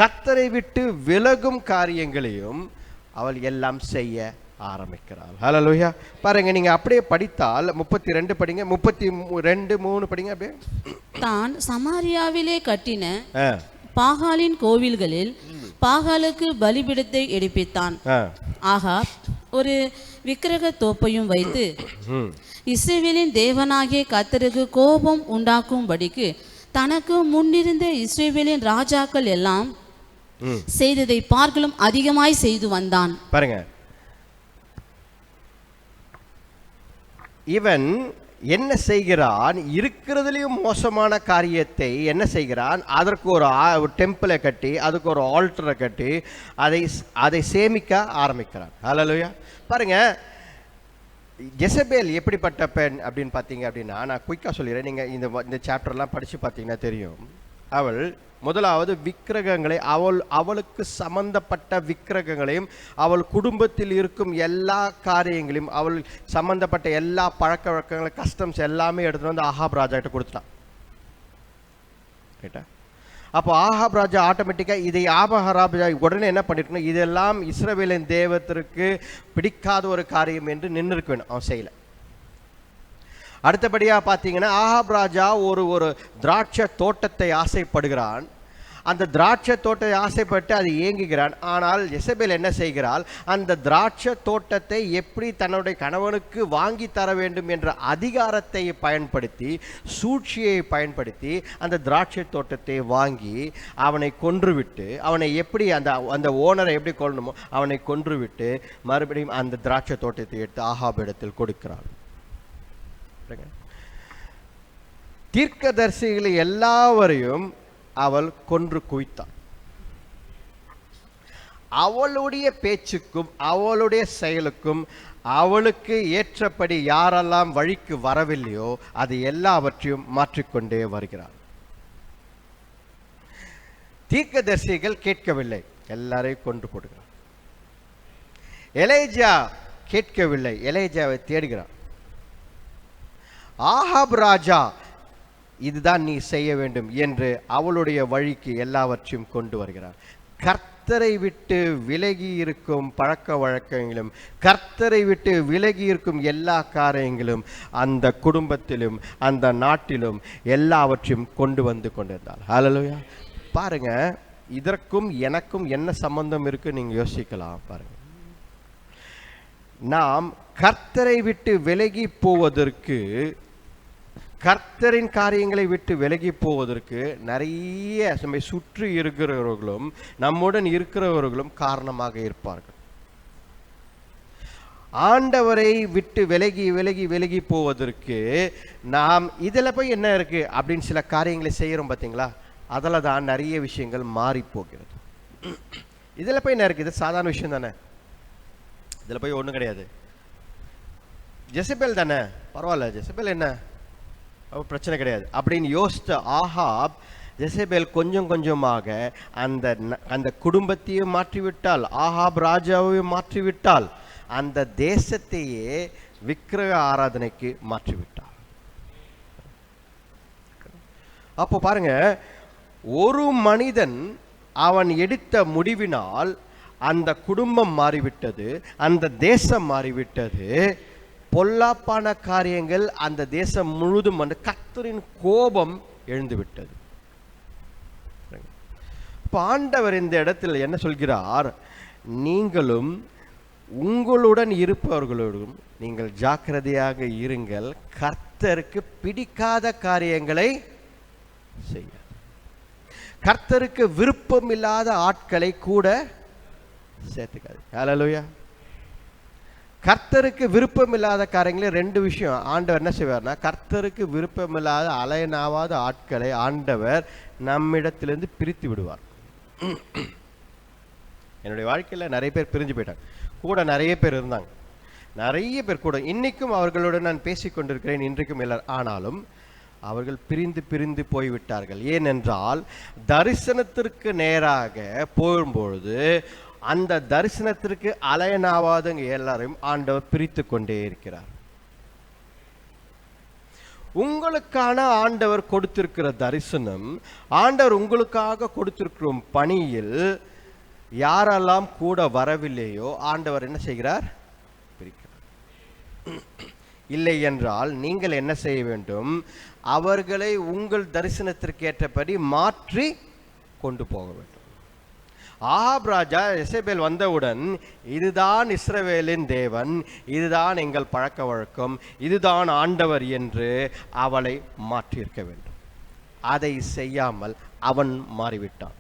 கர்த்தரை விட்டு விலகும் காரியங்களையும் அவள் எல்லாம் செய்ய ஆரம்பிக்கிறாள். ஹல்லேலூயா. பாருங்க, நீங்க அப்படியே படித்தால் 32 படிங்க, 32:3 படிங்க அப்படியே. தான் சமாரியாவிலே கட்டின பாகாலின் கோவில்களில் பாகாலுக்கு பலிபீடத்தை எடுப்பித்தான். ஆகாப் ஒரு விக்கிரக தோப்பையும் வைத்து இஸ்ரவேலின் தேவனாகிய கர்த்தருக்கு கோபம் உண்டாக்கும்படிக்கு தனக்கு முன்னிருந்த இஸ்ரவேலின் ராஜாக்கள் எல்லாம் செய்ததை பார்க்கலும் அதிகமாய் செய்து வந்தான். பாருங்க, இவன் என்ன செய்கிறான்? இருக்கிறதுலையும் மோசமான காரியத்தை என்ன செய்கிறான்? அதற்கு ஒரு டெம்பிளை கட்டி, அதுக்கு ஒரு ஆல்டரை கட்டி அதை சேமிக்க ஆரம்பிக்கிறான். ஹல்லேலூயா. பாருங்க, ஜெசபேல் எப்படிப்பட்ட பெண் அப்படின்னு பார்த்தீங்க அப்படின்னா, நான் குயிக்காக சொல்லிடுறேன். நீங்கள் இந்த சாப்டர்லாம் படித்து பார்த்தீங்கன்னா தெரியும். அவள் முதலாவது விக்கிரகங்களை, அவளுக்கு சம்பந்தப்பட்ட விக்கிரகங்களையும் அவள் குடும்பத்தில் இருக்கும் எல்லா காரியங்களையும், அவள் சம்பந்தப்பட்ட எல்லா பழக்க வழக்கங்களை, கஸ்டம்ஸ் எல்லாமே எடுத்துகிட்டு வந்து ஆகாப் ராஜா கிட்ட கொடுத்துட்டான். கேட்டா அப்போ ஆகாப் ராஜா ஆட்டோமேட்டிக்காக இதை ராஜா உடனே என்ன பண்ணிருக்கணும்? இதெல்லாம் இஸ்ரவேலின் தேவத்திற்கு பிடிக்காத ஒரு காரியம் என்று நின்று இருக்க வேணும். அவன் செய்யலை. அடுத்தபடியாக பார்த்தீங்கன்னா, ஆகாப் ராஜா ஒரு திராட்சை தோட்டத்தை ஆசைப்படுகிறான். அந்த திராட்சை தோட்டத்தை ஆசைப்பட்டு அது ஏங்குகிறான். ஆனால் யெசபேல் என்ன செய்கிறாள்? அந்த திராட்சை தோட்டத்தை எப்படி தன்னுடைய கணவனுக்கு வாங்கி தர வேண்டும் என்ற அதிகாரத்தை பயன்படுத்தி, சூழ்ச்சியை பயன்படுத்தி அந்த திராட்சை தோட்டத்தை வாங்கி அவனை கொன்றுவிட்டு, அவனை எப்படி அந்த ஓனரை எப்படி கொல்லணுமோ அவனை கொன்றுவிட்டு மறுபடியும் அந்த திராட்சை தோட்டத்தை எடுத்து ஆகாப் இடத்தில் கொடுக்கிறாள். தீர்க்கதரிசிகளை எல்லாவரையும் அவள் கொன்று குவித்தாள். அவளுடைய பேச்சுக்கும் அவளுடைய செயலுக்கும் அவளுக்கு ஏற்றபடி யாரெல்லாம் வழிக்கு வரவில்லையோ அது எல்லாவற்றையும் மாற்றிக்கொண்டே வருகிறாள். தீர்க்கதரிசிகள் கேட்கவில்லை, எல்லாரையும் கொன்று போடுகிறார். எலேஜா கேட்கவில்லை, எலேஜாவை தேடுகிறார். ஆகாப் ராஜா இதுதான் நீ செய்ய வேண்டும் என்று அவளுடைய வழிக்கு எல்லாவற்றையும் கொண்டு வருகிறார். கர்த்தரை விட்டு விலகி இருக்கும் பழக்க வழக்கங்களும், கர்த்தரை விட்டு விலகி இருக்கும் எல்லா காரியங்களும் அந்த குடும்பத்திலும் அந்த நாட்டிலும் எல்லாவற்றையும் கொண்டு வந்து கொண்டிருந்தார். ஹல்லேலூயா. பாருங்க, இதற்கும் எனக்கும் என்ன சம்பந்தம் இருக்கு நீங்க யோசிக்கலாம். பாருங்க, நாம் கர்த்தரை விட்டு விலகி போவதற்கு, கர்த்தரின் காரியங்களை விட்டு விலகி போவதற்கு நிறைய நம்மை சுற்றி இருக்கிறவர்களும் நம்முடன் இருக்கிறவர்களும் காரணமாக இருப்பார்கள். ஆண்டவரை விட்டு விலகி விலகி விலகி போவதற்கு நாம் இதில் போய் என்ன இருக்கு அப்படின்னு சில காரியங்களை செய்கிறோம் பார்த்தீங்களா, அதில் தான் நிறைய விஷயங்கள் மாறி போகிறது. இதில் போய் என்ன இருக்கு? இது சாதாரண விஷயம் தானே, இதில் போய் ஒன்றும் கிடையாது. ஜெசபேல் தானே, பரவாயில்ல, ஜெசபேல் என்ன பிரச்சனை கிடையாது அப்படின்னு யோசித்த ஆகாப், ஜெசபேல் கொஞ்சம் கொஞ்சமாக அந்த குடும்பத்தையும் மாற்றிவிட்டால், ஆகாப் ராஜாவையும் மாற்றிவிட்டால், அந்த தேசத்தையே விக்கிரக ஆராதனைக்கு மாற்றிவிட்டாள். அப்போ பாருங்க, ஒரு மனிதன் அவன் எடுத்த முடிவினால் அந்த குடும்பம் மாறிவிட்டது, அந்த தேசம் மாறிவிட்டது. பொல்லாப்பான காரியங்கள் அந்த தேசம் முழுதும் வந்து கர்த்தரின் கோபம் எழுந்துவிட்டது. இப்போ ஆண்டவர் இந்த இடத்தில் என்ன சொல்கிறார்? நீங்களும் உங்களுடன் இருப்பவர்களோடும் நீங்கள் ஜாக்கிரதையாக இருங்கள், கர்த்தருக்கு பிடிக்காத காரியங்களை செய்ய, கர்த்தருக்கு விருப்பம் இல்லாத ஆட்களை கூட சேர்த்துக்காது. ஹல்லேலூயா. கர்த்தருக்கு விருப்பம் இல்லாத காரியங்களே ரெண்டு விஷயம் ஆண்டவர் என்ன செய்வார்னா, கர்த்தருக்கு விருப்பம் இல்லாத அலையனாவாத ஆட்களை ஆண்டவர் நம்மிடத்திலிருந்து பிரித்து விடுவார். என்னுடைய வாழ்க்கையில் நிறைய பேர் பிரிஞ்சு போயிட்டாங்க, கூட நிறைய பேர் இருந்தாங்க, நிறைய பேர் கூட இன்னைக்கும் அவர்களுடன் நான் பேசிக்கொண்டிருக்கிறேன், இன்றைக்கும் இல்லை. ஆனாலும் அவர்கள் பிரிந்து போய்விட்டார்கள். ஏனென்றால் தரிசனத்திற்கு நேராக போகும்பொழுது அந்த தரிசனத்திற்கு அலையனாவாதங்க எல்லாரையும் ஆண்டவர் பிரித்து கொண்டே இருக்கிறார். உங்களுக்கான ஆண்டவர் கொடுத்திருக்கிற தரிசனம், ஆண்டவர் உங்களுக்காக கொடுத்திருக்கிற பணியில் யாரெல்லாம் கூட வரவில்லையோ ஆண்டவர் என்ன செய்கிறார்? பிரிக்கிறார். இல்லை என்றால் நீங்கள் என்ன செய்ய வேண்டும்? அவர்களை உங்கள் தரிசனத்திற்கு ஏற்றபடி மாற்றி கொண்டு போக வேண்டும். ஆகாப் ராஜா எசேபேல் வந்தவுடன் இதுதான் இஸ்ரவேலின் தேவன், இதுதான் எங்கள் பழக்க வழக்கம், இதுதான் ஆண்டவர் என்று அவளை மாற்றியிருக்க வேண்டும். அதை செய்யாமல் அவன் மாறிவிட்டான்.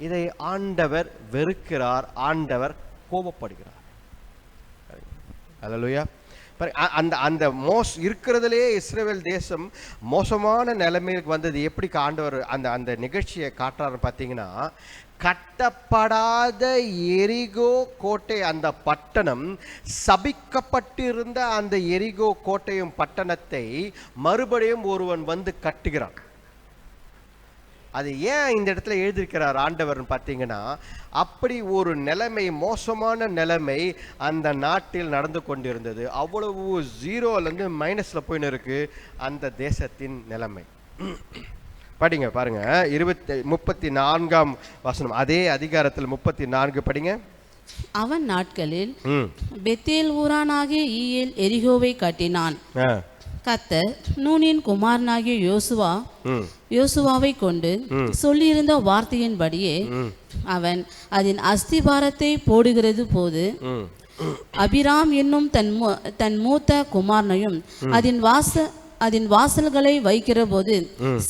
இதை ஆண்டவர் வெறுக்கிறார், ஆண்டவர் கோபப்படுகிறார். அல்லேலூயா. அந்த இருக்கிறதுலே இஸ்ரவேல் தேசம் மோசமான நிலைமைக்கு வந்தது. எப்படி ஆண்டவர் அந்த நிகழ்ச்சியை காட்டுறாரு பார்த்தீங்கன்னா, கட்டப்படாத எரிகோ கோட்டை, அந்த பட்டணம் சபிக்கப்பட்டிருந்த அந்த எரிகோ கோட்டையும் பட்டணத்தை மறுபடியும் ஒருவன் வந்து கட்டுகிறான். அது ஏன் இந்த இடத்துல எழுதியிருக்கிறார் ஆண்டவர்னு பார்த்தீங்கன்னா, அப்படி ஒரு நிலைமை, மோசமான நிலைமை அந்த நாட்டில் நடந்து கொண்டிருந்தது. அவ்வளவு ஜீரோலேருந்து மைனஸில் போயின்னு இருக்கு அந்த தேசத்தின் நிலைமை. படிங்க பாருங்க, 34ஆம் வசனம், அதே அதிகாரத்தில் 34 படிங்க. அவன் நாட்களில் பெத்தேல் ஊரானாகிய ஈயேல் எரிகோவை கட்டினான். கர்த்தர் நூனின் குமாரனாகிய யோசுவாவை கொண்டு சொல்லியிருந்த வார்த்தையின்படியே அவன் அதன் அஸ்திபாரத்தை போடுகிறது போது அபிராம் என்னும் தன் மூத்த குமாரனையும் அதன் வாசல்களை வைக்கிற போது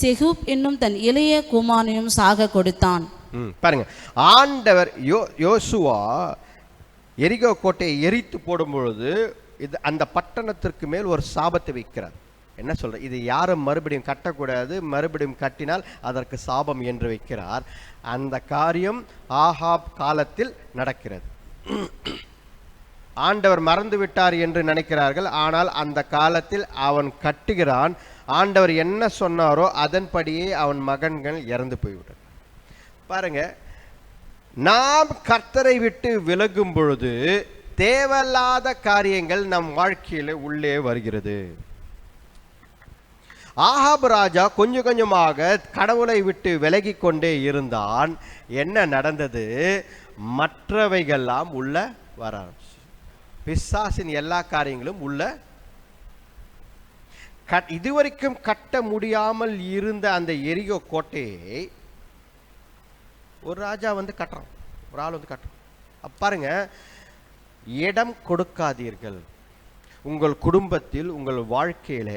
செகூப் என்னும் தன் இளைய குமாரனையும் சாக கொடுத்தான். பாருங்க, ஆண்டவர் யோசுவா எரிகோ கோட்டையை எரித்து போடும் பொழுது இது அந்த பட்டணத்திற்கு மேல் ஒரு சாபத்தை வைக்கிறார். என்ன சொல்ற? இது யாரும் மறுபடியும் கட்டக்கூடாது, மறுபடியும் கட்டினால் அதற்கு சாபம் என்று வைக்கிறார். அந்த காரியம் ஆகாப் காலத்தில் நடக்கிறது. ஆண்டவர் மறந்து விட்டார் என்று நினைக்கிறார்கள். ஆனால் அந்த காலத்தில் அவன் கட்டுகிறான். ஆண்டவர் என்ன சொன்னாரோ அதன்படியே அவன் மகன்கள் இறந்து போய்விட்டார். பாருங்க, நாம் கர்த்தரை விட்டு விலகும் பொழுது தேவையில்லாத காரியங்கள் நம் வாழ்க்கையில உள்ளே வருகிறது. ஆகாப் ராஜா கொஞ்சம் கொஞ்சமாக கடவுளை விட்டு விலகி கொண்டே இருந்தான். என்ன நடந்தது? மற்றவைகள்லாம் உள்ள வர ஆரம்பிச்சு. பிசாசின் எல்லா காரியங்களும் உள்ள, இதுவரைக்கும் கட்ட முடியாமல் இருந்த அந்த எரிகோ கோட்டையை ஒரு ராஜா வந்து கட்டுறான், ஒரு ஆள் வந்து கட்டுறான். பாருங்க, இடம் கொடுக்காதீர்கள். உங்கள் குடும்பத்தில், உங்கள் வாழ்க்கையில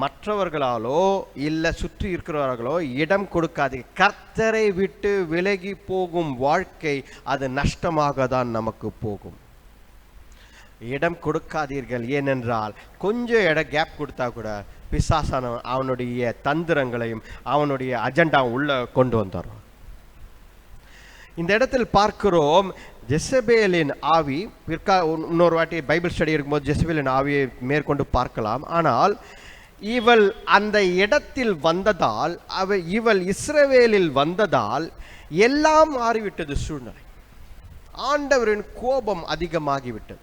மற்றவர்களாலோ இல்லை சுற்றி இருக்கிறவர்களோ இடம் கொடுக்காதீர்கள். கர்த்தரை விட்டு விலகி போகும் வாழ்க்கை அது நஷ்டமாக தான் நமக்கு போகும். இடம் கொடுக்காதீர்கள். ஏனென்றால் கொஞ்சம் இடம் கேப் கொடுத்தா கூட பிசாசான அவனுடைய தந்திரங்களையும் அவனுடைய அஜெண்டா உள்ள கொண்டு வந்தார். இந்த இடத்தில் பார்க்கிறோம், ஜெசபேலின் ஆவி, இன்னொரு வாட்டி பைபிள் ஸ்டடி இருக்கும்போது ஜெசபேலின் ஆவியை மேற்கொண்டு பார்க்கலாம். ஆனால் இவள் அந்த இடத்தில் வந்ததால், இவள் இஸ்ரவேலில் வந்ததால் எல்லாம் மாறிவிட்டது சூழ்நிலை. ஆண்டவரின் கோபம் அதிகமாகிவிட்டது.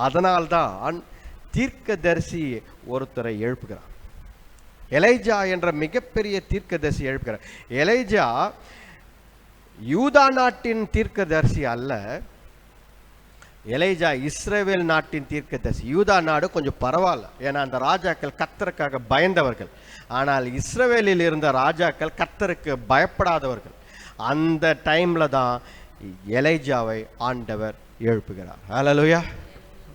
அதனால்தான் தீர்க்கதரிசி ஒருத்தரை எழுப்புகிறார். எலைஜா என்ற மிகப்பெரிய தீர்க்கதரிசி எழுப்புகிறார். எலைஜா யூதா நாட்டின் தீர்க்கதரிசி அல்ல, எலைஜா இஸ்ரவேல் நாட்டின் தீர்க்கதரிசி. யூதா நாடு கொஞ்சம் பரவாயில்ல, ஏன்னா அந்த ராஜாக்கள் கர்த்தருக்காக பயந்தவர்கள். ஆனால் இஸ்ரவேலில் இருந்த ராஜாக்கள் கர்த்தருக்கு பயப்படாதவர்கள். அந்த டைம்ல தான் எலைஜாவை ஆண்டவர் எழுப்புகிறார். ஹல்லேலூயா.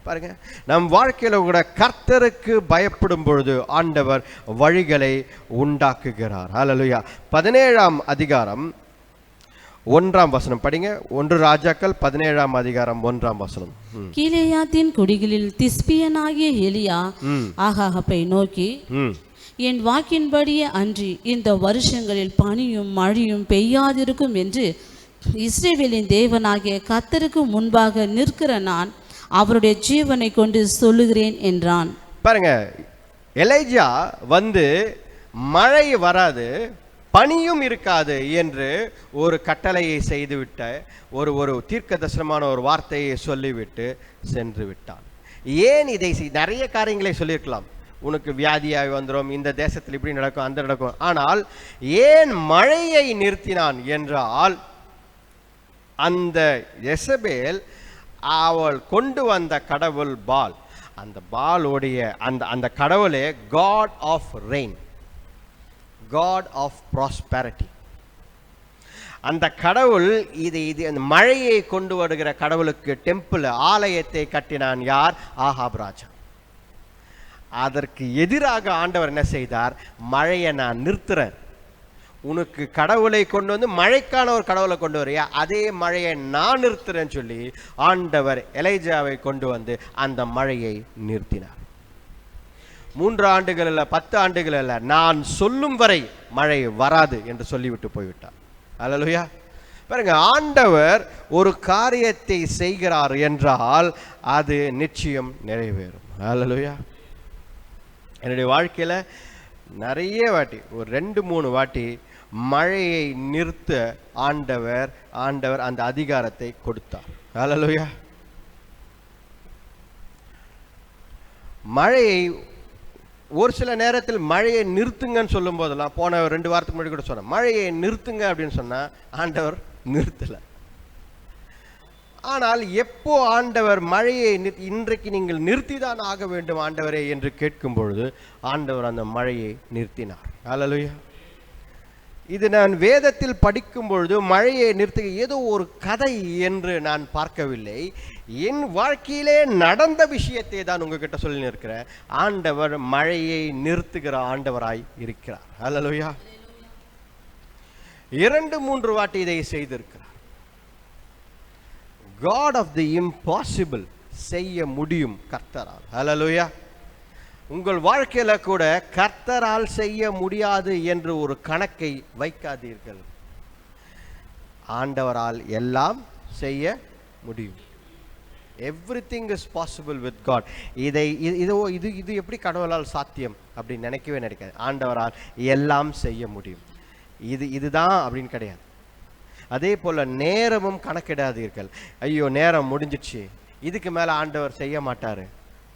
பாருங்க, நம் வாழ்க்கையில கூட கர்த்தருக்கு பயப்படும் பொழுது ஆண்டவர் வழிகளை உண்டாக்குகிறார். ஹல்லேலூயா. 17ஆம் அதிகாரம் 1ஆம் வசனம் படிங்க. 1 ராஜாக்கள் 17ஆம் அதிகாரம் 1ஆம் வசனம். கீலேயாத்தின் குடிகளில் திஸ்பியனாகிய எலியா ஆகாபை நோக்கி, என் வாக்கின்படியே அன்றி இந்த வருஷங்களில் பனியும் மழையும் பெய்யாதிருக்கும் என்று இஸ்ரவேலின் தேவனாகிய கர்த்தருக்கு முன்பாக நிற்கிற நான் அவருடைய ஜீவனை கொண்டு சொல்லுகிறேன் என்றான். பாருங்க, எலைஜா வந்து மழை வராது, பனியும் இருக்காது என்று ஒரு கட்டளையை செய்துவிட்ட ஒரு தீர்க்க தரிசனமான ஒரு வார்த்தையை சொல்லிவிட்டு சென்று விட்டான். ஏன் இதை நிறைய காரியங்களை சொல்லியிருக்கலாம். உனக்கு வியாதியாகி வந்துடும், இந்த தேசத்தில் இப்படி நடக்கும், அந்த நடக்கும். ஆனால் ஏன் மழையை நிறுத்தினான் என்றால், அந்த எசபேல் அவள் கொண்டு வந்த கடவுள் பால், அந்த பாலோடைய அந்த கடவுளே God of rain, God of prosperity. அந்த கடவுள் இது அந்த மழையை கொண்டு வருகிற கடவுளுக்கு டெம்பிள், ஆலயத்தை கட்டினான் யார்? ஆகாப் ராஜா. அதற்கு எதிராக ஆண்டவர் என்ன செய்தார்? மழையை நான் நிறுத்துறேன், உனக்கு கடவுளை கொண்டு வந்து மழைக்கான ஒரு கடவுளை கொண்டு வரையா, அதே மழையை நான் நிறுத்துறேன்னு சொல்லி ஆண்டவர் எலைஜாவை கொண்டு வந்து அந்த மழையை நிறுத்தினார். 3 ஆண்டுகள் அல்ல, 10 ஆண்டுகள் அல்ல, நான் சொல்லும் வரை மழை வராது என்று சொல்லிவிட்டு போய்விட்டார். அல்லேலூயா. பாருங்க, ஆண்டவர் ஒரு காரியத்தை செய்கிறார் என்றால் அது நிச்சயம் நிறைவேறும். அல்லேலூயா. என்னுடைய வாழ்க்கையில் நிறைய வாட்டி, ஒரு 2-3 வாட்டி மழையை நிறுத்த ஆண்டவர் அந்த அதிகாரத்தை கொடுத்தார். அல்லேலூயா. மழையை ஒரு சில நேரத்தில் மழையை நிறுத்துங்கன்னு சொல்லும் போதெல்லாம், போன 2 வாரத்துக்கு முன்னாடி கூட சொன்னேன், மழையை நிறுத்துங்க அப்படின்னு சொன்னால் ஆண்டவர் நிறுத்தலை. ஆனால் எப்போ ஆண்டவர் மழையை இன்றைக்கு நீங்கள் நிறுத்தி தான் ஆக வேண்டும் ஆண்டவரே என்று கேட்கும் பொழுது ஆண்டவர் அந்த மழையை நிறுத்தினார். அல்லேலூயா. இது நான் வேதத்தில் படிக்கும் பொழுது மழையை நிறுத்த ஏதோ ஒரு கதை என்று நான் பார்க்கவில்லை, என் வாழ்க்கையிலே நடந்த விஷயத்தை தான் உங்ககிட்ட சொல்லி இருக்கிறேன். ஆண்டவர் மழையை நிறுத்துகிற ஆண்டவராய் இருக்கிறார். அல்லேலூயா. 2-3 வாட்டி இதை செய்திருக்கிறார். God of the impossible, செய்ய முடியும் கர்த்தரால். அல்லேலூயா. உங்கள் வாழ்க்கையில கூட கர்த்தரால் செய்ய முடியாது என்று ஒரு கணக்கை வைக்காதீர்கள். ஆண்டவரால் எல்லாம் செய்ய முடியும். Everything is possible with God. இது எப்படி கடவுளால் சாத்தியம் அப்படின்னு நினைக்கவே நினைக்காது. ஆண்டவரால் எல்லாம் செய்ய முடியும். இதுதான் அப்படின்னு கிடையாது. அதே போல நேரமும் கணக்கிடாதீர்கள். ஐயோ நேரம் முடிஞ்சிடுச்சு, இதுக்கு மேல ஆண்டவர் செய்ய மாட்டாரு.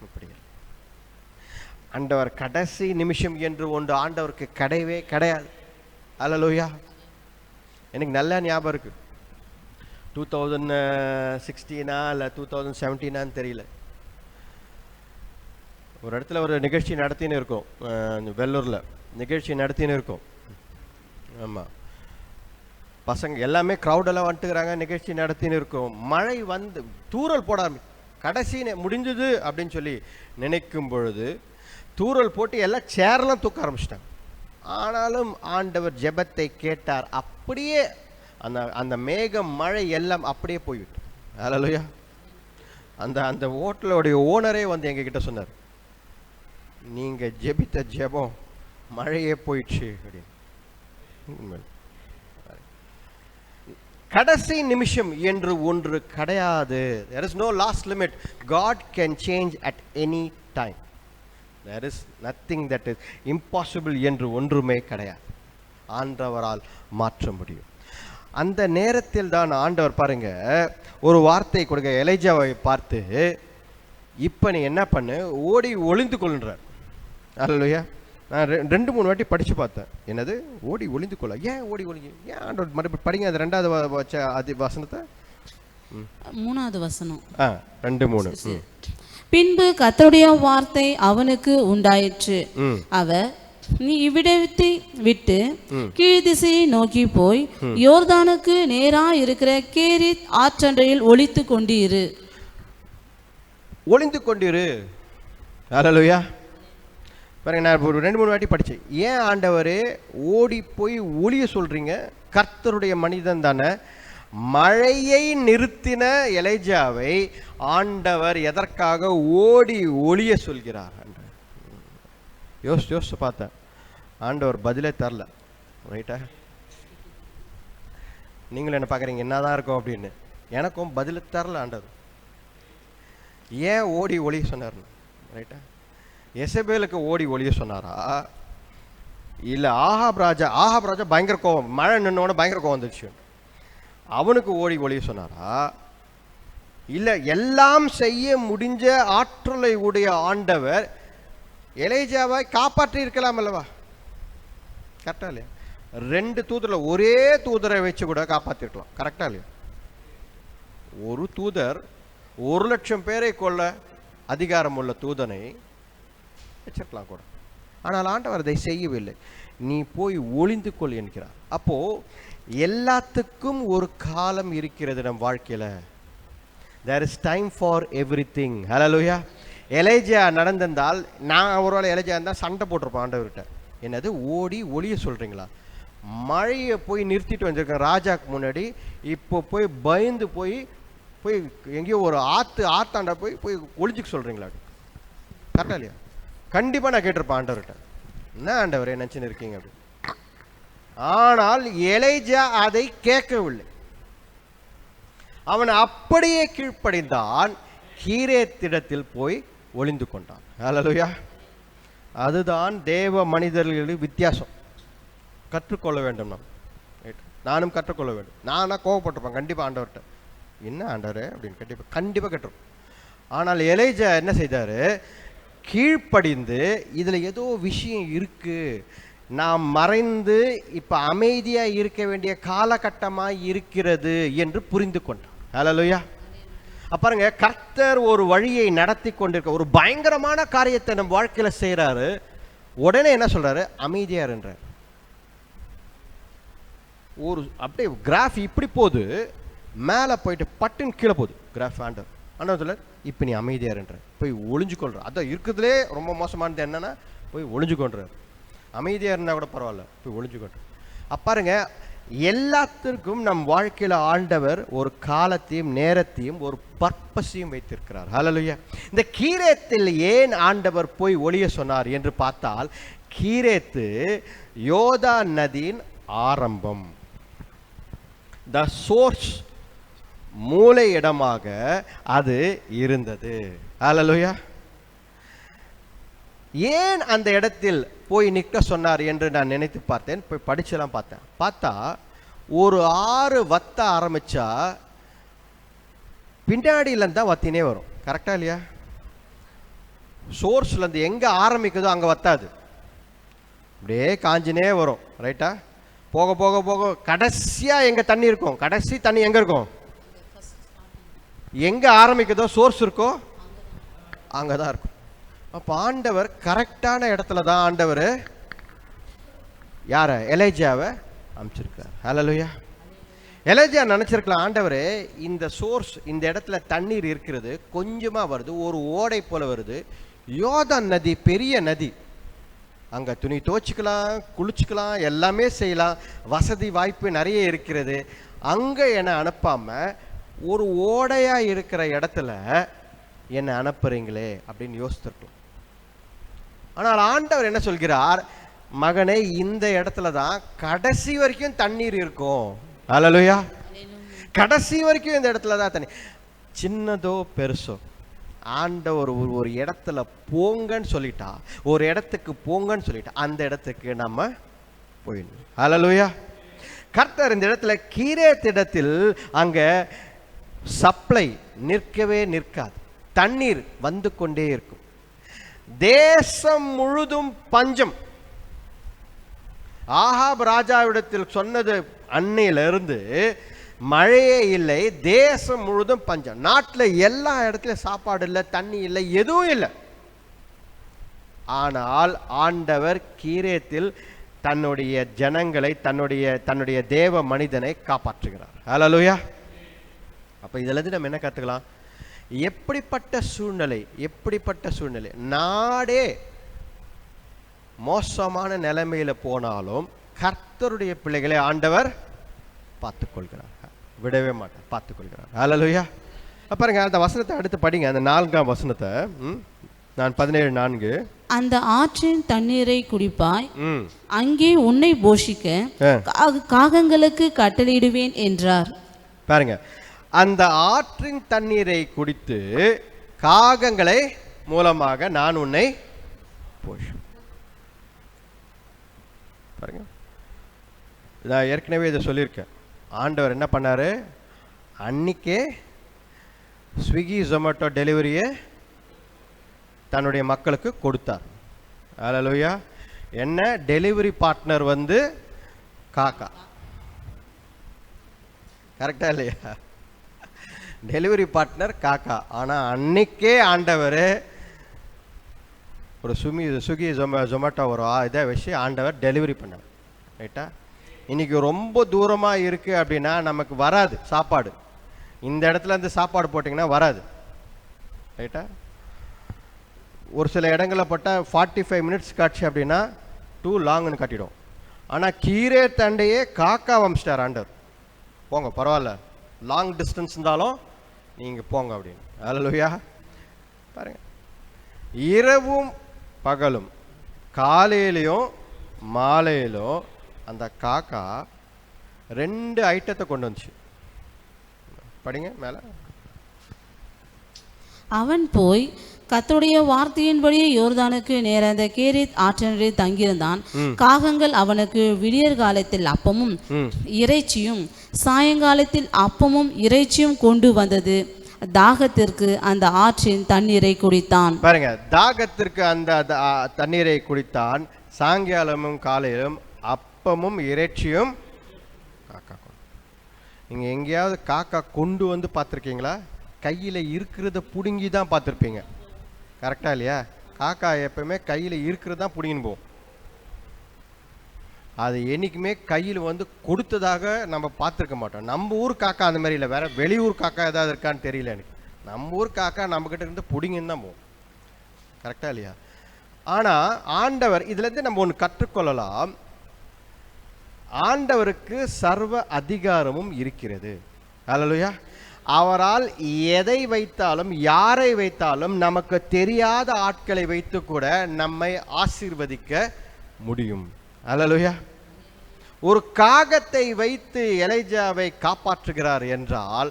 அப்படி ஆண்டவர் கடைசி நிமிஷம் என்று ஒன்று ஆண்டவருக்கு கிடையவே கிடையாது. அல்லேலூயா. எனக்கு நல்ல ஞாபகம் இருக்கு, 2016 இல்லை 2017 தெரியல, ஒரு இடத்துல ஒரு நிகழ்ச்சி நடத்தின்னு இருக்கோம், வெள்ளூரில் நிகழ்ச்சி நடத்தின்னு இருக்கோம். ஆமாம், பசங்க எல்லாமே க்ரௌடெல்லாம் வந்துட்டுக்கிறாங்க, நிகழ்ச்சி நடத்தின்னு இருக்கோம். மழை வந்து தூறல் போட கடைசி முடிஞ்சது அப்படின்னு சொல்லி நினைக்கும் பொழுது தூறல் போட்டு எல்லாம் சேர்லாம் தூக்க ஆரம்பிச்சிட்டாங்க. ஆனாலும் ஆண்டவர் ஜெபத்தை கேட்டார். அப்படியே அந்த மேகம் மழை எல்லாம் அப்படியே போய்விட்டு. அல்லேலூயா. அந்த ஹோட்டலோடைய ஓனரே வந்து எங்ககிட்ட சொன்னார், நீங்கள் ஜெபித்த ஜெபம் மழையே போயிடுச்சு அப்படின்னு. கடைசி நிமிஷம் என்று ஒன்று கிடையாது. There is no last limit. God can change at any time. There is nothing that is impossible என்று ஒன்றுமே கிடையாது. ஆண்டவரால் மாற்ற முடியும். அந்த நேரத்தில் தான் ஆண்டவர் பாருங்க ஒரு வார்த்தை கொடுக்க எலைஜாவை பார்த்து, இப்போ நீ என்ன பண்ணு, ஓடி ஒளிந்து கொள்கிறார். அல்லேலூயா. நான் 2-3 வாட்டி படித்து பார்த்தேன். என்னது ஓடி ஒளிந்து கொள்ள? ஏன் ஓடி ஒளிஞ்சு? ஏன் ஆண்டவர் மறுபடியும் படிங்க அது 2வது வசனத்தை, 3வது வசனம். 2-3. பின்பு கர்த்தருடைய வார்த்தை அவனுக்கு உண்டாயிற்று. அவர், நீ இவ்விடத்தை விட்டு கீழ் திசையை நோக்கி போய் யோர்தானுக்கு நேரா இருக்கிற கேரித் ஆற்றண்டையில் ஒளிந்து கொண்டிரு. ஒளிந்து கொண்டிரு. அல்லேலூயா. பாருங்க, நான் ஒரு 2-3 வாட்டி படித்தேன். ஏன் ஆண்டவரே ஓடி போய் ஒளிய சொல்றீங்க? கர்த்தருடைய மனிதன் தானே. மழையை நிறுத்தின எலைஜாவை ஆண்டவர் எதற்காக ஓடி ஒளிய சொல்கிறார்? யோசிச்சு பார்த்தேன். ஆண்டவர் பதிலே தரல. ரைட்டா? நீங்களும் என்ன பார்க்குறீங்க என்னதான் இருக்கும் அப்படின்னு. எனக்கும் பதில் தரல ஆண்டவர். ஏன் ஓடி ஒளிய சொன்னார்னு. ரைட்டா? எசபேலுக்கு ஓடி ஒளிய சொன்னாரா, இல்லை ஆகாப் ராஜா பயங்கர கோவம், மழை நின்னோட பயங்கர கோவம் வந்துச்சு, அவனுக்கு ஓடி ஒளிய சொன்னாரா, இல்லை எல்லாம் செய்ய முடிஞ்ச ஆற்றலை உடைய ஆண்டவர் எலேஜாவை காப்பாற்றி இருக்கலாம் அல்லவா? கரெக்டா இல்லையா? 2 தூதரில் ஒரே தூதரை வச்சு கூட காப்பாற்றிருக்கலாம். கரெக்டா இல்லையா? ஒரு தூதர் 1,00,000 பேரை கொல்ல அதிகாரம் உள்ள தூதனை வச்சிருக்கலாம் கூட. ஆனால் ஆண்டவர் அதை செய்யவில்லை. நீ போய் ஒளிந்து கொள் என்கிறார். அப்போ எல்லாத்துக்கும் ஒரு காலம் இருக்கிறது நம் வாழ்க்கையில. there is time for everything. ஹல்லேலூயா. எலேஜா நடந்திருந்தால், நான் ஒருவேளை எலேஜா இருந்தால் சண்டை போட்டிருப்பேன் ஆண்டவர்கிட்ட. என்னது ஓடி ஒளிய சொல்றீங்களா? மழையை போய் நிறுத்திட்டு வந்திருக்கேன் ராஜாக்கு முன்னாடி, இப்போ போய் பயந்து போய் போய் எங்கேயோ ஒரு ஆத்தாண்டா போய் ஒளிஞ்சிக்க சொல்றீங்களா? கரெக்டா இல்லையா? கண்டிப்பா நான் கேட்டிருப்பேன் ஆண்டவர்கிட்ட, என்ன ஆண்டவரே நினைச்சுன்னு இருக்கீங்க அப்படி. ஆனால் எலேஜா அதை கேட்கவில்லை. அவன் அப்படியே கீழ்ப்படிந்தான், கீரேத்திடத்தில் போய் ஒளிந்து கொண்டான். ஹல்லேலூயா. அதுதான் தேவ மனிதர்களுக்கு வித்தியாசம். கற்றுக்கொள்ள வேண்டும். நானும் கற்றுக்கொள்ள வேண்டும். நானா கோவப்பட்டிருப்பேன் கண்டிப்பா ஆண்டவர்கிட்ட, என்ன ஆண்டவரே அப்படின்னு கண்டிப்பா கேட்டிருப்பேன். ஆனால் எலேஜா என்ன செய்தாரு? கீழ்ப்படிந்து, இதுல ஏதோ விஷயம் இருக்கு, நாம் மறைந்து இப்ப அமைதியா இருக்க வேண்டிய காலகட்டமாய் இருக்கிறது என்று புரிந்து கொண்டான். ஹல்லேலூயா. பாருங்க, கர்த்தர் ஒரு வழியை நடத்தி கொண்டிருக்க ஒரு பயங்கரமான காரியத்தை நம்ம வாழ்க்கையில செய்யறாரு. உடனே என்ன சொல்றாரு? அமைதியா இருன்றார். ஒரு அப்படியே கிராஃப் இப்படி போகுது, மேலே போயிட்டு பட்டுன்னு கீழே போகுது கிராஃப். ஆண்டவர் சொல்ல, இப்போ நீ அமைதியா இருன்ற, போய் ஒளிஞ்சுக்கொள்ற. அதான் இருக்குதுலே ரொம்ப மோசமானது என்னன்னா, போய் ஒளிஞ்சுக்கொள்றாரு. அமைதியா இருந்தா கூட பரவாயில்ல, போய் ஒளிஞ்சுக்கொள்ற. பாருங்க, எல்லாத்திற்கும் நம் வாழ்க்கையில ஆண்டவர் ஒரு காலத்தையும் நேரத்தையும் ஒரு பர்பஸையும் வைத்திருக்கிறார். ஹல்லேலூயா. இந்த கீரேத்தில் ஏன் ஆண்டவர் போய் ஒளிய சொன்னார் என்று பார்த்தால், கீரேத்து யோதா நதியின் ஆரம்பம், த சோர்ஸ், மூலை இடமாக அது இருந்தது. ஹல்லேலூயா. ஏன் அந்த இடத்தில் போய் நிற்க சொன்னார் என்று நான் நினைத்து பார்த்தேன். போய் படிச்செல்லாம் பார்த்தா ஒரு ஆறு வத்த ஆரம்பிச்சா பின்னாடியிலேருந்து தான் வத்தினே வரும். கரெக்டா இல்லையா? சோர்ஸ்லேருந்து எங்கே ஆரம்பிக்குதோ அங்கே வத்தாது, அப்படியே காஞ்சினே வரும். ரைட்டா? போக போக போக கடைசியாக எங்கே தண்ணி இருக்கும்? கடைசி தண்ணி எங்கே இருக்கும்? எங்கே ஆரம்பிக்குதோ சோர்ஸ் இருக்கோ அங்கே தான் இருக்கும். அப்போ ஆண்டவர் கரெக்டான இடத்துல தான் ஆண்டவர் யாரை? எலேஜாவை அமைச்சிருக்கார். ஹல்லேலூயா. எலேஜா நினச்சிருக்கலாம், ஆண்டவரே இந்த சோர்ஸ், இந்த இடத்துல தண்ணீர் இருக்கிறது, கொஞ்சமாக வருது, ஒரு ஓடை போல வருது, யோர்தான் நதி பெரிய நதி, அங்கே துணி துவைச்சிக்கலாம், குளிச்சுக்கலாம், எல்லாமே செய்யலாம், வசதி வாய்ப்பு நிறைய இருக்கிறது, அங்கே என்னை அனுப்பாமல் ஒரு ஓடையாக இருக்கிற இடத்துல என்னை அனுப்புறீங்களே அப்படின்னு யோசித்திருக்கலாம். ஆனால் ஆண்டவர் என்ன சொல்கிறார்? மகனே, இந்த இடத்துல தான் கடைசி வரைக்கும் தண்ணீர் இருக்கும். ஹல்லேலூயா. கடைசி வரைக்கும் இந்த இடத்துல தான் தண்ணி, சின்னதோ பெருசோ, ஆண்டவர் ஒரு இடத்துல போங்கன்னு சொல்லிட்டா, ஒரு இடத்துக்கு போங்கன்னு சொல்லிட்டா, அந்த இடத்துக்கு நம்ம போயிடணும். ஹல்லேலூயா. கர்த்தர் இந்த இடத்துல கீரேத்திடத்தில் அங்க சப்ளை நிற்கவே நிற்காது, தண்ணீர் வந்து கொண்டே இருக்கும். தேசம் முழுதும் பஞ்சம். ஆகாப் ராஜாவிடத்தில் சொன்னது அன்னையிலிருந்து மழையே இல்லை, தேசம் முழுதும் பஞ்சம். நாட்டில் எல்லா இடத்துலையும் சாப்பாடு இல்லை, தண்ணி இல்லை, எதுவும் இல்லை. ஆனால் ஆண்டவர் கீரேத்தில் தன்னுடைய ஜனங்களை, தன்னுடைய தேவ மனிதனை காப்பாற்றுகிறார். ஹல்லேலூயா. அப்ப இதுல இருந்து நம்ம என்ன கத்துக்கலாம்? எப்படிப்பட்ட சூழ்நிலை, நாடே மோசமான நிலைமையில போனாலும் கர்த்தருடைய பிள்ளைகளை ஆண்டவர் பார்த்துக்கொள்கிறார், விடவே மாட்டார், பார்த்துக்கொள்கிறார். ஹல்லேலூயா. பாருங்க, அந்த வசனத்தை அடுத்து படிங்க, அந்த 4ஆம் வசனத்தை. நான் 17:4. அந்த ஆற்றின் தண்ணீரை குடிப்பாய், அங்கே உன்னை போஷிக்க காகங்களுக்கு கட்டளையிடுவேன் என்றார். பாருங்க, அந்த ஆற்றின் தண்ணீரை குடித்து காகங்களை மூலமாக நான் உன்னை போஷி. பாருங்க, நான் ஏற்கனவே இதை சொல்லியிருக்கேன். ஆண்டவர் என்ன பண்ணாரு? அன்னைக்கே ஸ்விக்கி ஜொமேட்டோ டெலிவரியை தன்னுடைய மக்களுக்கு கொடுத்தார். ஹல்லேலூயா. என்ன டெலிவரி பார்ட்னர் வந்து காக்கா. கரெக்டா இல்லையா? டெலிவரி பார்ட்னர் காக்கா. ஆனால் அன்னைக்கே ஆண்டவர் ஒரு ஸ்விக்கி ஜொமேட்டோ ஒரு இதை வச்சு ஆண்டவர் டெலிவரி பண்ணார். ரைட்டா? இன்னைக்கு ரொம்ப தூரமாக இருக்குது அப்படின்னா நமக்கு வராது சாப்பாடு. இந்த இடத்துல இருந்து சாப்பாடு போட்டிங்கன்னா வராது. ரைட்டா? ஒரு சில இடங்களில் போட்டால் 45 மினிட்ஸ் காட்சி அப்படின்னா டூ லாங்னு காட்டிடும். ஆனால் கீரே தண்டையே காக்கா வம்ஸ்டார் ஆண்டவர். போங்க பரவாயில்ல, லாங் டிஸ்டன்ஸ் இருந்தாலும் நீங்கள் போங்க அப்படின்னு. ஹல்லேலூயா. பாருங்கள், இரவும் பகலும் காலையிலையும் மாலையிலும் அந்த காக்கா 2 ஐட்டத்தை கொண்டு வந்துச்சு. படிங்க மேலே. அவன் போய் கர்த்தருடைய வார்த்தையின்படியே யோர்தானுக்கு நேராக கேரித் ஆற்றனில் தங்கியிருந்தான். காகங்கள் அவனுக்கு விடியற் காலத்தில் அப்பமும் இறைச்சியும் சாயங்காலத்தில் அப்பமும் இறைச்சியும் கொண்டு வந்தது. தாகத்திற்கு அந்த ஆற்றின் தண்ணீரை குடித்தான். பாருங்க, தாகத்திற்கு அந்த தண்ணீரை குடித்தான். சாயங்காலமும் காலையிலும் அப்பமும் இறைச்சியும் காக்கா. நீங்க எங்கேயாவது காக்கா கொண்டு வந்து பார்த்துருக்கீங்களா? கையில் இருக்கிறத பிடுங்கி தான் பார்த்துருப்பீங்க. கரெக்டா இல்லையா? காக்கா எப்பவுமே கையில் இருக்கிறது தான் பிடிங்கின்னு போகும். அது என்றைக்குமே கையில் வந்து கொடுத்ததாக நம்ம பார்த்துருக்க மாட்டோம். நம்ம ஊர் காக்கா அந்த மாதிரி இல்லை, வேற வெளியூர் காக்கா ஏதாவது இருக்கான்னு தெரியல எனக்கு. நம்ம ஊர் காக்கா நம்மக்கிட்ட இருந்து பிடிங்கின்னு தான் போகும். கரெக்டா இல்லையா? ஆனால் ஆண்டவர் இதுலேருந்து நம்ம ஒன்று கற்றுக்கொள்ளலாம். ஆண்டவருக்கு சர்வ அதிகாரமும் இருக்கிறது. ஹல்லேலூயா. அவரால் எதை வைத்தாலும் யாரை வைத்தாலும் நமக்கு தெரியாத ஆட்களை வைத்து கூட நம்மை ஆசீர்வதிக்க முடியும். ஹல்லேலூயா. ஒரு காகத்தை வைத்து எலியாவை காப்பாற்றுகிறார் என்றால்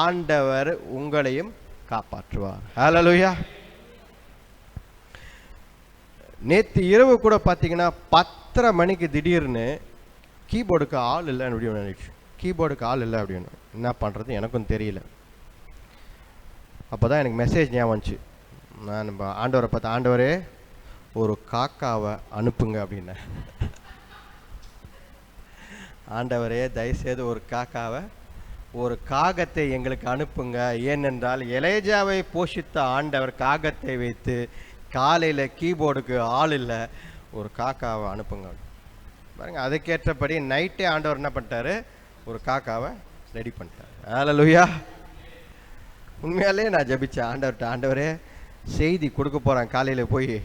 ஆண்டவர் உங்களையும் காப்பாற்றுவார். ஹல்லேலூயா. நேற்று இரவு கூட பார்த்தீங்கன்னா 10:30 மணிக்கு திடீர்னு கீபோர்டுக்கு ஆள் இல்லை அப்படின்னு நினைச்சு. கீபோர்டுக்கு ஆள் இல்லை அப்படின்னு என்ன பண்ணுறது எனக்கும் தெரியல. அப்போ தான் எனக்கு மெசேஜ் ஞாபகம் வந்துச்சு. நான் ஆண்டவரை பார்த்தேன், ஆண்டவரே ஒரு காக்காவை அனுப்புங்க அப்படின்னேன். ஆண்டவரே தயவுசெய்து ஒரு காக்காவை, ஒரு காகத்தை எங்களுக்கு அனுப்புங்க. ஏனென்றால் எலியாவை போஷித்த ஆண்டவர் காகத்தை வைத்து காலையில் கீபோர்டுக்கு ஆள் இல்லை, ஒரு காக்காவை அனுப்புங்க பாருங்க. அதுக்கேற்றபடி நைட்டே ஆண்டவர் என்ன பண்ணிட்டாரு? ஒரு காக்காவை ரெடி பண்ணிட்டார். ஹல்லேலூயா. உண்மையாலே நான் ஜெபிச்சேன் ஆண்டவர்கிட்ட, ஆண்டவரே செய்தி கொடுக்க போகிறேன் காலையில் போய்,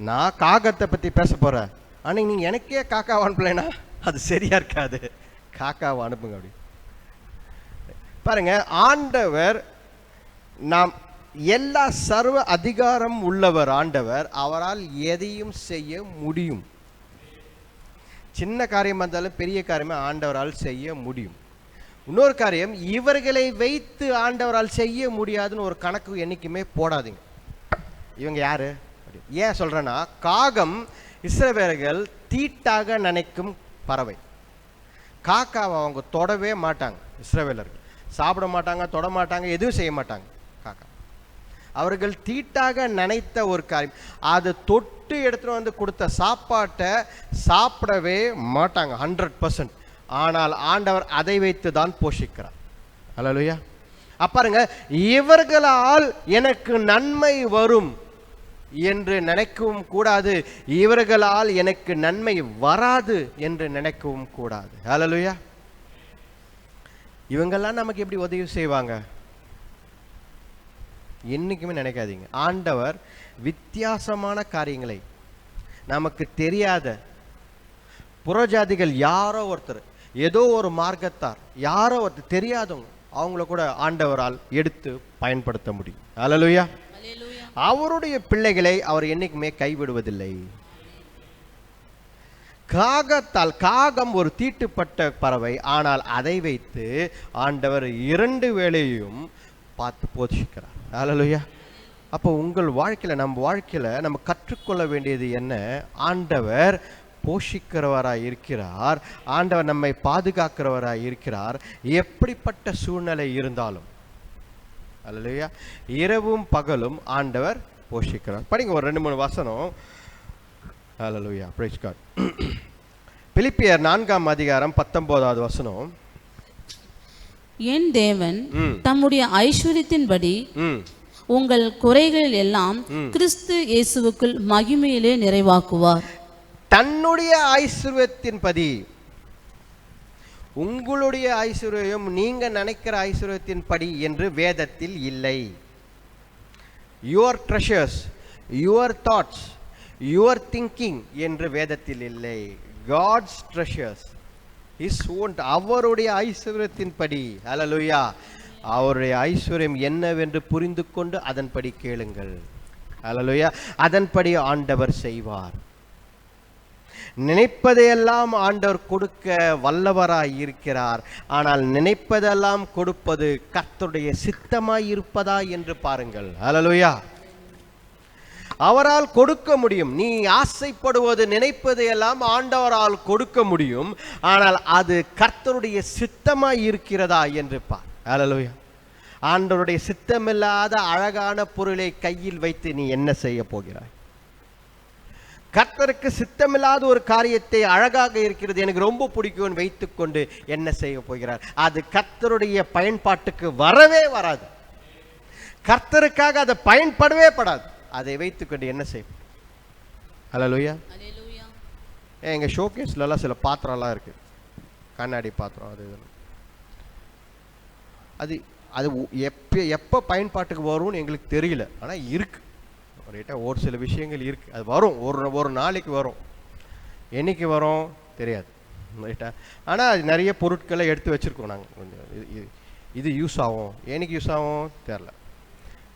நான் காகத்தை பற்றி பேச போகிறேன், ஆனால் நீங்கள் எனக்கே காக்காவை அனுப்பலைன்னா அது சரியா இருக்காது, காக்காவை அனுப்புங்க அப்படி. பாருங்க, ஆண்டவர் நாம் எல்லா சர்வ அதிகாரம் உள்ளவர் ஆண்டவர். அவரால் எதையும் செய்ய முடியும். சின்ன காரியம் இருந்தாலும் பெரிய காரியமே ஆண்டவரால் செய்ய முடியும். இன்னொரு காரியம், இவர்களை வைத்து ஆண்டவரால் செய்ய முடியாதுன்னு ஒரு கணக்கு என்னைக்குமே போடாதீங்க. இவங்க யாரு? ஏன் சொல்றேன்னா, காகம் இஸ்ரவேலர்கள் தீட்டாக நினைக்கும் பறவை. காக்காவை அவங்க தொடவே மாட்டாங்க. இஸ்ரவேலர்கள் சாப்பிட மாட்டாங்க, தொட மாட்டாங்க, எதுவும் செய்ய மாட்டாங்க. காக்கா அவர்கள் தீட்டாக நினைத்த ஒரு காரியம். அது தொட்டு எடுத்துட்டு வந்து கொடுத்த சாப்பாட்டை சாப்பிடவே மாட்டாங்க 100%. ஆனால் ஆண்டவர் அதை வைத்து தான் போஷிக்கிறார். ஹல்லேலூயா. பாருங்க, இவர்களால் எனக்கு நன்மை வரும் என்று நினைக்கவும் கூடாது, இவர்களால் எனக்கு நன்மை வராது என்று நினைக்கவும் கூடாது. ஹல்லேலூயா. இவங்கெல்லாம் நமக்கு எப்படி உதவி செய்வாங்க என்னைக்குமே நினைக்காதீங்க. ஆண்டவர் வித்தியாசமான காரியங்களை, நமக்கு தெரியாத புறஜாதிகள் யாரோ ஒருத்தர், ஏதோ ஒரு மார்க்கத்தார், யாரோ ஒருத்தர் தெரியாதவங்க, அவங்கள கூட ஆண்டவரால் எடுத்து பயன்படுத்த முடியும். ஹல்லேலூயா. அவருடைய பிள்ளைகளை அவர் என்னைக்குமே கைவிடுவதில்லை. காகம் ஒரு தீட்டுப்பட்ட பறவை, ஆனால் அதை வைத்து ஆண்டவர் 2 வேளையும் பார்த்து போஷிக்கிறார். ஹல்லேலூயா. அப்போ உங்கள் வாழ்க்கையில், நம்ம வாழ்க்கையில் நம்ம கற்றுக்கொள்ள வேண்டியது என்ன? ஆண்டவர் போஷிக்கிறவராய் இருக்கிறார். ஆண்டவர் நம்மை பாதுகாக்கிறவராய் இருக்கிறார். எப்படிப்பட்ட சூழ்நிலை இருந்தாலும். ஹல்லேலூயா. இரவும் பகலும் ஆண்டவர் போஷிக்கிறார். படிங்க ஒரு 2-3 வசனம். ஹalleluya praise God. பிலிப்பியர் 4ஆம் அதிகாரம் 19வது வசனம். என் தேவன் தம்முடைய ஐஸ்வரியத்தின்படி உங்கள் குறைகள் எல்லாம் கிறிஸ்து இயேசுவுக்குள் மகிமையிலே நிறைவாக்குவார். தன்னுடைய ஐஸ்வரியத்தின்படி, உங்களுடைய ஐஸ்வர்யம் நீங்க நினைக்கிற ஐஸ்வர்யத்தின்படி என்று வேதத்தில் இல்லை. Your treasures, your thoughts, your thinking என்று வேதத்தில் இல்லை. காட்ஸ் ட்ரெஷர்ஸ், ஹிஸ் ஓன், அவருடைய ஐஸ்வர்யத்தின்படி. ஹல்லேலூயா. அவருடைய ஐஸ்வர்யம் என்னவென்று புரிந்து கொண்டு அதன்படி கேளுங்கள். ஹல்லேலூயா. அதன்படி ஆண்டவர் செய்வார். நினைப்பதையெல்லாம் ஆண்டவர் கொடுக்க வல்லவராய் இருக்கிறார். ஆனால் நினைப்பதெல்லாம் கொடுப்பது கர்த்தருடைய சித்தமாய் இருப்பதா என்று பாருங்கள். ஹல்லேலூயா. அவரால் கொடுக்க முடியும். நீ ஆசைப்படுவது, நினைப்பதையெல்லாம் ஆண்டவரால் கொடுக்க முடியும். ஆனால் அது கர்த்தருடைய சித்தமாய் இருக்கிறதா என்று பார். ஹல்லேலூயா. ஆண்டவருடைய சித்தமில்லாத அழகான பொருளை கையில் வைத்து நீ என்ன செய்ய போகிறாய்? கர்த்தருக்கு சித்தமில்லாத ஒரு காரியத்தை அழகாக இருக்கிறது, எனக்கு ரொம்ப பிடிக்கும் வைத்துக்கொண்டு என்ன செய்ய போகிறார்? அது கர்த்தருடைய பயன்பாட்டுக்கு வரவே வராது. கர்த்தருக்காக அதை பயன்படவே படாது. அதை வைத்துக்கொண்டு என்ன செய்யும்? ஹல்லேலூயா. எங்க ஷோகேஸ்லாம் சில பாத்திரம்லாம் இருக்கு, கண்ணாடி பாத்திரம். அது அது எப்போ பயன்பாட்டுக்கு வரும்னு எங்களுக்கு தெரியல. ஆனால் இருக்கு ரைட்டா, ஒரு சில விஷயங்கள் இருக்கு. அது வரும், ஒரு நாளைக்கு வரும். என்னைக்கு வரும் தெரியாது ரைட்டா. ஆனால் அது நிறைய பொருட்களை எடுத்து வச்சுருக்கோம் நாங்கள். கொஞ்சம் இது யூஸ் ஆகும், என்னைக்கு யூஸ் ஆகும் தெரில.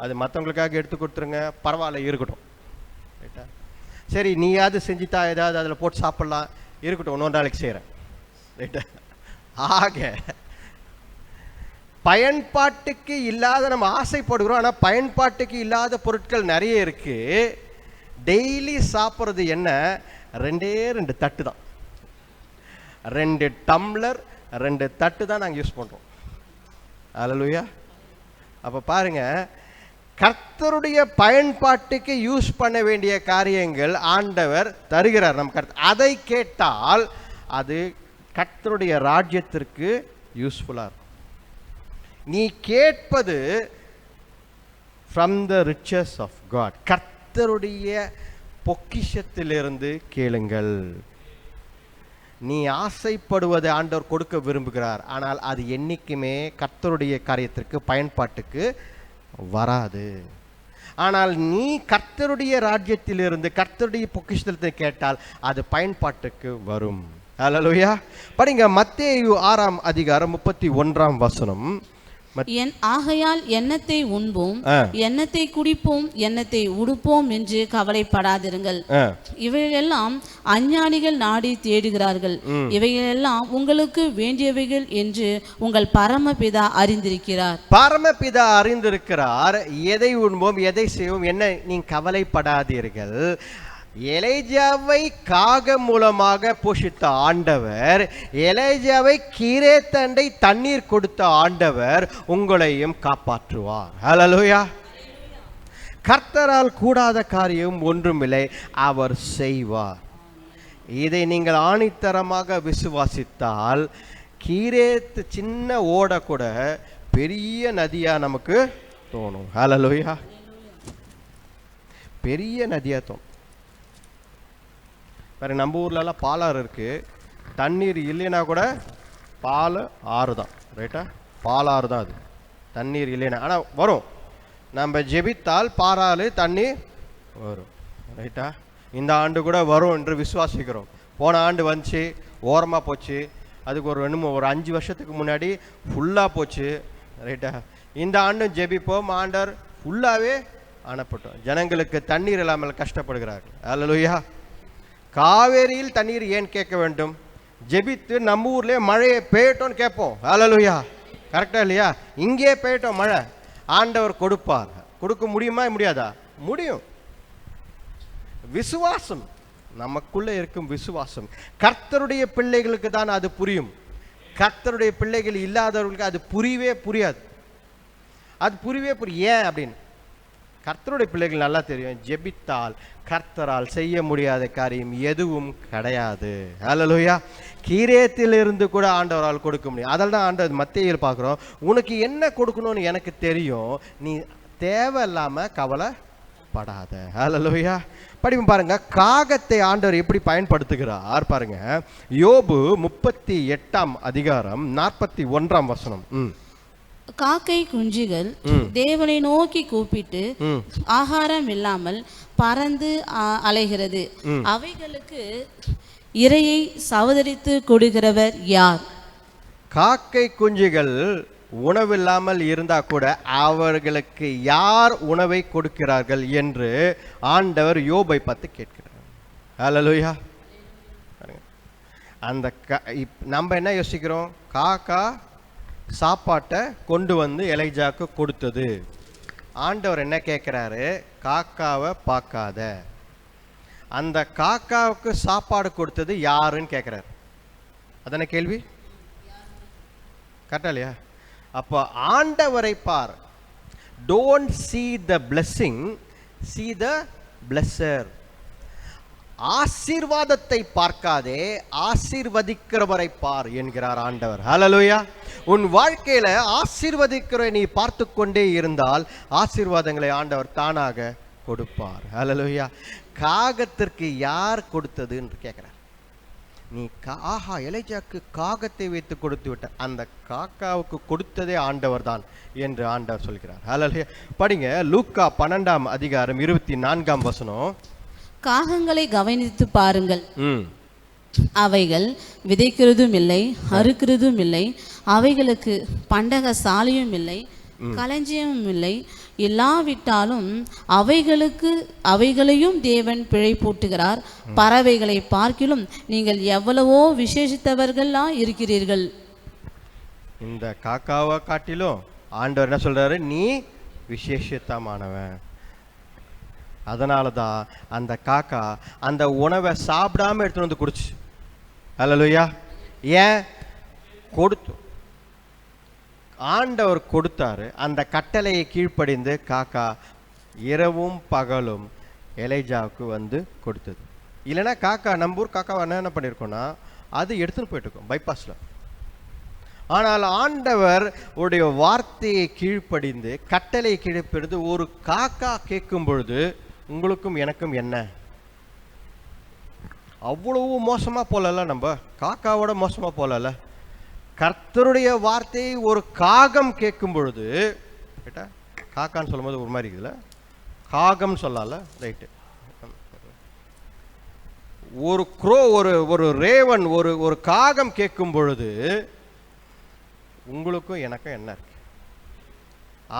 அது மற்றவங்களுக்காக எடுத்து கொடுத்துருங்க, பரவாயில்ல இருக்கட்டும் ரைட்டா. சரி நீயாவது செஞ்சுட்டா ஏதாவது அதில் போட்டு சாப்பிட்லாம், இருக்கட்டும் இன்னொரு நாளைக்கு செய்கிறேன் ரைட்டா. ஆக பயன்பாட்டுக்கு இல்லாத, நம்ம ஆசைப்படுகிறோம் ஆனால் பயன்பாட்டுக்கு இல்லாத பொருட்கள் நிறைய இருக்கு. டெய்லி சாப்பிட்றது என்ன? 2 தட்டு தான், 2 டம்ளர் 2 தட்டு தான் நாங்கள் யூஸ் பண்ணுறோம். ஹல்லேலூயா. அப்போ பாருங்க, கர்த்தருடைய பயன்பாட்டுக்கு யூஸ் பண்ண வேண்டிய காரியங்கள் ஆண்டவர் தருகிறார் நம்ம கர்த்தர். அதை கேட்டால் அது கர்த்தருடைய ராஜ்யத்திற்கு யூஸ்ஃபுல்லாக இருக்கும். நீ கேட்பது from the riches of God, கர்த்தருடைய பொக்கிஷத்திலிருந்து கேளுங்கள். நீ ஆசைப்படுவதை ஆண்டவர் கொடுக்க விரும்புகிறார். ஆனால் அது என்னைக்குமே கர்த்தருடைய காரியத்திற்கு பயன்பாட்டுக்கு வராது. ஆனால் நீ கர்த்தருடைய ராஜ்யத்திலிருந்து கர்த்தருடைய பொக்கிஷத்திலிருந்து கேட்டால் அது பயன்பாட்டுக்கு வரும். ஹல்லேலூயா. படிங்க மத்தேயு 6ஆம் அதிகாரம் 31ஆம் வசனம். ஆகையால் எண்ணத்தை உண்போம், எண்ணத்தை குடிப்போம், எண்ணத்தை உடுப்போம் என்று கவலைப்படாதிருங்கள். இவைகளெல்லாம் அஞ்ஞானிகள் நாடி தேடுகிறார்கள். இவைகளெல்லாம் உங்களுக்கு வேண்டியவைகள் என்று உங்கள் பரமபிதா அறிந்திருக்கிறார். பரமபிதா அறிந்திருக்கிறார். எதை உண்போம், எதை செய்வோம், என்ன நீ கவலைப்படாதீர்கள். எலியாவை காகம் மூலமாக போஷித்த ஆண்டவர், எலியாவை கீரேத்தண்டை தண்ணீர் கொடுத்த ஆண்டவர் உங்களையும் காப்பாற்றுவார். ஹல்லேலூயா. கர்த்தரால் கூடாத காரியம் ஒன்றுமில்லை, அவர் செய்வார். இதை நீங்கள் ஆணித்தரமாக விசுவாசித்தால் கீரேத்து சின்ன ஓட கூட பெரிய நதியா நமக்கு தோணும். ஹல்லேலூயா. பெரிய நதியா தோணும். வேறு நம்ம ஊர்லலாம் பாலாறு இருக்குது, தண்ணீர் இல்லைன்னா கூட பால் ஆறு தான் ரைட்டா. பாலாறு தான் அது, தண்ணீர் இல்லைன்னா. ஆனால் வரும், நம்ம ஜெபித்தால் பாராறு தண்ணீர் வரும் ரைட்டா. இந்த ஆண்டு கூட வரும் என்று விசுவாசிக்கிறோம். போன ஆண்டு வந்துச்சு, ஓரமாக போச்சு. அதுக்கு ஒரு 5 வருஷத்துக்கு முன்னாடி ஃபுல்லாக போச்சு ரைட்டா. இந்த ஆண்டும் ஜெபிப்போம், ஆண்டவர் ஃபுல்லாகவே அனுப்பட்டோம். ஜனங்களுக்கு தண்ணீர் இல்லாமல் கஷ்டப்படுகிறார்கள். ஹல்லேலூயா. காவேரியில் தண்ணீர் ஏன் கேட்க வேண்டும்? ஜெபித்து நம்ம ஊர்லேயே மழையை பெய்யட்டோன்னு கேட்போம். ஹல்லேலூயா. கரெக்டாக இல்லையா? இங்கே பெய்யட்டும் மழை, ஆண்டவர் கொடுப்பார். கொடுக்க முடியுமா முடியாதா? முடியும். விசுவாசம், நமக்குள்ளே இருக்கும் விசுவாசம். கர்த்தருடைய பிள்ளைகளுக்கு தான் அது புரியும். கர்த்தருடைய பிள்ளைகள் இல்லாதவர்களுக்கு அது புரியவே புரியாது. அது புரியவே ஏன் அப்படின்னு கர்த்தருடைய பிள்ளைகள் நல்லா தெரியும், ஜெபித்தால் கர்த்தரால் செய்ய முடியாத காரியம் எதுவும் கிடையாது. ஹல்லேலூயா. கீரேத்திலிருந்து கூட ஆண்டவரால் கொடுக்க முடியும். அதில் தான் ஆண்டவர் மத்தேயுவில் பார்க்குறோம், உனக்கு என்ன கொடுக்கணும்னு எனக்கு தெரியும், நீ தேவையில்லாமல் கவலைப்படாத. ஹல்லேலூயா. படிப்பு பாருங்க, காகத்தை ஆண்டவர் எப்படி பயன்படுத்துகிறார் பாருங்க. யோபு 38 அதிகாரம் 41 வசனம். காக்கை குஞ்சுகள் தேவனை நோக்கி கூப்பிட்டு ஆகாரம் இல்லாமல் பறந்து அலைகிறது, அவைகளுக்கு இரையை சவதரித்து கொடுக்கிறவர் யார்? காக்கை குஞ்சுகள் உணவில்லாமல் இருந்தா கூட அவர்களுக்கு யார் உணவை கொடுக்கிறார்கள் என்று ஆண்டவர் யோபை பார்த்து கேட்கிறார். ஹல்லேலூயா. அந்த நம்ம என்ன யோசிக்கிறோம், காக்கா சாப்பாட்டை கொண்டு வந்து எலைஜாக்கு கொடுத்தது. ஆண்டவர் என்ன கேட்குறாரு, காக்காவை பார்க்காத, அந்த காக்காவுக்கு சாப்பாடு கொடுத்தது யாருன்னு கேட்குறாரு. அதான கேள்வி, கரெக்டா இல்லையா? அப்போ ஆண்டவரை பார். Don't see the blessing, see the blesser. ஆசீர்வாதத்தை பார்க்காதே, ஆசீர்வதிக்கிறவரை பார் என்கிறார் ஆண்டவர். ஹல்லேலூயா. உன் வாழ்க்கையில ஆசீர்வதிக்கிறவரை நீ பார்த்து கொண்டே இருந்தால் ஆசீர்வாதங்களை ஆண்டவர் தானாக கொடுப்பார். ஹல்லேலூயா. காகத்திற்கு யார் கொடுத்தது என்று கேட்கிறார். நீ ஆஹா எலைஜாக்கு காகத்தை வைத்து கொடுத்து விட்ட, அந்த காக்காவுக்கு கொடுத்ததே ஆண்டவர் தான் என்று ஆண்டவர் சொல்கிறார். ஹல்லேலூயா. படிங்க லூக்கா 12 அதிகாரம் 24 வசனம். காகங்களை கவனித்து பாருங்கள், அவைகள் விதைக்கிறதும் இல்லை, அறுக்கிறதும் இல்லை, அவைகளுக்கு பண்டக சாலையும் இல்லை, களஞ்சியமும் இல்லை, இல்லாவிட்டாலும் அவைகளையும் தேவன் பிழை பூட்டுகிறார். பறவைகளை பார்க்கிலும் நீங்கள் எவ்வளவோ விசேஷித்தவர்களா இருக்கிறீர்கள். இந்த காக்காவை காட்டிலும் ஆண்டவர் என்ன சொல்றாரு, நீ விசேஷித்தமானவன். அதனால தான் அந்த காக்கா அந்த உணவை சாப்பிடாம எடுத்துட்டு வந்து குடிச்சு. ஹல்லேலூயா. ஏன் கொடுத்து ஆண்டவர் கொடுத்தாரு, அந்த கட்டளையை கீழ்ப்படிந்து காக்கா இரவும் பகலும் எலைஜாவுக்கு வந்து கொடுத்தது. இல்லைன்னா காக்கா, நம்ம ஊர் காக்காவை என்ன பண்ணியிருக்கோன்னா அது எடுத்துன்னு போயிட்டு இருக்கோம் பைபாஸில். ஆனால் ஆண்டவர் உடைய வார்த்தையை கீழ்ப்படிந்து கட்டளையை கீழ்ப்படிந்து ஒரு காக்கா கேட்கும் பொழுது உங்களுக்கும் எனக்கும் என்ன அவ்வளவு மோசமா போலல, நம்ம காக்காவோட மோசமா போலல. கர்த்தருடைய வார்த்தையை ஒரு காகம் கேட்கும் பொழுது, கேட்டா காக்கான்னு சொல்லும் போது ஒரு மாதிரி இருக்குதுல்ல, காகம் சொல்லல, ரைட்டு. ஒரு க்ரோ, ஒரு ரேவன், ஒரு காகம் கேட்கும் பொழுது உங்களுக்கும் எனக்கும் என்ன இருக்கு?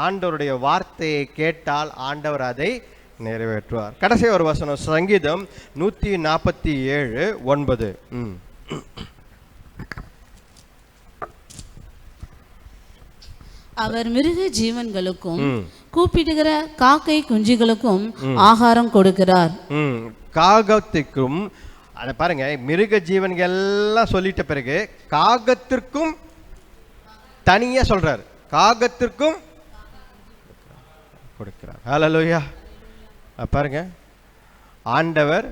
ஆண்டவருடைய வார்த்தையை கேட்டால் ஆண்டவர் அதை நிறைவேற்றுவார். கடைசி ஒரு வசனம், சங்கீதம் 147:9. அவர் மிருக ஜீவன்களுக்கும் கூப்பிடுகிற காக்கை குஞ்சுகளுக்கும் ஆகாரம் கொடுக்கிறார். காகத்திற்கும், அதை பாருங்க, மிருக ஜீவன்கள் எல்லாம் சொல்லிட்ட பிறகு காகத்திற்கும் தனியா சொல்றாரு, காகத்திற்கும் கொடுக்கிறார். ஹல்லேலூயா. பாருங்க, ஆண்டவர்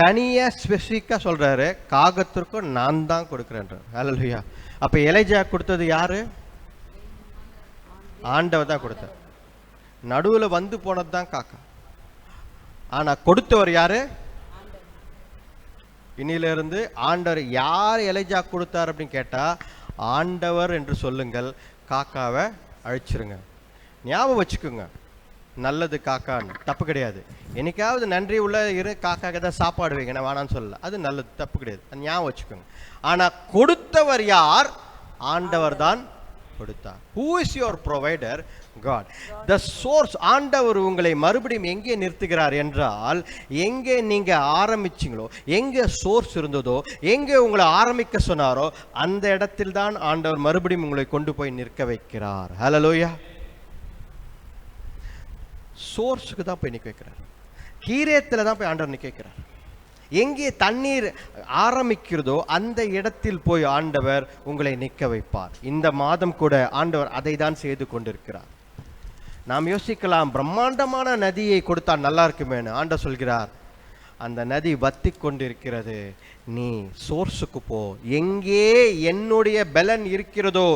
தனியா ஸ்பெசிஃபிக்கா சொல்றாரு, காகத்திற்கும் நான் தான் கொடுக்கிறேன்றார். ஹல்லேலூயா. அப்ப எலைஜா கொடுத்தது யாரு? ஆண்டவர் தான் கொடுத்தார். நடுவுல வந்து போனது தான் காக்கா, ஆனா கொடுத்தவர் யாரு? இன்னில இருந்து ஆண்டவர் யார் எலைஜா கொடுத்தார் அப்படின்னு கேட்டா ஆண்டவர் என்று சொல்லுங்கள், காக்காவை அழிச்சிருங்க. ஞாபகம் வச்சுக்கோங்க, நல்லது காக்கான்னு தப்பு கிடையாது. என்னைக்காவது நன்றி உள்ள காக்காக்கு தான் சாப்பாடு வைங்க, நான் வேணான்னு சொல்லல, அது நல்லது, தப்பு கிடையாது, அது ஞாபகம் வச்சுக்கோங்க. ஆனா கொடுத்தவர் யார்? ஆண்டவர் தான் கொடுத்தார். Who is your provider? God. The source. ஆண்டவர் உங்களை மறுபடியும் எங்கே நிறுத்துகிறார் என்றால், எங்கே நீங்க ஆரம்பிச்சீங்களோ, எங்கே சோர்ஸ் இருந்ததோ, எங்கே உங்களை ஆரம்பிக்க சொன்னாரோ அந்த இடத்தில் தான் ஆண்டவர் மறுபடியும் உங்களை கொண்டு போய் நிற்க வைக்கிறார். ஹல்லேலூயா. சோர்ஸுக்கு தான் போய் நிற்க வைக்கிறார். கீரேத்தில் தான் போய் ஆண்டவர் நிற்க வைக்கிறார். எங்கே தண்ணீர் ஆரம்பிக்கிறதோ அந்த இடத்தில் போய் ஆண்டவர் உங்களை நிற்க வைப்பார். இந்த மாதம் கூட ஆண்டவர் அதை தான் செய்து கொண்டிருக்கிறார். நாம் யோசிக்கலாம், பிரம்மாண்டமான நதியை கொடுத்தா நல்லா இருக்குமேன்னு. ஆண்டவர் சொல்கிறார், அந்த நதி வத்தி கொண்டிருக்கிறது, நீ சோர்ஸுக்கு போ. எங்கே என்னுடைய பலன் இருக்கிறதோ,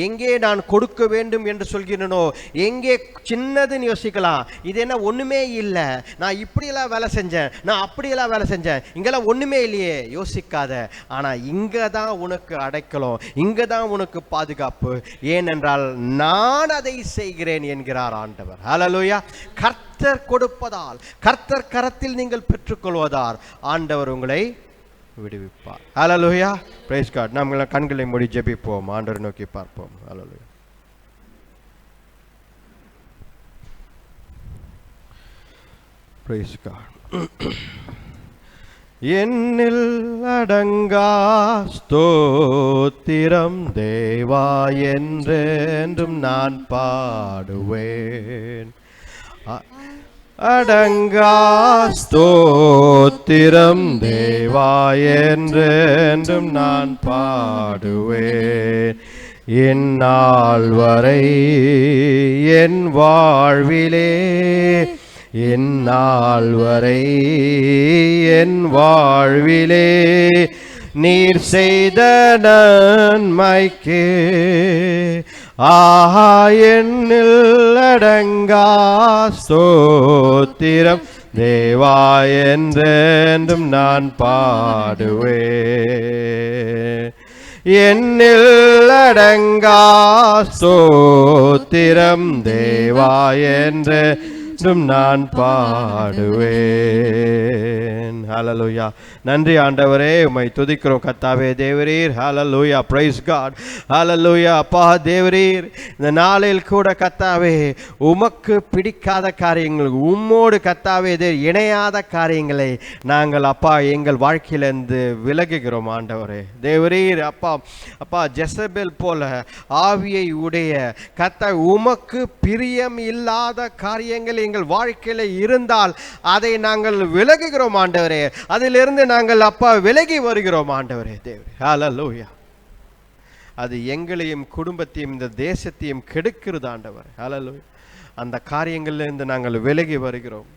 எங்கே நான் கொடுக்க வேண்டும் என்று சொல்கிறேனோ, எங்கே சின்னதுன்னு யோசிக்கலாம். இது என்ன ஒன்றுமே இல்லை, நான் இப்படியெல்லாம் வேலை செஞ்சேன், நான் அப்படியெல்லாம் வேலை செஞ்சேன், இங்கெல்லாம் ஒன்றுமே இல்லையே, யோசிக்காத. ஆனால் இங்கே தான் உனக்கு அடைக்கலம், இங்கே தான் உனக்கு பாதுகாப்பு. ஏனென்றால் நான் அதை செய்கிறேன் என்கிறார் ஆண்டவர். ஹல்லேலூயா. கர்த்தர் கொடுப்பதால், கர்த்தர் கரத்தில் நீங்கள் பெற்றுக்கொள்வதால் ஆண்டவர் உங்களை விடுவிப்பார். ஹல்லேலூயா. Praise God. நாம் கண்களை மூடி ஜெபிப்போம், ஆண்டவரை நோக்கி பார்ப்போம். ஹல்லேலூயா. Praise God. என்னில் அடங்கா ஸ்தோத்திரம் தேவா என்றென்றும் நான் பாடுவேன். அடங்கா ஸ்தோத்திரம் தேவா என்றென்றும் நான் பாடுவேன். எந்நாள் வரை என் வாழ்விலே, எந்நாள் வரை என் வாழ்விலே நீர் செய்த நன்மைக்கே ஆஹா என்னில் அடங்கா ஸ்தோத்திரம் தேவா என்றென்றும் நான் பாடுவேன். என்னில் அடங்கா ஸ்தோத்திரம் தேவா என்றென்றும் நான் பாடுவேன். ஹல்லேலூயா. நன்றி ஆண்டவரே, உம்மை துதிக்கிறோம் கர்த்தாவே தேவரீர். ஹல்லேலூயா. Praise God. ஹல்லேலூயா. அப்பா தேவரீர், இந்த நாளில் கூட கர்த்தாவே உமக்கு பிடிக்காத காரியங்கள், உம்மோடு கர்த்தாவே இணையாத காரியங்களை நாங்கள் அப்பா எங்கள் வாழ்க்கையிலிருந்து விலகுகிறோம் ஆண்டவரே தேவரீர். அப்பா அப்பா ஜெசபேல் போல ஆவியை உடைய கர்த்தாவே உமக்கு பிரியம் இல்லாத காரியங்கள் எங்கள் வாழ்க்கையில் இருந்தால் அதை நாங்கள் விலகுகிறோம் ஆண்டவரே. அதிலிருந்து நாங்கள் அப்பா விலகி வருகிறோம் ஆண்டவரே தேவரே. ஹல்லேலூயா. அது எங்களையும் குடும்பத்தையும் இந்த தேசத்தையும் கெடுக்கிறது ஆண்டவரே. ஹல்லேலூயா. அந்த காரியங்களிலிருந்து நாங்கள் விலகி வருகிறோம்.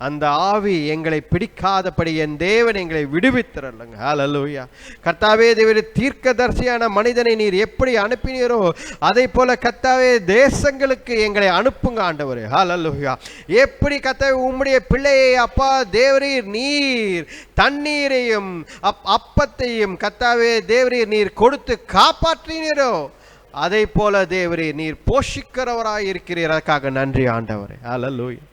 அந்த ஆவி எங்களை பிடிக்காதபடி என் தேவன் எங்களை விடுவித்திரல்லுங்க. ஹல்லேலூயா. கர்த்தாவே தேவரே, தீர்க்கதரிசியான மனிதனை நீர் எப்படி அனுப்பினீரோ அதை போல கர்த்தாவே தேசங்களுக்கு எங்களை அனுப்புங்க ஆண்டவரே. ஹல்லேலூயா. எப்படி கர்த்தாவே உம்முடைய பிள்ளையை அப்பா தேவரீர் நீர் தண்ணீரையும் அப்பத்தையும் கர்த்தாவே தேவரீர் நீர் கொடுத்து காப்பாற்றினீரோ அதை போல தேவரீர் நீர் போஷிக்கிறவராய் இருக்கிறீர். அதற்காக நன்றி ஆண்டவரே. ஹல்லேலூயா.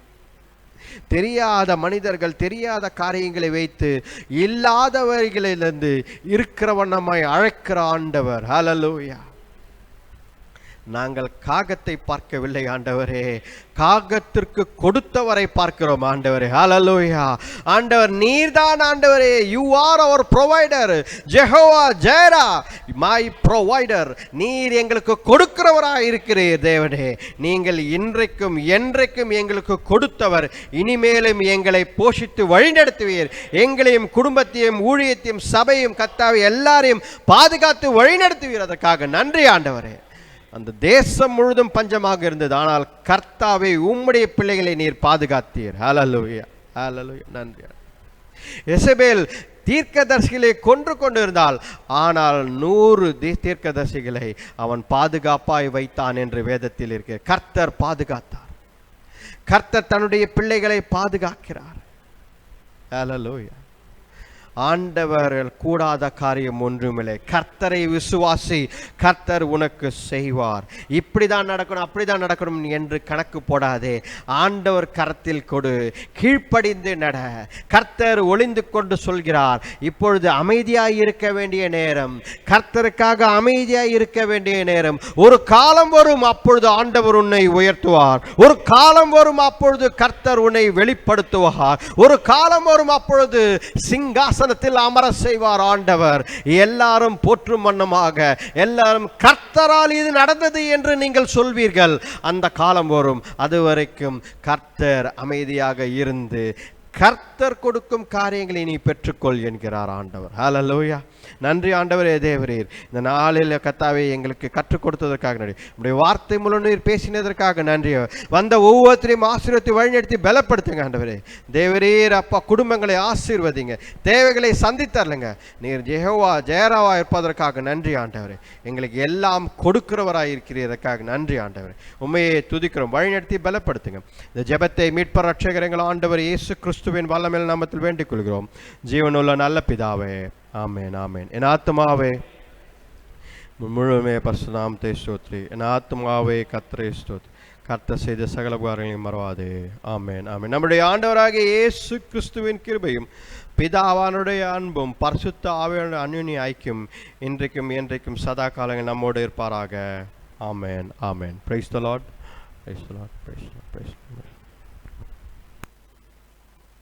தெரியாத மனிதர்கள் தெரியாத காரியங்களை வைத்து இல்லாதவர்களிலிருந்து இருக்கிறவண்ணமாய் அழைக்கிற ஆண்டவர். ஹல்லேலூயா. நாங்கள் காகத்தை பார்க்கவில்லை ஆண்டவரே, காகத்திற்கு கொடுத்தவரை பார்க்கிறோம் ஆண்டவரே. ஹல்லேலூயா. ஆண்டவர் நீர்தான் ஆண்டவரே. You are our provider. Jehovah Jireh my provider. நீர் எங்களுக்கு கொடுக்கிறவராக இருக்கிறீர் தேவனே. நீங்கள் இன்றைக்கும் என்றைக்கும் எங்களுக்கு கொடுத்தவர். இனிமேலும் எங்களை போஷித்து வழிநடத்துவீர். எங்களையும் குடும்பத்தையும் ஊழியத்தையும் சபையும் கர்த்தாவே எல்லாரையும் பாதுகாத்து வழிநடத்துவீர். அதற்காக நன்றி ஆண்டவரே. அந்த தேசம் முழுதும் பஞ்சமாக இருந்தது, ஆனால் கர்த்தாவே உம்முடைய பிள்ளைகளை நீர் பாதுகாத்தீர். ஹல்லேலூயா. ஹல்லேலூயா. நன்றி. எசபேல் தீர்க்கதரிசிகளை கொன்று கொண்டு இருந்தால், ஆனால் 100 தீர்க்கதரிசிகளை அவன் பாதுகாப்பாய் வைத்தான் என்று வேதத்தில் இருக்கு. கர்த்தர் பாதுகாத்தார். கர்த்தர் தன்னுடைய பிள்ளைகளை பாதுகாக்கிறார். ஹல்லேலூயா. ஆண்டவர்கள் கூடாத காரியம் ஒன்றுமில்லை. கர்த்தரை விசுவாசி, கர்த்தர் உனக்கு செய்வார். இப்படிதான் நடக்கணும் அப்படிதான் நடக்கணும் என்று கணக்கு போடாதே. ஆண்டவர் கரத்தில் கொடு, கீழ்ப்படிந்து நட. கர்த்தர் ஒளிந்து கொண்டு சொல்கிறார், இப்பொழுது அமைதியாய் இருக்க வேண்டிய நேரம், கர்த்தருக்காக அமைதியாய் இருக்க வேண்டிய நேரம். ஒரு காலம் வரும், அப்பொழுது ஆண்டவர் உன்னை உயர்த்துவார். ஒரு காலம் வரும், அப்பொழுது கர்த்தர் உன்னை வெளிப்படுத்துவார். ஒரு காலம் வரும், அப்பொழுது சிங்காசன அமர செய்வார் ஆண்டவர். எல்லாரும் போற்றும் வண்ணமாக, எல்லாரும் கர்த்தரால் இது நடந்தது என்று நீங்கள் சொல்வீர்கள். அந்த காலம் வரும். அதுவரைக்கும் கர்த்தர் அமைதியாக இருந்து கர்த்தர் கொடுக்கும் காரியங்களை நீ பெற்றுக்கொள் என்கிறார் ஆண்டவர். ஹல்லேலூயா. நன்றி ஆண்டவரே தேவரீர், இந்த நாளில் கர்த்தாவே எங்களுக்கு கற்றுக் கொடுத்ததற்காக நன்றி. உடைய வார்த்தை மூலம் நீர் பேசினதற்காக நன்றி. வந்த ஒவ்வொருத்தரையும் ஆசீர்வதித்து வழிநடத்தி பலப்படுத்துங்க ஆண்டவரே தேவரீர். அப்பா, குடும்பங்களை ஆசீர்வதிங்க, தேவைகளை சந்தித்தரலுங்க. நீர் ஜெயராவா இருப்பதற்காக நன்றி ஆண்டவரே. எங்களுக்கு எல்லாம் கொடுக்கிறவராய் இருக்கிறதற்காக நன்றி ஆண்டவரே. உண்மையை துதிக்கிறோம், வழிநடத்தி பலப்படுத்துங்க. இந்த ஜெபத்தை மீட்பர் ரட்சகர் எங்கள் ஆண்டவர் இயேசு கிறிஸ்துவின் வல்லமையில் நாமத்தில் வேண்டிக் கொள்கிறோம் ஜீவனுள்ள நல்ல பிதாவே, ஆமென் ஆமென். என் ஆத்துமாவே முழுமே பரிசுத்த நாமத்தை ஸ்தோத்திரி. என் ஆத்துமாவே கர்த்தரை ஸ்தோத்திரி. கர்த்தர் செய்த சகல உபகாரங்களையும் மறவாதே. ஆமென் ஆமென். நம்முடைய ஆண்டவராகிய இயேசு கிறிஸ்துவின் கிருபையும் பிதாவானுடைய அன்பும் பரிசுத்த ஆவியானுடைய அந்யோன்ய ஐக்கியம் இன்றைக்கும் என்றைக்கும் சதா காலங்கள் நம்மோடு இருப்பாராக. ஆமென் ஆமென். Praise the Lord. Praise the Lord. Praise the Lord. Praise the Lord.